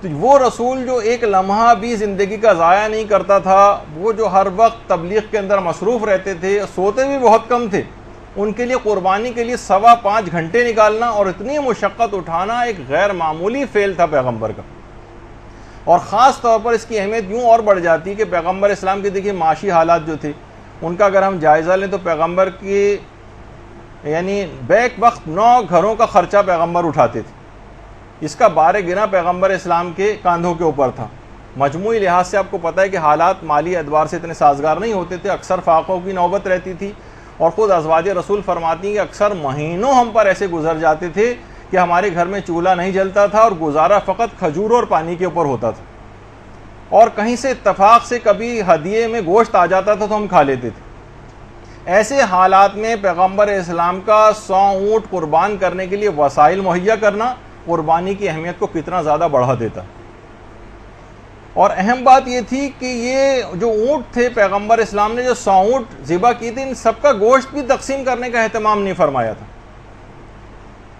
تو وہ رسول جو ایک لمحہ بھی زندگی کا ضائع نہیں کرتا تھا، وہ جو ہر وقت تبلیغ کے اندر مصروف رہتے تھے، سوتے بھی بہت کم تھے، ان کے لیے قربانی کے لیے 5.25 گھنٹے نکالنا اور اتنی مشقت اٹھانا ایک غیر معمولی فعل تھا پیغمبر کا۔ اور خاص طور پر اس کی اہمیت یوں اور بڑھ جاتی کہ پیغمبر اسلام کے دیکھیے معاشی حالات جو تھے ان کا اگر ہم جائزہ لیں تو پیغمبر کی یعنی بیک وقت 9 گھروں کا خرچہ پیغمبر اٹھاتے تھے، اس کا بار گنا پیغمبر اسلام کے کاندھوں کے اوپر تھا۔ مجموعی لحاظ سے آپ کو پتہ ہے کہ حالات مالی اعتبار سے اتنے سازگار نہیں ہوتے تھے، اکثر فاقوں کی نوبت رہتی تھی، اور خود ازواج رسول فرماتی ہیں کہ اکثر مہینوں ہم پر ایسے گزر جاتے تھے کہ ہمارے گھر میں چولہا نہیں جلتا تھا اور گزارا فقط کھجور اور پانی کے اوپر ہوتا تھا، اور کہیں سے اتفاق سے کبھی ہدیے میں گوشت آ جاتا تھا تو ہم کھا لیتے تھے۔ ایسے حالات میں پیغمبر اسلام کا 100 اونٹ قربان کرنے کے لیے وسائل مہیا کرنا قربانی کی اہمیت کو کتنا زیادہ بڑھا دیتا۔ اور اہم بات یہ تھی کہ یہ جو اونٹ تھے پیغمبر اسلام نے جو 100 اونٹ ذبح کی تھی، ان سب کا گوشت بھی تقسیم کرنے کا اہتمام نہیں فرمایا تھا،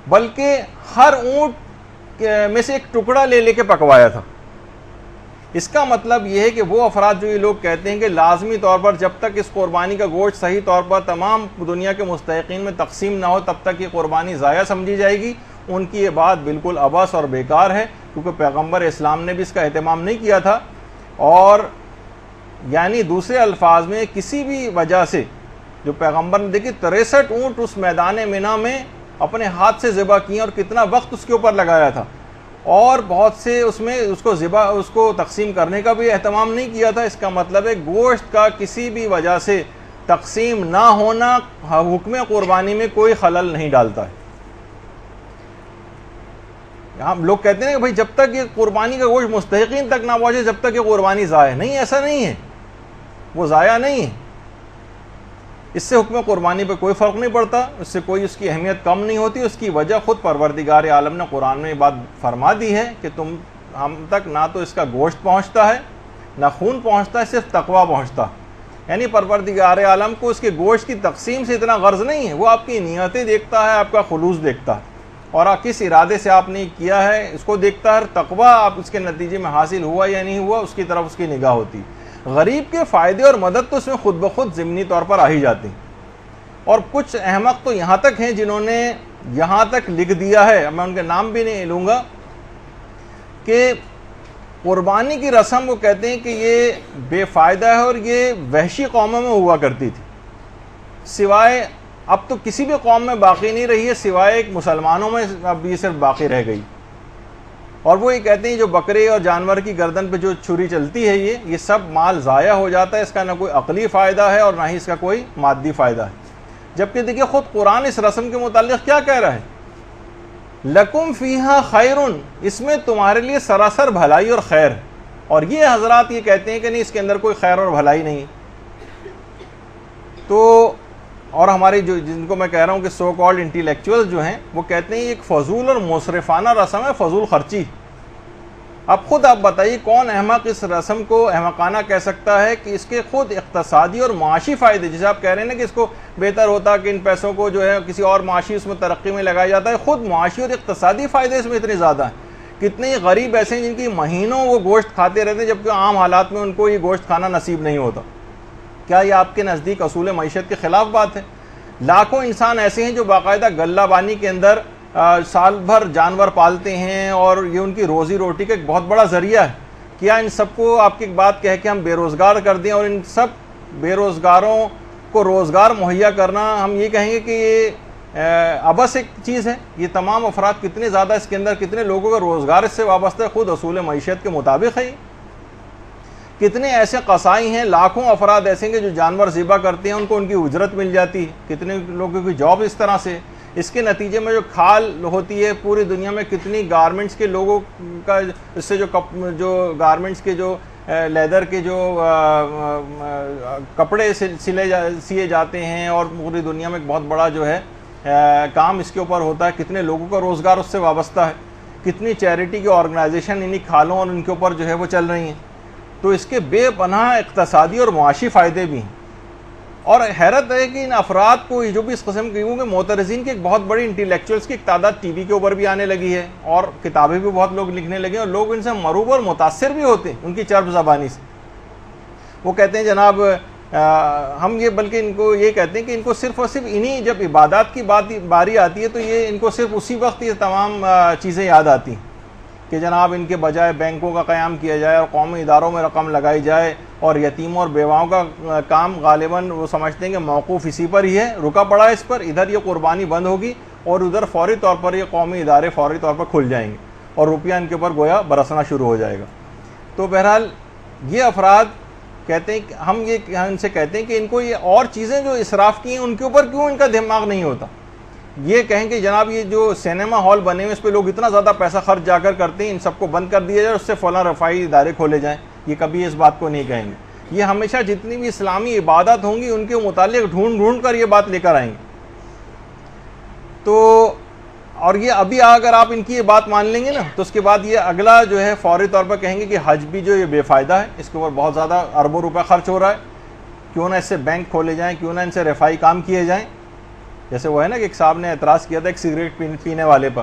بلکہ ہر اونٹ میں سے ایک ٹکڑا لے لے کے پکوایا تھا۔ اس کا مطلب یہ ہے کہ وہ افراد جو یہ لوگ کہتے ہیں کہ لازمی طور پر جب تک اس قربانی کا گوشت صحیح طور پر تمام دنیا کے مستحقین میں تقسیم نہ ہو تب تک یہ قربانی ضائع سمجھی جائے گی، ان کی یہ بات بالکل عبث اور بیکار ہے، کیونکہ پیغمبر اسلام نے بھی اس کا اہتمام نہیں کیا تھا۔ اور یعنی دوسرے الفاظ میں کسی بھی وجہ سے جو پیغمبر نے دیکھی 63 اونٹ اس میدان مینا میں اپنے ہاتھ سے ذبح کیے اور کتنا وقت اس کے اوپر لگایا تھا، اور بہت سے اس میں اس کو تقسیم کرنے کا بھی اہتمام نہیں کیا تھا. اس کا مطلب ہے گوشت کا کسی بھی وجہ سے تقسیم نہ ہونا حکم قربانی میں کوئی خلل نہیں ڈالتا ہے. ہم لوگ کہتے ہیں کہ بھائی جب تک یہ قربانی کا گوشت مستحقین تک نہ پہنچے جب تک یہ قربانی ضائع نہیں. ایسا نہیں ہے, وہ ضائع نہیں ہے. اس سے حکم قربانی پہ کوئی فرق نہیں پڑتا, اس سے کوئی اس کی اہمیت کم نہیں ہوتی. اس کی وجہ خود پروردگار عالم نے قرآن میں یہ بات فرما دی ہے کہ ہم تک نہ تو اس کا گوشت پہنچتا ہے نہ خون پہنچتا ہے, صرف تقویٰ پہنچتا. یعنی پروردگار عالم کو اس کے گوشت کی تقسیم سے اتنا غرض نہیں ہے, وہ آپ کی نیتیں دیکھتا ہے, آپ کا خلوص دیکھتا ہے, اور کس ارادے سے آپ نے کیا ہے اس کو دیکھتا ہے. تقویٰ آپ اس کے نتیجے میں حاصل ہوا یا نہیں ہوا اس کی طرف اس کی نگاہ ہوتی. غریب کے فائدے اور مدد تو اس میں خود بخود ضمنی طور پر آ ہی جاتی. اور کچھ احمق تو یہاں تک ہیں جنہوں نے یہاں تک لکھ دیا ہے, میں ان کے نام بھی نہیں لوں گا, کہ قربانی کی رسم کو کہتے ہیں کہ یہ بے فائدہ ہے اور یہ وحشی قوموں میں ہوا کرتی تھی, سوائے اب تو کسی بھی قوم میں باقی نہیں رہی ہے, سوائے ایک مسلمانوں میں اب یہ صرف باقی رہ گئی. اور وہ یہ کہتے ہیں جو بکرے اور جانور کی گردن پہ جو چھری چلتی ہے یہ سب مال ضائع ہو جاتا ہے, اس کا نہ کوئی عقلی فائدہ ہے اور نہ ہی اس کا کوئی مادی فائدہ ہے. جبکہ دیکھیے خود قرآن اس رسم کے متعلق کیا کہہ رہا ہے, لکم فیہا خیرن, اس میں تمہارے لیے سراسر بھلائی اور خیر. اور یہ حضرات یہ کہتے ہیں کہ نہیں اس کے اندر کوئی خیر اور بھلائی نہیں. تو اور ہماری جن کو میں کہہ رہا ہوں کہ سو کالڈ انٹیلیکچوئل جو ہیں وہ کہتے ہیں یہ ایک فضول اور مصرفانہ رسم ہے, فضول خرچی. اب خود آپ بتائیے کون احمق اس رسم کو احمقانہ کہہ سکتا ہے کہ اس کے خود اقتصادی اور معاشی فائدے, جیسے آپ کہہ رہے ہیں نا کہ اس کو بہتر ہوتا کہ ان پیسوں کو جو ہے کسی اور معاشی اس میں ترقی میں لگایا جاتا ہے, خود معاشی اور اقتصادی فائدے اس میں اتنے زیادہ ہیں. کتنے غریب ایسے ہیں جن کی مہینوں وہ گوشت کھاتے رہتے ہیں جبکہ عام حالات میں ان کو یہ گوشت کھانا نصیب نہیں ہوتا. کیا یہ آپ کے نزدیک اصول معیشت کے خلاف بات ہے؟ لاکھوں انسان ایسے ہیں جو باقاعدہ غلہ بانی کے اندر سال بھر جانور پالتے ہیں اور یہ ان کی روزی روٹی کا ایک بہت بڑا ذریعہ ہے. کیا ان سب کو آپ کی ایک بات کہہ کے ہم بے روزگار کر دیں اور ان سب بے روزگاروں کو روزگار مہیا کرنا ہم یہ کہیں گے کہ یہ عبث ایک چیز ہے؟ یہ تمام افراد کتنے زیادہ اس کے اندر کتنے لوگوں کا روزگار اس سے وابستہ ہے, خود اصول معیشت کے مطابق ہے. کتنے ایسے قصائی ہیں, لاکھوں افراد ایسے ہیں کہ جو جانور ذبح کرتے ہیں ان کو ان کی اجرت مل جاتی ہے, کتنے لوگوں کی جاب اس طرح سے. اس کے نتیجے میں جو کھال ہوتی ہے پوری دنیا میں کتنی گارمنٹس کے لوگوں کا اس سے جو گارمنٹس کے جو لیدر کے جو کپڑے سیے جاتے ہیں اور پوری دنیا میں ایک بہت بڑا جو ہے کام اس کے اوپر ہوتا ہے, کتنے لوگوں کا روزگار اس سے وابستہ ہے, کتنی چیریٹی کی آرگنائزیشن انہی کھالوں اور ان کے اوپر جو ہے وہ چل رہی ہیں. تو اس کے بے پناہ اقتصادی اور معاشی فائدے بھی ہیں. اور حیرت ہے کہ ان افراد کو جو بھی اس قسم کے کیونکہ معترضین کی ایک بہت بڑی انٹیلیکچوئلس کی ایک تعداد ٹی وی کے اوپر بھی آنے لگی ہے اور کتابیں بھی بہت لوگ لکھنے لگے ہیں اور لوگ ان سے مروب اور متاثر بھی ہوتے ہیں ان کی چرب زبانی سے. وہ کہتے ہیں جناب ہم یہ بلکہ ان کو یہ کہتے ہیں کہ ان کو صرف اور صرف انہی جب عبادات کی باری آتی ہے تو یہ ان کو صرف اسی وقت یہ تمام چیزیں یاد آتی ہیں کہ جناب ان کے بجائے بینکوں کا قیام کیا جائے اور قومی اداروں میں رقم لگائی جائے, اور یتیموں اور بیواؤں کا کام غالباً وہ سمجھتے ہیں کہ موقوف اسی پر ہی ہے, رکا پڑا ہے اس پر, ادھر یہ قربانی بند ہوگی اور ادھر فوری طور پر یہ قومی ادارے فوری طور پر کھل جائیں گے اور روپیہ ان کے اوپر گویا برسنا شروع ہو جائے گا. تو بہرحال یہ افراد کہتے ہیں کہ ہم ان سے کہتے ہیں کہ ان کو یہ اور چیزیں جو اسراف کی ہیں ان کے اوپر کیوں ان کا دماغ نہیں ہوتا. یہ کہیں کہ جناب یہ جو سینما ہال بنے ہوئے اس پہ لوگ اتنا زیادہ پیسہ خرچ جا کر کرتے ہیں, ان سب کو بند کر دیا جائے, اس سے فلاں رفاہی ادارے کھولے جائیں. یہ کبھی اس بات کو نہیں کہیں گے. یہ ہمیشہ جتنی بھی اسلامی عبادت ہوں گی ان کے متعلق ڈھونڈ کر یہ بات لے کر آئیں گے. تو اور یہ ابھی اگر آپ ان کی یہ بات مان لیں گے نا تو اس کے بعد یہ اگلا جو ہے فوری طور پر کہیں گے کہ حج بھی جو یہ بے فائدہ ہے, اس کے اوپر بہت زیادہ اربوں روپے خرچ ہو رہا ہے, کیوں نہ اس سے بینک کھولے جائیں, کیوں نہ ان سے رفاہی کام کیے جائیں. جیسے وہ ہے نا کہ ایک صاحب نے اعتراض کیا تھا ایک سگریٹ پینے والے پر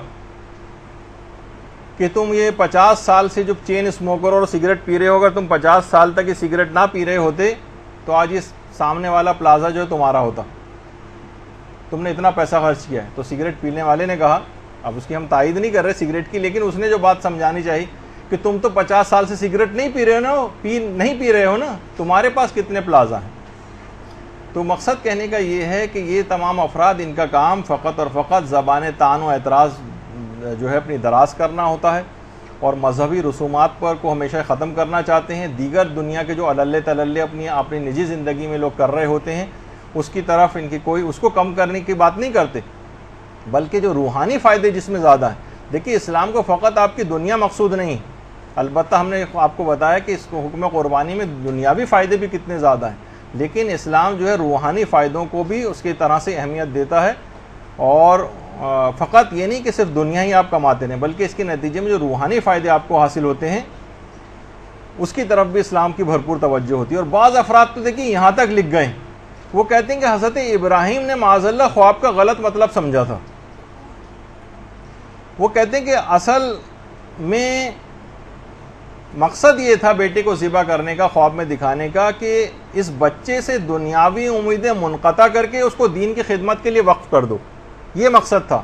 کہ تم یہ 50 سال سے جو چین اسموکر اور سگریٹ پی رہے ہو, اگر تم 50 سال تک یہ سگریٹ نہ پی رہے ہوتے تو آج یہ سامنے والا پلازا جو ہے تمہارا ہوتا, تم نے اتنا پیسہ خرچ کیا ہے. تو سگریٹ پینے والے نے کہا, اب اس کی ہم تائید نہیں کر رہے سگریٹ کی, لیکن اس نے جو بات سمجھانی چاہیے کہ تم تو 50 سال سے سگریٹ نہیں پی رہے ہو نا, تمہارے پاس کتنے پلازا ہیں. تو مقصد کہنے کا یہ ہے کہ یہ تمام افراد ان کا کام فقط اور فقط زبان طعن و اعتراض جو ہے اپنی دراز کرنا ہوتا ہے اور مذہبی رسومات پر کو ہمیشہ ختم کرنا چاہتے ہیں. دیگر دنیا کے جو عللے تللے اپنی نجی زندگی میں لوگ کر رہے ہوتے ہیں اس کی طرف ان کی کوئی اس کو کم کرنے کی بات نہیں کرتے, بلکہ جو روحانی فائدے جس میں زیادہ ہیں. دیکھیے اسلام کو فقط آپ کی دنیا مقصود نہیں, البتہ ہم نے آپ کو بتایا کہ اس کو حکم قربانی میں دنیاوی فائدے بھی کتنے زیادہ ہیں, لیکن اسلام جو ہے روحانی فائدوں کو بھی اس کی طرح سے اہمیت دیتا ہے. اور فقط یہ نہیں کہ صرف دنیا ہی آپ کماتے ہیں, بلکہ اس کے نتیجے میں جو روحانی فائدے آپ کو حاصل ہوتے ہیں اس کی طرف بھی اسلام کی بھرپور توجہ ہوتی ہے. اور بعض افراد تو دیکھیے یہاں تک لکھ گئے, وہ کہتے ہیں کہ حضرت ابراہیم نے معاذ اللہ خواب کا غلط مطلب سمجھا تھا. وہ کہتے ہیں کہ اصل میں مقصد یہ تھا بیٹے کو ذبح کرنے کا, خواب میں دکھانے کا, کہ اس بچے سے دنیاوی امیدیں منقطع کر کے اس کو دین کی خدمت کے لیے وقف کر دو, یہ مقصد تھا.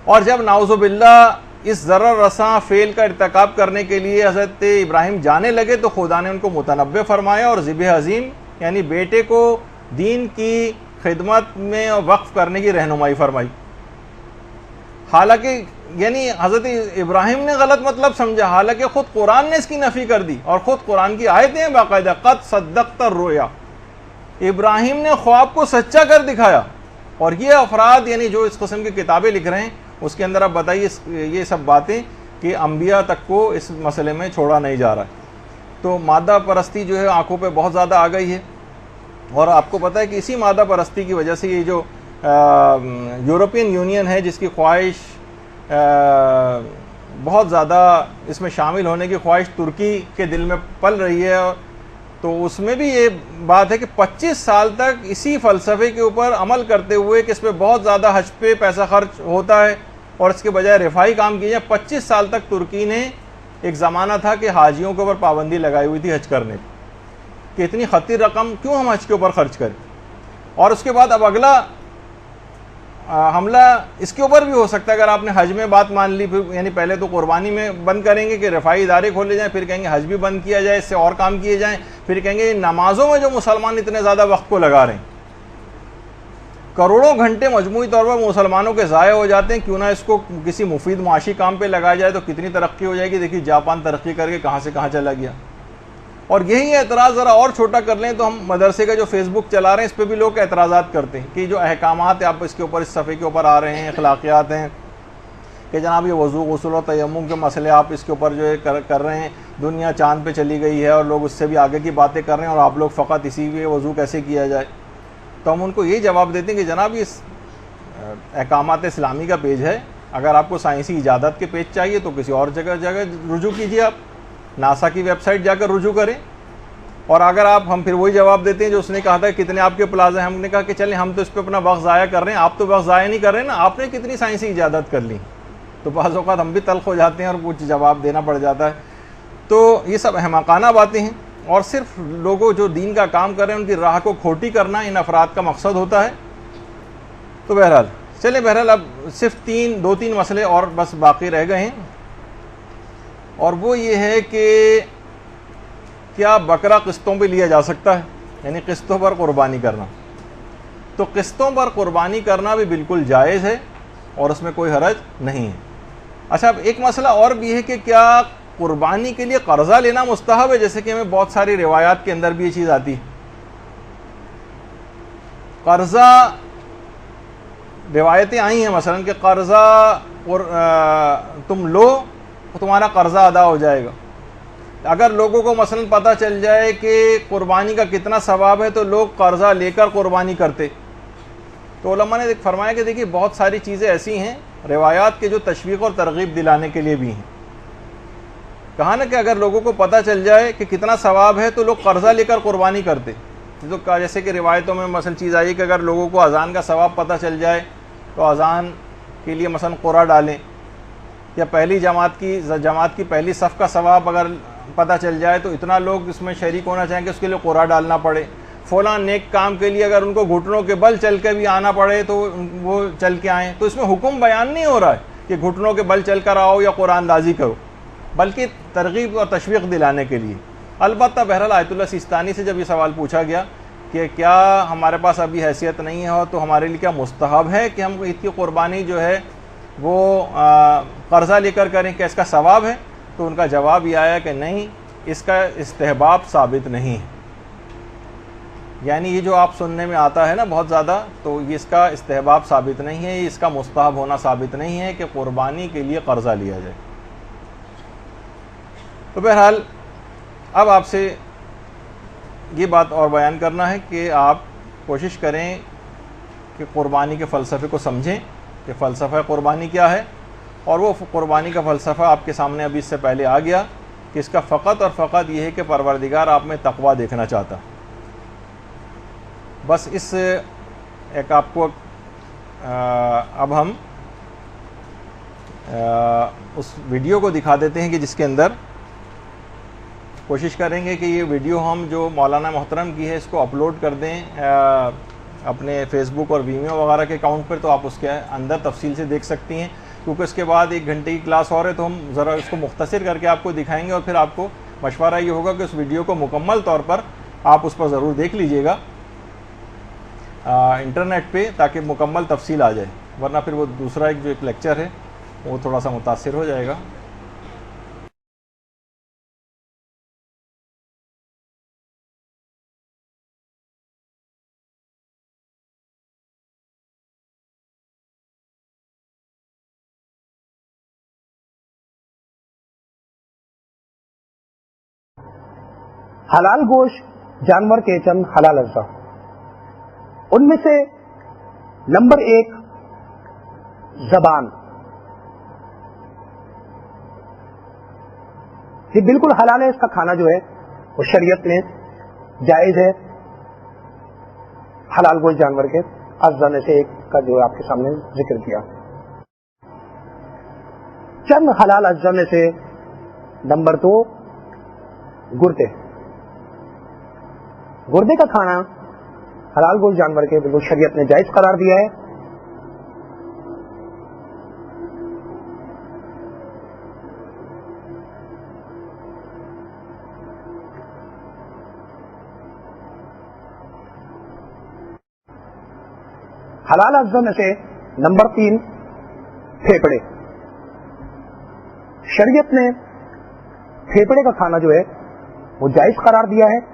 اور جب نعوذ باللہ اس ضرر رساں فعل کا ارتکاب کرنے کے لیے حضرت ابراہیم جانے لگے تو خدا نے ان کو متنبہ فرمایا اور ذبح عظیم یعنی بیٹے کو دین کی خدمت میں وقف کرنے کی رہنمائی فرمائی. حالانکہ یعنی حضرت ابراہیم نے غلط مطلب سمجھا, حالانکہ خود قرآن نے اس کی نفی کر دی, اور خود قرآن کی آیتیں ہیں باقاعدہ, قد صدقت الرؤیا, ابراہیم نے خواب کو سچا کر دکھایا. اور یہ افراد یعنی جو اس قسم کی کتابیں لکھ رہے ہیں اس کے اندر آپ بتائیے یہ سب باتیں کہ انبیاء تک کو اس مسئلے میں چھوڑا نہیں جا رہا ہے. تو مادہ پرستی جو ہے آنکھوں پہ بہت زیادہ آ گئی ہے, اور آپ کو پتہ ہے کہ اسی مادہ پرستی کی وجہ سے یہ جو یورپین یونین ہے جس کی خواہش بہت زیادہ اس میں شامل ہونے کی خواہش ترکی کے دل میں پل رہی ہے, تو اس میں بھی یہ بات ہے کہ 25 سال تک اسی فلسفے کے اوپر عمل کرتے ہوئے کہ اس پہ بہت زیادہ حج پہ پیسہ خرچ ہوتا ہے اور اس کے بجائے رفاہی کام کیے جائے. 25 سال تک ترکی نے ایک زمانہ تھا کہ حاجیوں کے اوپر پابندی لگائی ہوئی تھی حج کرنے کی, کہ اتنی خطیر رقم کیوں ہم حج کے اوپر خرچ کریں. اور اس کے بعد اب اگلا حملہ اس کے اوپر بھی ہو سکتا ہے اگر آپ نے حج میں بات مان لی, پھر یعنی پہلے تو قربانی میں بند کریں گے کہ رفاہی ادارے کھولے جائیں, پھر کہیں گے حج بھی بند کیا جائے, اس سے اور کام کیے جائیں, پھر کہیں گے نمازوں میں جو مسلمان اتنے زیادہ وقت کو لگا رہے ہیں, کروڑوں گھنٹے مجموعی طور پر مسلمانوں کے ضائع ہو جاتے ہیں, کیوں نہ اس کو کسی مفید معاشی کام پہ لگایا جائے تو کتنی ترقی ہو جائے گی. دیکھیے جاپان ترقی کر کے کہاں سے کہاں چلا گیا. اور یہی اعتراض ذرا اور چھوٹا کر لیں تو ہم مدرسے کا جو فیس بک چلا رہے ہیں اس پہ بھی لوگ اعتراضات کرتے ہیں کہ جو احکامات آپ اس کے اوپر اس صفحے کے اوپر آ رہے ہیں, اخلاقیات ہیں کہ جناب یہ وضو غسل و تیمم کے مسئلے آپ اس کے اوپر جو ہے کر رہے ہیں, دنیا چاند پہ چلی گئی ہے اور لوگ اس سے بھی آگے کی باتیں کر رہے ہیں اور آپ لوگ فقط اسی پہ وضو کیسے کیا جائے. تو ہم ان کو یہی جواب دیتے ہیں کہ جناب یہ احکامات اسلامی کا پیج ہے, اگر آپ کو سائنسی ایجادات کے پیج چاہیے تو کسی اور جگہ رجوع کیجیے, آپ ناسا کی ویب سائٹ جا کر رجوع کریں. اور اگر آپ ہم پھر وہی جواب دیتے ہیں جو اس نے کہا تھا کتنے آپ کے پلازا ہیں, ہم نے کہا کہ چلیں ہم تو اس پہ اپنا وقت ضائع کر رہے ہیں, آپ تو وقت ضائع نہیں کر رہے ہیں نا, آپ نے کتنی سائنسی ایجادات کر لی. تو بعض اوقات ہم بھی تلخ ہو جاتے ہیں اور کچھ جواب دینا پڑ جاتا ہے. تو یہ سب احمقانہ باتیں ہیں, اور صرف لوگوں جو دین کا کام کر رہے ہیں ان کی راہ کو کھوٹی کرنا ان افراد کا مقصد ہوتا ہے. تو بہرحال بہرحال اب صرف دو تین مسئلے اور بس باقی رہ گئے ہیں, اور وہ یہ ہے کہ کیا بکرا قسطوں پہ لیا جا سکتا ہے, یعنی قسطوں پر قربانی کرنا. تو قسطوں پر قربانی کرنا بھی بالکل جائز ہے اور اس میں کوئی حرج نہیں ہے. اچھا اب ایک مسئلہ اور بھی ہے کہ کیا قربانی کے لیے قرضہ لینا مستحب ہے, جیسے کہ ہمیں بہت ساری روایات کے اندر بھی یہ چیز آتی ہے. قرضہ روایتیں آئی ہیں مثلا کہ قرضہ تم لو تو تمہارا قرضہ ادا ہو جائے گا. اگر لوگوں کو مثلا پتہ چل جائے کہ قربانی کا کتنا ثواب ہے تو لوگ قرضہ لے کر قربانی کرتے. تو علماء نے فرمایا کہ دیکھیے بہت ساری چیزیں ایسی ہیں روایات کے جو تشویق اور ترغیب دلانے کے لیے بھی ہیں. کہا نا کہ اگر لوگوں کو پتہ چل جائے کہ کتنا ثواب ہے تو لوگ قرضہ لے کر قربانی کرتے. تو جیسے کہ روایتوں میں مثلا چیز آئی کہ اگر لوگوں کو اذان کا ثواب پتہ چل جائے تو اذان کے لیے مثلا قرعہ ڈالیں, یا پہلی جماعت کی پہلی صف کا ثواب اگر پتہ چل جائے تو اتنا لوگ اس میں شریک ہونا چاہیں کہ اس کے لیے قرعہ ڈالنا پڑے. فلاں نیک کام کے لیے اگر ان کو گھٹنوں کے بل چل کے بھی آنا پڑے تو وہ چل کے آئیں. تو اس میں حکم بیان نہیں ہو رہا ہے کہ گھٹنوں کے بل چل کر آؤ یا قرآن اندازی کرو, بلکہ ترغیب اور تشویق دلانے کے لیے. البتہ بہرحال آیت اللہ سیستانی سے جب یہ سوال پوچھا گیا کہ کیا ہمارے پاس ابھی حیثیت نہیں ہے تو ہمارے لیے کیا مستحب ہے کہ ہم عید کی قربانی جو ہے وہ قرضہ لے کر کریں, کہ اس کا ثواب ہے, تو ان کا جواب یہ آیا کہ نہیں، اس کا استحباب ثابت نہیں ہے. یعنی یہ جو آپ سننے میں آتا ہے نا بہت زیادہ، تو یہ اس کا استحباب ثابت نہیں ہے، اس کا مستحب ہونا ثابت نہیں ہے کہ قربانی کے لیے قرضہ لیا جائے. تو بہرحال اب آپ سے یہ بات اور بیان کرنا ہے کہ آپ کوشش کریں کہ قربانی کے فلسفے کو سمجھیں کہ فلسفہ قربانی کیا ہے. اور وہ قربانی کا فلسفہ آپ کے سامنے ابھی اس سے پہلے آ گیا کہ اس کا فقط اور فقط یہ ہے کہ پروردگار آپ میں تقویٰ دیکھنا چاہتا. بس اس ایک آپ کو اب ہم اس ویڈیو کو دکھا دیتے ہیں کہ جس کے اندر کوشش کریں گے کہ یہ ویڈیو ہم جو مولانا محترم کی ہے اس کو اپلوڈ کر دیں اپنے فیس بک اور ویمیو وغیرہ کے اکاؤنٹ پر، تو آپ اس کے اندر تفصیل سے دیکھ سکتی ہیں. کیونکہ اس کے بعد 1 گھنٹے کی کلاس اور ہے تو ہم ذرا اس کو مختصر کر کے آپ کو دکھائیں گے، اور پھر آپ کو مشورہ یہ ہوگا کہ اس ویڈیو کو مکمل طور پر آپ اس پر ضرور دیکھ لیجئے گا انٹرنیٹ پہ، تاکہ مکمل تفصیل آ جائے، ورنہ پھر وہ دوسرا ایک لیکچر ہے وہ تھوڑا سا متاثر ہو جائے گا. حلال گوشت جانور کے چند حلال اجزاء، ان میں سے نمبر 1 زبان. یہ بالکل حلال ہے، اس کا کھانا جو ہے وہ شریعت میں جائز ہے. حلال گوشت جانور کے اجزاء میں سے ایک کا جو ہے آپ کے سامنے ذکر کیا. چند حلال اجزاء میں سے نمبر 2 گردے. گردے کا کھانا حلال گوشت جانور کے بالکل شریعت نے جائز قرار دیا ہے. حلال اجزاء میں سے نمبر 3 پھیپڑے. شریعت نے پھیپڑے کا کھانا جو ہے وہ جائز قرار دیا ہے.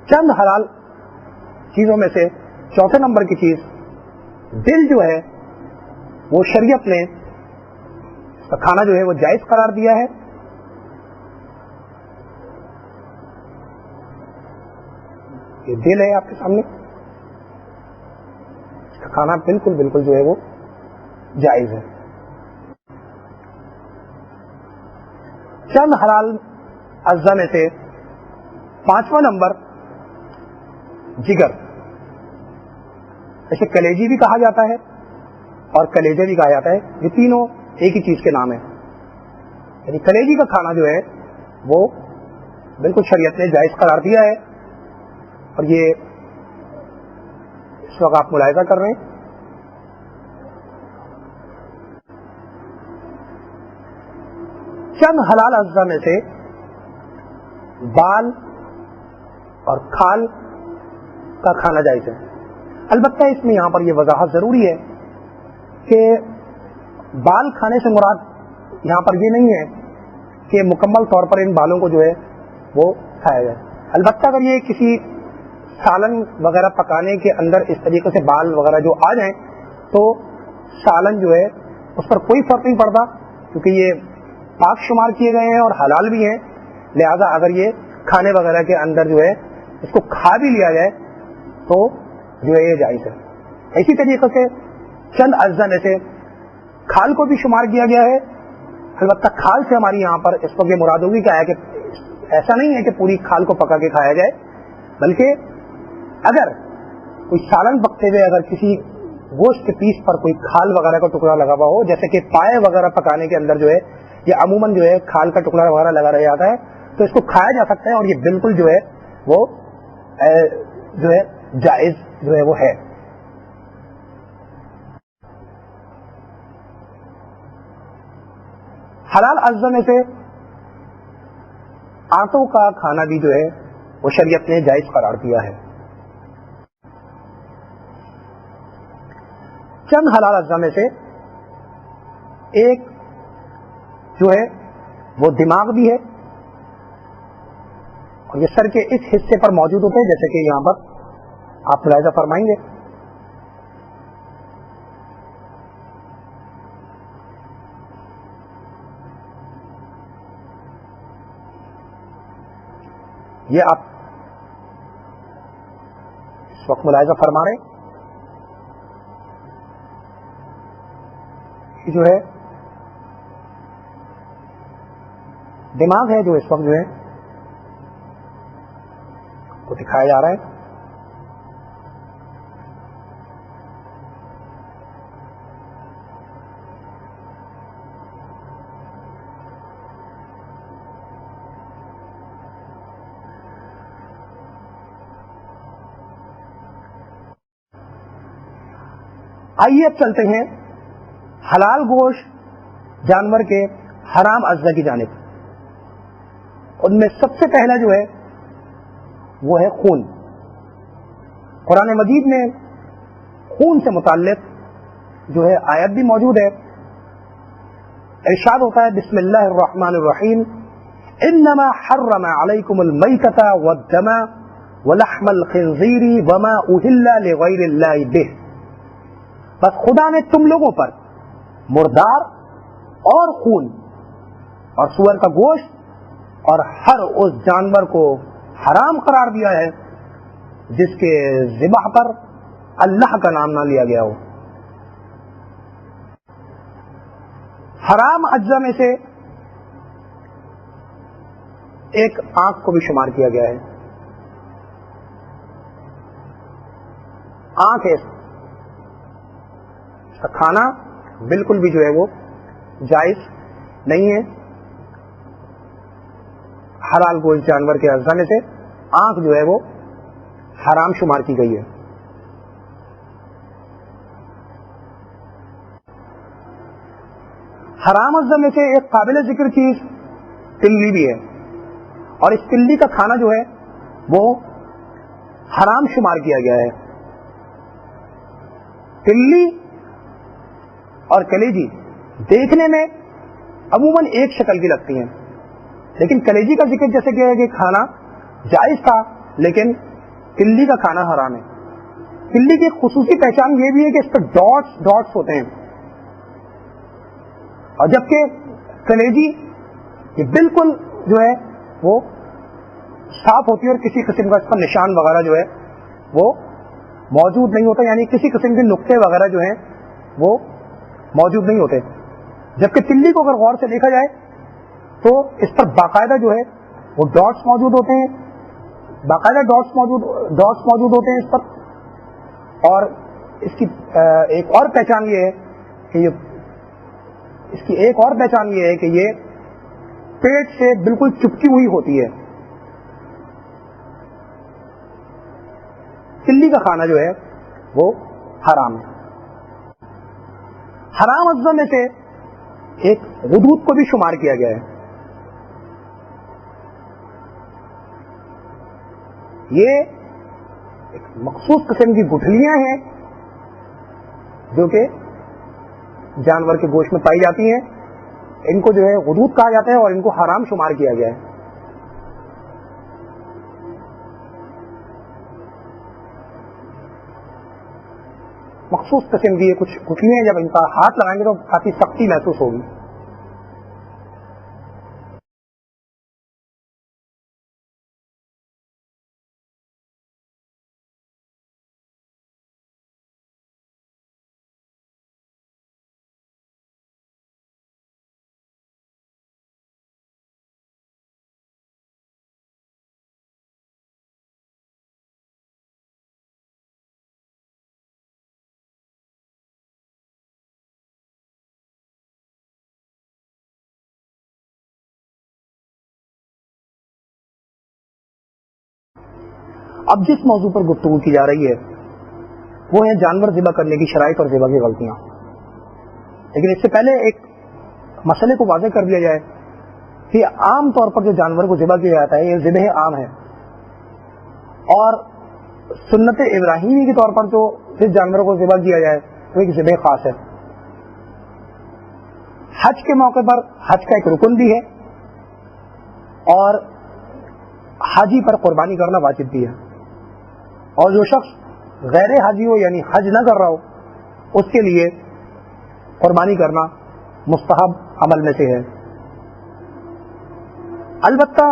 چند حلال چیزوں میں سے چوتھے نمبر کی چیز دل جو ہے وہ شریعت نے کھانا جو ہے وہ جائز قرار دیا ہے. یہ دل ہے آپ کے سامنے، اس کا کھانا بالکل جو ہے وہ جائز ہے. چند حلال اجزاء میں سے 5واں نمبر جگر. اسے کلیجی بھی کہا جاتا ہے اور کلیجہ بھی کہا جاتا ہے. یہ تینوں ایک ہی چیز کے نام ہیں. یعنی کلیجی کا کھانا جو ہے وہ بالکل شریعت نے جائز قرار دیا ہے. اور یہ اس وقت آپ ملاحظہ کر رہے ہیں. چند حلال اجزاء میں سے بال اور کھال کا کھانا جائز ہے. البتہ اس میں یہاں پر یہ وضاحت ضروری ہے کہ بال کھانے سے مراد یہاں پر یہ نہیں ہے کہ مکمل طور پر ان بالوں کو جو ہے وہ کھایا جائے. البتہ اگر یہ کسی سالن وغیرہ پکانے کے اندر اس طریقے سے بال وغیرہ جو آ جائیں تو سالن جو ہے اس پر کوئی فرق نہیں پڑتا، کیونکہ یہ پاک شمار کیے گئے ہیں اور حلال بھی ہیں. لہذا اگر یہ کھانے وغیرہ کے اندر جو ہے اس کو کھا بھی لیا جائے تو جو ہے یہ جائز ہے. اسی طریقے سے چند اجزاء میں سے کھال کو بھی شمار کیا گیا ہے. البتہ کھال سے ہماری یہاں پر اس وقت یہ مراد ہوگی کیا ہے کہ ایسا نہیں ہے کہ پوری کھال کو پکا کے کھایا جائے، بلکہ اگر کوئی سالن پکتے ہوئے اگر کسی گوشت کے پیس پر کوئی کھال وغیرہ کا ٹکڑا لگا ہوا ہو، جیسے کہ پائے وغیرہ پکانے کے اندر جو ہے یہ عموماً جو ہے کھال کا ٹکڑا وغیرہ لگا رہ جاتا ہے، تو اس کو کھایا جا سکتا ہے اور یہ بالکل جو ہے وہ جو ہے جائز جو ہے وہ ہے. حلال اجزاء میں سے آٹوں کا کھانا بھی جو ہے وہ شریعت نے جائز قرار دیا ہے. چند حلال اجزاء میں سے ایک جو ہے وہ دماغ بھی ہے، اور یہ سر کے اس حصے پر موجود ہوتے ہیں، جیسے کہ یہاں پر آپ ملاحظہ فرمائیں گے۔ یہ آپ اس وقت ملاحظہ فرما رہے ہیں، یہ جو ہے دماغ ہے جو اس وقت جو ہے کو دکھایا جا رہا ہے۔ آئیے اب چلتے ہیں حلال گوشت جانور کے حرام اجزاء کی جانب۔ ان میں سب سے پہلا جو ہے وہ ہے خون۔ قرآن مجید میں خون سے متعلق جو ہے آیت بھی موجود ہے، ارشاد ہوتا ہے بسم اللہ الرحمن الرحیم انما حرم علیکم المیتۃ والدم ولحم الخنزیر وما اہل لغیر اللہ بہ، بس خدا نے تم لوگوں پر مردار اور خون اور سور کا گوشت اور ہر اس جانور کو حرام قرار دیا ہے جس کے ذبح پر اللہ کا نام نہ لیا گیا ہو۔ حرام اجزاء میں سے ایک آنکھ کو بھی شمار کیا گیا ہے۔ آنکھ ہے، اس کا کھانا بالکل بھی جو ہے وہ جائز نہیں ہے۔ حلال گوشت جانور کے اجزاء میں سے آنکھ جو ہے وہ حرام شمار کی گئی ہے۔ حرام اجزاء میں سے ایک قابل ذکر چیز تلی بھی ہے، اور اس تلی کا کھانا جو ہے وہ حرام شمار کیا گیا ہے۔ تلی اور کلیجی دیکھنے میں عموماً ایک شکل کی لگتی ہیں، لیکن کلیجی کا ذکر جیسے کہ ہے کہ کھانا جائز تھا، لیکن تلی کا کھانا حرام ہے۔ تلی کی خصوصی پہچان یہ بھی ہے کہ اس پر ڈاٹس ہوتے ہیں، اور جبکہ کلیجی یہ بالکل جو ہے وہ صاف ہوتی ہے اور کسی قسم کا اس پر نشان وغیرہ جو ہے وہ موجود نہیں ہوتا، یعنی کسی قسم کے نقطے وغیرہ جو ہیں وہ موجود نہیں ہوتے۔ جبکہ تلی کو اگر غور سے دیکھا جائے تو اس پر باقاعدہ جو ہے وہ ڈاٹس موجود ہوتے ہیں، باقاعدہ ڈاٹس موجود ہوتے ہیں اس پر، اور اس کی ایک اور پہچان یہ ہے کہ یہ پیٹ سے بالکل چپکی ہوئی ہوتی ہے۔ تلی کا کھانا جو ہے وہ حرام ہے۔ حرام اجزاء میں سے ایک غدود کو بھی شمار کیا گیا ہے۔ یہ ایک مخصوص قسم کی گٹھلیاں ہیں جو کہ جانور کے گوشت میں پائی جاتی ہیں، ان کو جو ہے غدود کہا جاتا ہے اور ان کو حرام شمار کیا گیا ہے۔ مخصوص قسم کی کچھ گٹھلیاں جب ان کا ہاتھ لگائیں گے تو کافی سختی محسوس ہوگی۔ اب جس موضوع پر گفتگو کی جا رہی ہے وہ ہے جانور ذبح کرنے کی شرائط اور ذبح کی غلطیاں۔ لیکن اس سے پہلے ایک مسئلے کو واضح کر دیا جائے کہ عام طور پر جو جانور کو ذبح کیا جاتا ہے یہ ذبح عام ہے، اور سنت ابراہیمی کے طور پر جو جس جانور کو ذبح کیا جائے وہ ایک ذبح خاص ہے. حج کے موقع پر حج کا ایک رکن بھی ہے اور حاجی پر قربانی کرنا واجب بھی ہے, اور جو شخص غیر حاجی ہو یعنی حج نہ کر رہا ہو اس کے لیے قربانی کرنا مستحب عمل میں سے ہے. البتہ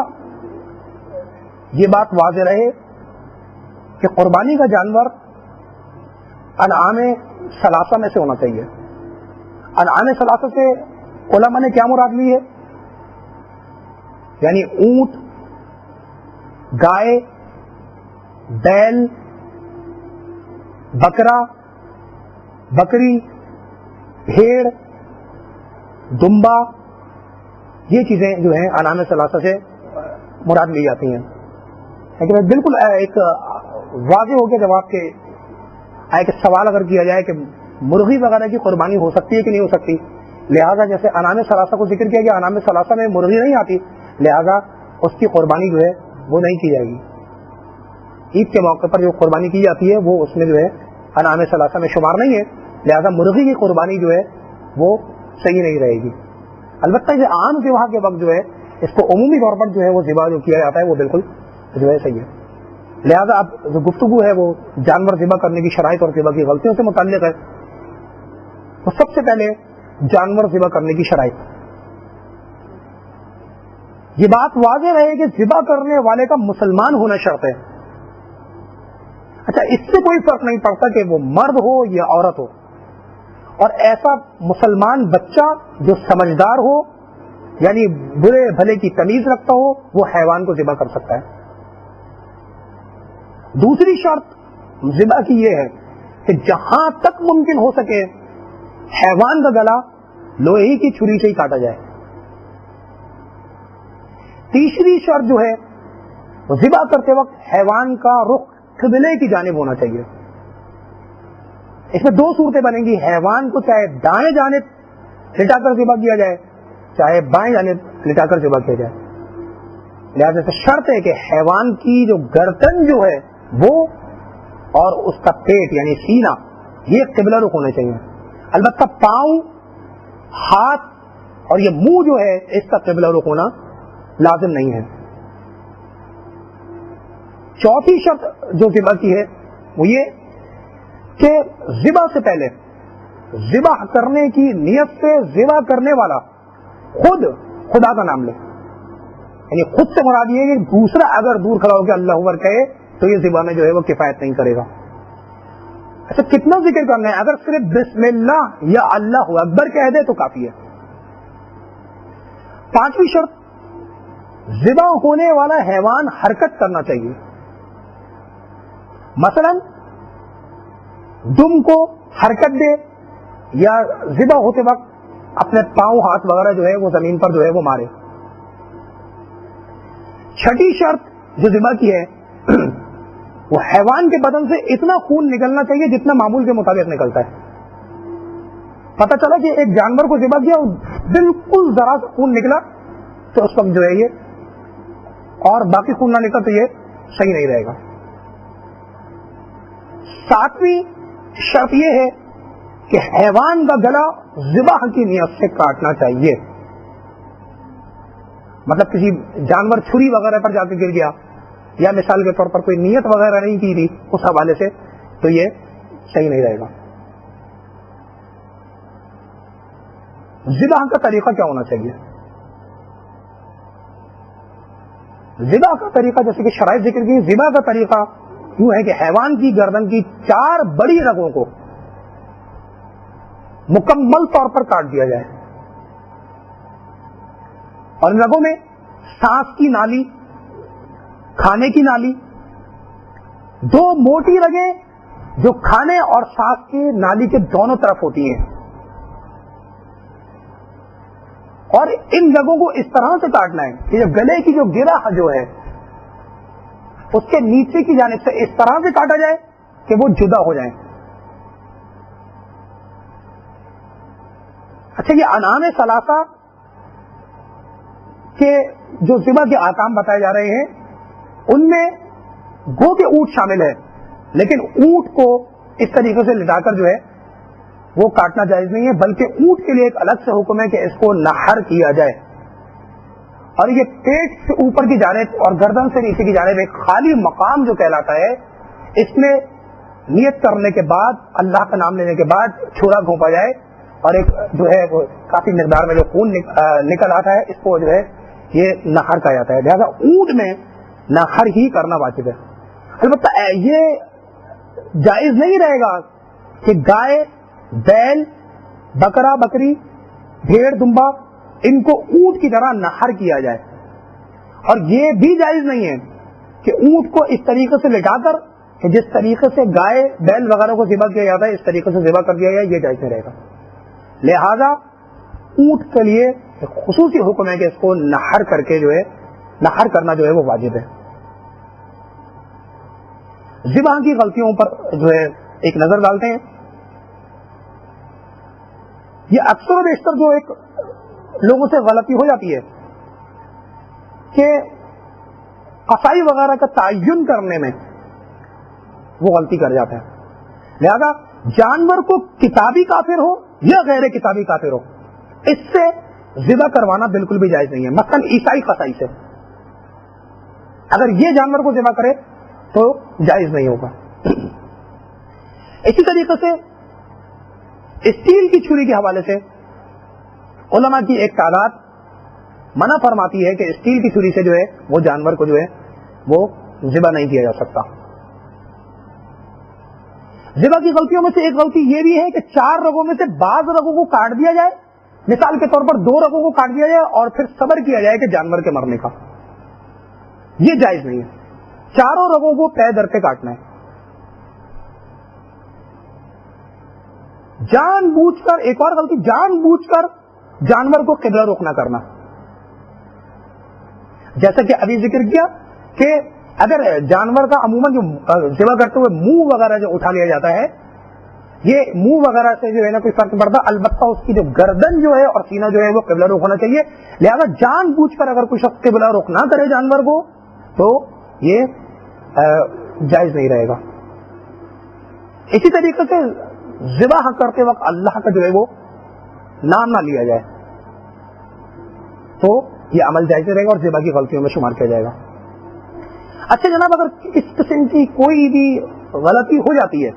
یہ بات واضح رہے کہ قربانی کا جانور انعام ثلاثہ میں سے ہونا چاہیے. انعام ثلاثہ سے علماء نے کیا مراد لی ہے؟ یعنی اونٹ, گائے, بیل, بکرا, بکری, بھیڑ, دمبا, یہ چیزیں جو ہیں انعام ثلاثہ سے مراد لی جاتی ہیں. لیکن بالکل ایک واضح ہو گیا جواب کے ایک سوال اگر کیا جائے کہ مرغی وغیرہ کی قربانی ہو سکتی ہے کہ نہیں ہو سکتی, لہذا جیسے انعام ثلاثہ کو ذکر کیا گیا, انعام ثلاثہ میں مرغی نہیں آتی, لہذا اس کی قربانی جو ہے وہ نہیں کی جائے گی. عید کے موقع پر جو قربانی کی جاتی ہے وہ اس میں جو ہے انعام ثلاثہ میں شمار نہیں ہے, لہذا مرغی کی قربانی جو ہے وہ صحیح نہیں رہے گی. البتہ یہ عام ذبح کے وقت جو ہے اس کو عمومی طور پر جو ہے وہ ذبح جو کیا جاتا ہے وہ بالکل جو ہے صحیح ہے. لہذا اب جو گفتگو ہے وہ جانور ذبح کرنے کی شرائط اور ذبح کی غلطیوں سے متعلق ہے. تو سب سے پہلے جانور ذبح کرنے کی شرائط, یہ بات واضح رہے کہ ذبح کرنے والے کا مسلمان ہونا شرط ہے. اچھا, اس سے کوئی فرق نہیں پڑتا کہ وہ مرد ہو یا عورت ہو, اور ایسا مسلمان بچہ جو سمجھدار ہو یعنی برے بھلے کی تمیز رکھتا ہو وہ حیوان کو ذبح کر سکتا ہے. دوسری شرط ذبح کی یہ ہے کہ جہاں تک ممکن ہو سکے حیوان کا گلا لوہے کی چھری سے ہی کاٹا جائے. تیسری شرط جو ہے ذبح کرتے وقت حیوان کا رخ قبلے کی جانب ہونا چاہیے. اس میں دو صورتیں بنیں گی, حیوان کو چاہے دائیں جانب لٹا کر ذبح کیا جائے چاہے بائیں جانب لٹا کر ذبح کیا جائے. لہذا سے شرط ہے کہ حیوان کی جو گردن جو ہے وہ اور اس کا پیٹ یعنی سینہ یہ قبلہ رخ ہونے چاہیے. البتہ پاؤں, ہاتھ اور یہ منہ جو ہے اس کا قبلہ رخ ہونا لازم نہیں ہے. چوتھی شرط جو ذبح کی ہے وہ یہ کہ ذبح سے پہلے ذبح کرنے کی نیت سے ذبح کرنے والا خود خدا کا نام لے. یعنی خود سے مراد یہ کہ دوسرا اگر دور کھڑا ہو کے اللہ اکبر کہے تو یہ ذبح میں جو ہے وہ کفایت نہیں کرے گا. اچھا, کتنا ذکر کرنا ہے؟ اگر صرف بسم اللہ یا اللہ اکبر کہہ دے تو کافی ہے. پانچویں شرط, ذبح ہونے والا حیوان حرکت کرنا چاہیے. مثلا دم کو حرکت دے یا ذبح ہوتے وقت اپنے پاؤں ہاتھ وغیرہ جو ہے وہ زمین پر جو ہے وہ مارے. چھٹی شرط جو ذبح کی ہے وہ حیوان کے بدن سے اتنا خون نکلنا چاہیے جتنا معمول کے مطابق نکلتا ہے. پتہ چلا کہ ایک جانور کو ذبح کیا بالکل ذرا سا خون نکلا تو اس وقت جو ہے یہ اور باقی خون نہ نکلا تو یہ صحیح نہیں رہے گا. ساتویں شرط یہ ہے کہ حیوان کا گلا ذبح کی نیت سے کاٹنا چاہیے. مطلب کسی جانور چھری وغیرہ پر جا کے گر گیا یا مثال کے طور پر کوئی نیت وغیرہ نہیں کی تھی اس حوالے سے تو یہ صحیح نہیں رہے گا. ذبح کا طریقہ کیا ہونا چاہیے؟ ذبح کا طریقہ جیسے کہ شرائط ذکر کی, ذبح کا طریقہ یوں ہے کہ حیوان کی گردن کی 4 بڑی رگوں کو مکمل طور پر کاٹ دیا جائے اور ان رگوں میں سانس کی نالی, کھانے کی نالی, 2 موٹی رگیں جو کھانے اور سانس کی نالی کے دونوں طرف ہوتی ہیں, اور ان رگوں کو اس طرح سے کاٹنا ہے کہ جو گلے کی جو گرہ جو ہے اس کے نیچے کی جانب سے اس طرح سے کاٹا جائے کہ وہ جدا ہو جائیں. اچھا, یہ انعام ثلاثہ کے جو ذبح کے احکام بتائے جا رہے ہیں ان میں گو کے اونٹ شامل ہے, لیکن اونٹ کو اس طریقے سے لٹا کر جو ہے وہ کاٹنا جائز نہیں ہے، بلکہ اونٹ کے لیے ایک الگ سے حکم ہے کہ اس کو نحر کیا جائے. اور یہ پیٹ سے اوپر کی جانب اور گردن سے نیچے کی جانب ایک خالی مقام جو کہلاتا ہے، اس میں نیت کرنے کے بعد، اللہ کا نام لینے کے بعد چھرا گھونپا جائے اور ایک جو ہے وہ کافی مقدار میں جو خون نکل آتا ہے، اس کو جو ہے یہ نحر کہا جاتا ہے. لہذا اونٹ میں نحر ہی کرنا واجب ہے. البتہ یہ جائز نہیں رہے گا کہ گائے، بیل، بکرا، بکری، بھیڑ، دمبا، ان کو اونٹ کی طرح نحر کیا جائے. اور یہ بھی جائز نہیں ہے کہ اونٹ کو اس طریقے سے لٹا کر کہ جس طریقے سے گائے، بیل وغیرہ کو ذبح کیا جاتا ہے اس طریقے سے ذبح کر دیا جائے، یہ جائز نہیں رہے گا. لہذا اونٹ کے لیے ایک خصوصی حکم ہے کہ اس کو نحر کر کے جو ہے نحر کرنا جو ہے وہ واجب ہے. ذبح کی غلطیوں پر جو ہے ایک نظر ڈالتے ہیں. یہ اکثر و بیشتر جو ایک لوگوں سے غلطی ہو جاتی ہے کہ قصائی وغیرہ کا تعین کرنے میں وہ غلطی کر جاتا ہے. لہذا جانور کو کتابی کافر ہو یا غیر کتابی کافر ہو، اس سے ذبح کروانا بالکل بھی جائز نہیں ہے. مثلا عیسائی قصائی سے اگر یہ جانور کو ذبح کرے تو جائز نہیں ہوگا. اسی طریقے سے اسٹیل کی چھری کے حوالے سے علماء کی ایک تعداد منع فرماتی ہے کہ اسٹیل کی چھری سے جو ہے وہ جانور کو جو ہے وہ ذبح نہیں کیا جا سکتا. ذبح کی غلطیوں میں سے ایک غلطی یہ بھی ہے کہ 4 رگوں میں سے بعض رگوں کو کاٹ دیا جائے. مثال کے طور پر 2 رگوں کو کاٹ دیا جائے اور پھر صبر کیا جائے کہ جانور کے مرنے کا. یہ جائز نہیں ہے. 4 رگوں کو پے در پہ کاٹنا ہے. جان بوجھ کر، ایک اور غلطی، جان بوجھ کر جانور کو قبلہ رخ نہ کرنا. جیسا کہ ابھی ذکر کیا کہ اگر جانور کا عموماً جو ذبح کرتے ہوئے منہ وغیرہ جو اٹھا لیا جاتا ہے، یہ منہ وغیرہ سے جو ہے نا کوئی فرق نہیں پڑتا، البتہ اس کی جو گردن جو ہے اور سینہ جو ہے وہ قبلہ رخ ہونا چاہیے. لہذا جان بوجھ کر اگر کوئی شخص قبلہ رخ نہ کرے جانور کو تو یہ جائز نہیں رہے گا. اسی طریقے سے ذبح کرتے وقت اللہ کا جو ہے وہ نام نہ لیا جائے تو یہ عمل جائز رہے گا اور ذبح کی غلطیوں میں شمار کیا جائے گا. اچھا جناب، اگر اس قسم کی کوئی بھی غلطی ہو جاتی ہے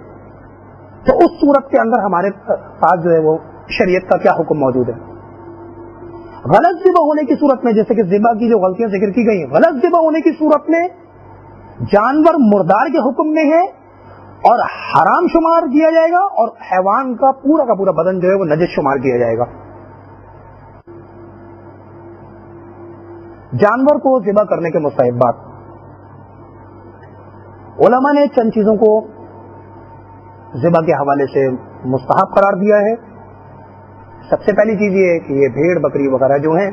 تو اس صورت کے اندر ہمارے پاس جو ہے وہ شریعت کا کیا حکم موجود ہے؟ غلط ذبح ہونے کی صورت میں، جیسے کہ ذبح کی جو غلطیاں ذکر کی گئی، غلط ذبح ہونے کی صورت میں جانور مردار کے حکم میں ہے اور حرام شمار کیا جائے گا، اور حیوان کا پورا بدن جو ہے وہ نجس شمار کیا جائے گا. جانور کو ذبح کرنے کے مستحبات، علماء نے چند چیزوں کو ذبح کے حوالے سے مستحب قرار دیا ہے. سب سے پہلی چیز یہ ہے کہ یہ بھیڑ، بکری وغیرہ جو ہیں،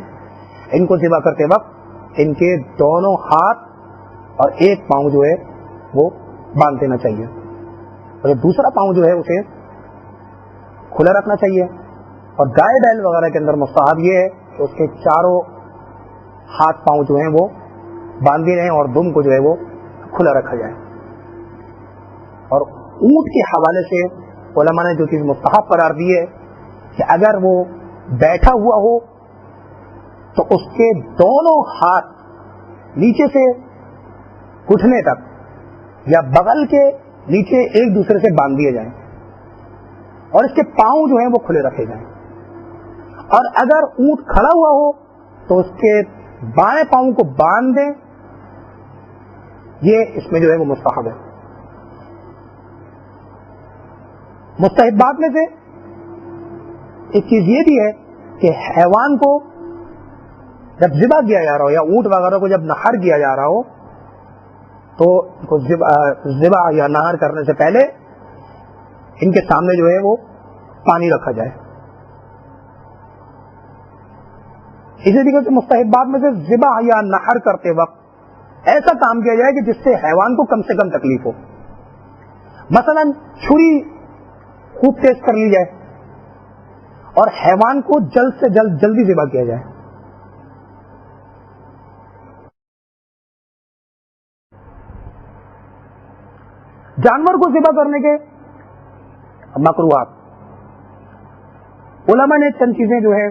ان کو ذبح کرتے وقت ان کے دونوں ہاتھ اور ایک پاؤں جو ہے وہ باندھ دینا چاہیے، اور دوسرا پاؤں جو ہے اسے کھلا رکھنا چاہیے. اور گائے بیل وغیرہ کے اندر مستحب یہ ہے کہ اس کے چاروں ہاتھ پاؤں جو ہیں وہ باندھے رہیں اور دم کو جو ہے وہ کھلا رکھا جائے. اور اونٹ کے حوالے سے علماء نے جو چیز مستحب قرار دی ہے کہ اگر وہ بیٹھا ہوا ہو تو اس کے دونوں ہاتھ نیچے سے گھٹنے تک یا بغل کے نیچے ایک دوسرے سے باندھ دیے جائیں اور اس کے پاؤں جو ہیں وہ کھلے رکھے جائیں. اور اگر اونٹ کھڑا ہوا ہو تو اس کے بائیں پاؤں کو باندھ دیں. یہ اس میں جو ہے وہ مستحب ہے. مستحبات میں سے ایک چیز یہ بھی ہے کہ حیوان کو جب ذبح کیا جا رہا ہو یا اونٹ وغیرہ کو جب نحر کیا جا رہا ہو تو ان کو ذبح یا نحر کرنے سے پہلے ان کے سامنے جو ہے وہ پانی رکھا جائے. اسی طریقے سے مستحبات میں سے ذبح یا نحر کرتے وقت ایسا کام کیا جائے کہ جس سے حیوان کو کم سے کم تکلیف ہو. مثلا چھری خوب تیز کر لی جائے اور حیوان کو جلد سے جلدی ذبح کیا جائے. جانور کو ذبح کرنے کے مکروہات، علماء نے چند چیزیں جو ہے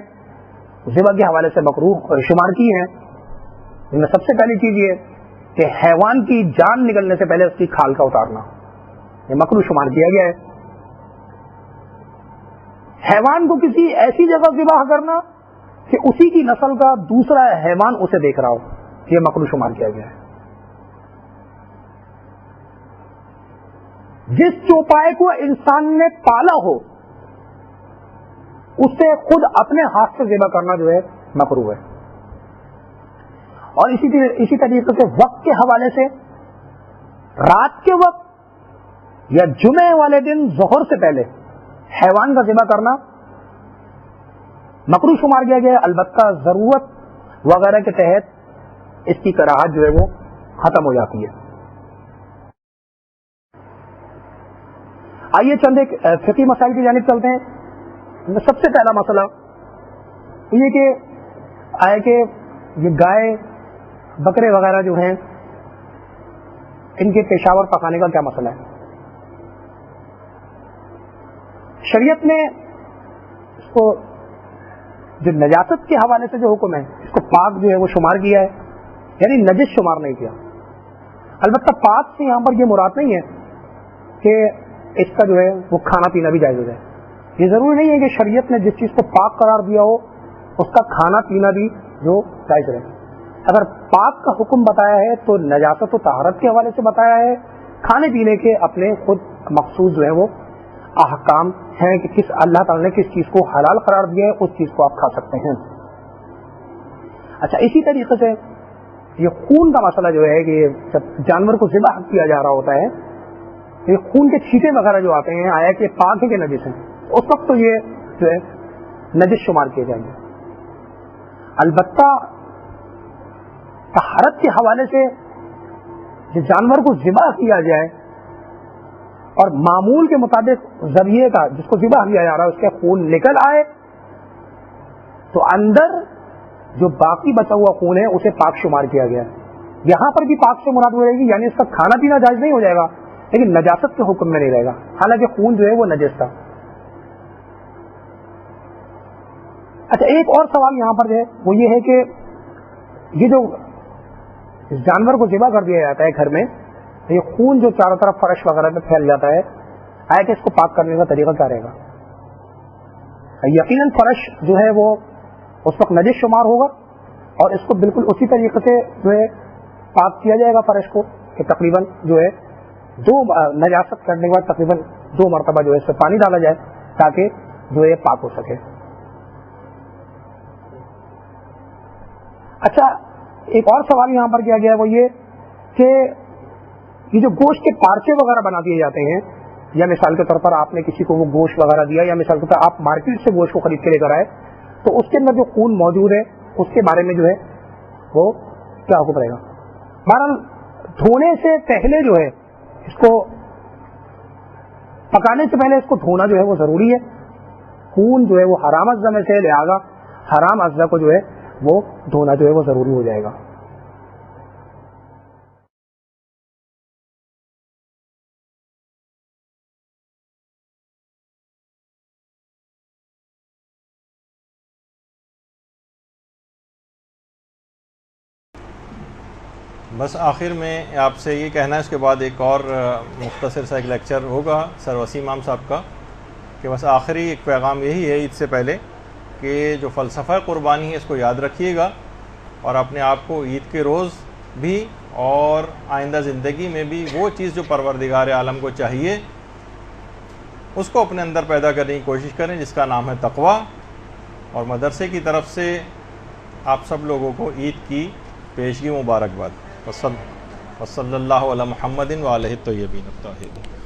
ذبح کے حوالے سے مکروہ شمار کی ہیں. ان میں سب سے پہلی چیز یہ کہ حیوان کی جان نکلنے سے پہلے اس کی کھال کا اتارنا، یہ مکروہ شمار کیا گیا ہے. حیوان کو کسی ایسی جگہ ذبح کرنا کہ اسی کی نسل کا دوسرا حیوان اسے دیکھ رہا ہو، یہ مکروہ شمار کیا گیا ہے. جس چوپائے کو انسان نے پالا ہو اسے خود اپنے ہاتھ سے ذبح کرنا جو ہے مکروہ ہے. اور اسی طریقے سے وقت کے حوالے سے رات کے وقت یا جمعے والے دن ظہر سے پہلے حیوان کا ذبح کرنا مکروہ شمار کیا گیا ہے. البتہ ضرورت وغیرہ کے تحت اس کی کراہت جو ہے وہ ختم ہو جاتی ہے. آئیے چند ایک فقہی مسائل کی جانب چلتے ہیں. سب سے پہلا مسئلہ یہ کہ آئے کہ یہ گائے بکرے وغیرہ جو ہیں ان کے پیشاور پکانے کا کیا مسئلہ ہے. شریعت نے اس کو جو نجاست کے حوالے سے جو حکم ہے اس کو پاک جو ہے وہ شمار کیا ہے، یعنی نجس شمار نہیں کیا. البتہ پاک سے یہاں پر یہ مراد نہیں ہے کہ اس کا جو ہے وہ کھانا پینا بھی جائز ہو جائے. یہ ضروری نہیں ہے کہ شریعت نے جس چیز کو پاک قرار دیا ہو اس کا کھانا پینا بھی جو جائز رہے. اگر پاک کا حکم بتایا ہے تو نجاست و طہارت کے حوالے سے بتایا ہے. کھانے پینے کے اپنے خود مخصوص جو ہے وہ احکام ہیں کہ کس اللہ تعالی نے کس چیز کو حلال قرار دیا ہے اس چیز کو آپ کھا سکتے ہیں. اچھا، اسی طریقے سے یہ خون کا مسئلہ جو ہے کہ جب جانور کو ذبح کیا جا رہا ہوتا ہے یہ خون کے چھینٹے وغیرہ جو آتے ہیں آیا کہ پاک ہے کہ نجس ہیں، اس وقت تو یہ جو ہے نجس شمار کیے جائیں گے. البتہ طہارت کے حوالے سے جو جانور کو ذبح کیا جائے اور معمول کے مطابق ذبیحے کا جس کو ذبح کیا جا رہا ہے اس کے خون نکل آئے تو اندر جو باقی بچا ہوا خون ہے اسے پاک شمار کیا گیا. یہاں پر بھی پاک سے مراد ہو جائے گی، یعنی اس کا کھانا پینا جائز نہیں ہو جائے گا لیکن نجاست کے حکم میں نہیں رہے گا، حالانکہ خون جو ہے وہ نجس تھا. اچھا، ایک اور سوال یہاں پر جو ہے وہ یہ ہے کہ یہ جو اس جانور کو ذبح کر دیا جاتا ہے گھر میں، یہ خون جو چاروں طرف فرش وغیرہ میں پھیل جاتا ہے، آیا کہ اس کو پاک کرنے کا طریقہ کیا رہے گا؟ یقیناً فرش جو ہے وہ اس وقت نجس شمار ہوگا اور اس کو بالکل اسی طریقے سے جو ہے پاک کیا جائے گا فرش کو کہ تقریباً جو ہے نجاست کرنے کے بعد تقریباً 2 مرتبہ جو ہے اس سے پانی ڈالا جائے تاکہ جو ہے پاک ہو سکے. اچھا، ایک اور سوال یہاں پر کیا گیا ہے وہ یہ کہ یہ جو گوشت کے پارچے وغیرہ بنا دیے جاتے ہیں، یا مثال کے طور پر آپ نے کسی کو وہ گوشت وغیرہ دیا یا مثال کے طور پر آپ مارکیٹ سے گوشت کو خرید کے لے کر آئے تو اس کے اندر جو خون موجود ہے اس کے بارے میں جو ہے وہ کیا حکم رہے گا؟ بہرحال دھونے سے پہلے جو ہے اس کو پکانے سے پہلے اس کو دھونا جو ہے وہ ضروری ہے. خون جو ہے وہ حرام اجزا میں سے، لہذا حرام اجزا کو جو ہے وہ دھونا جو ہے وہ ضروری ہو جائے گا. بس آخر میں آپ سے یہ کہنا ہے، اس کے بعد ایک اور مختصر سا ایک لیکچر ہوگا سر وسیم امام صاحب کا، کہ بس آخری ایک پیغام یہی ہے عید سے پہلے کہ جو فلسفہ قربانی ہے اس کو یاد رکھیے گا اور اپنے آپ کو عید کے روز بھی اور آئندہ زندگی میں بھی وہ چیز جو پروردگار عالم کو چاہیے اس کو اپنے اندر پیدا کرنے کی کوشش کریں، جس کا نام ہے تقویٰ. اور مدرسے کی طرف سے آپ سب لوگوں کو عید کی پیشگی مبارکباد. وصلی اللہ علی محمد وآلہ الطیبین الطاہرین.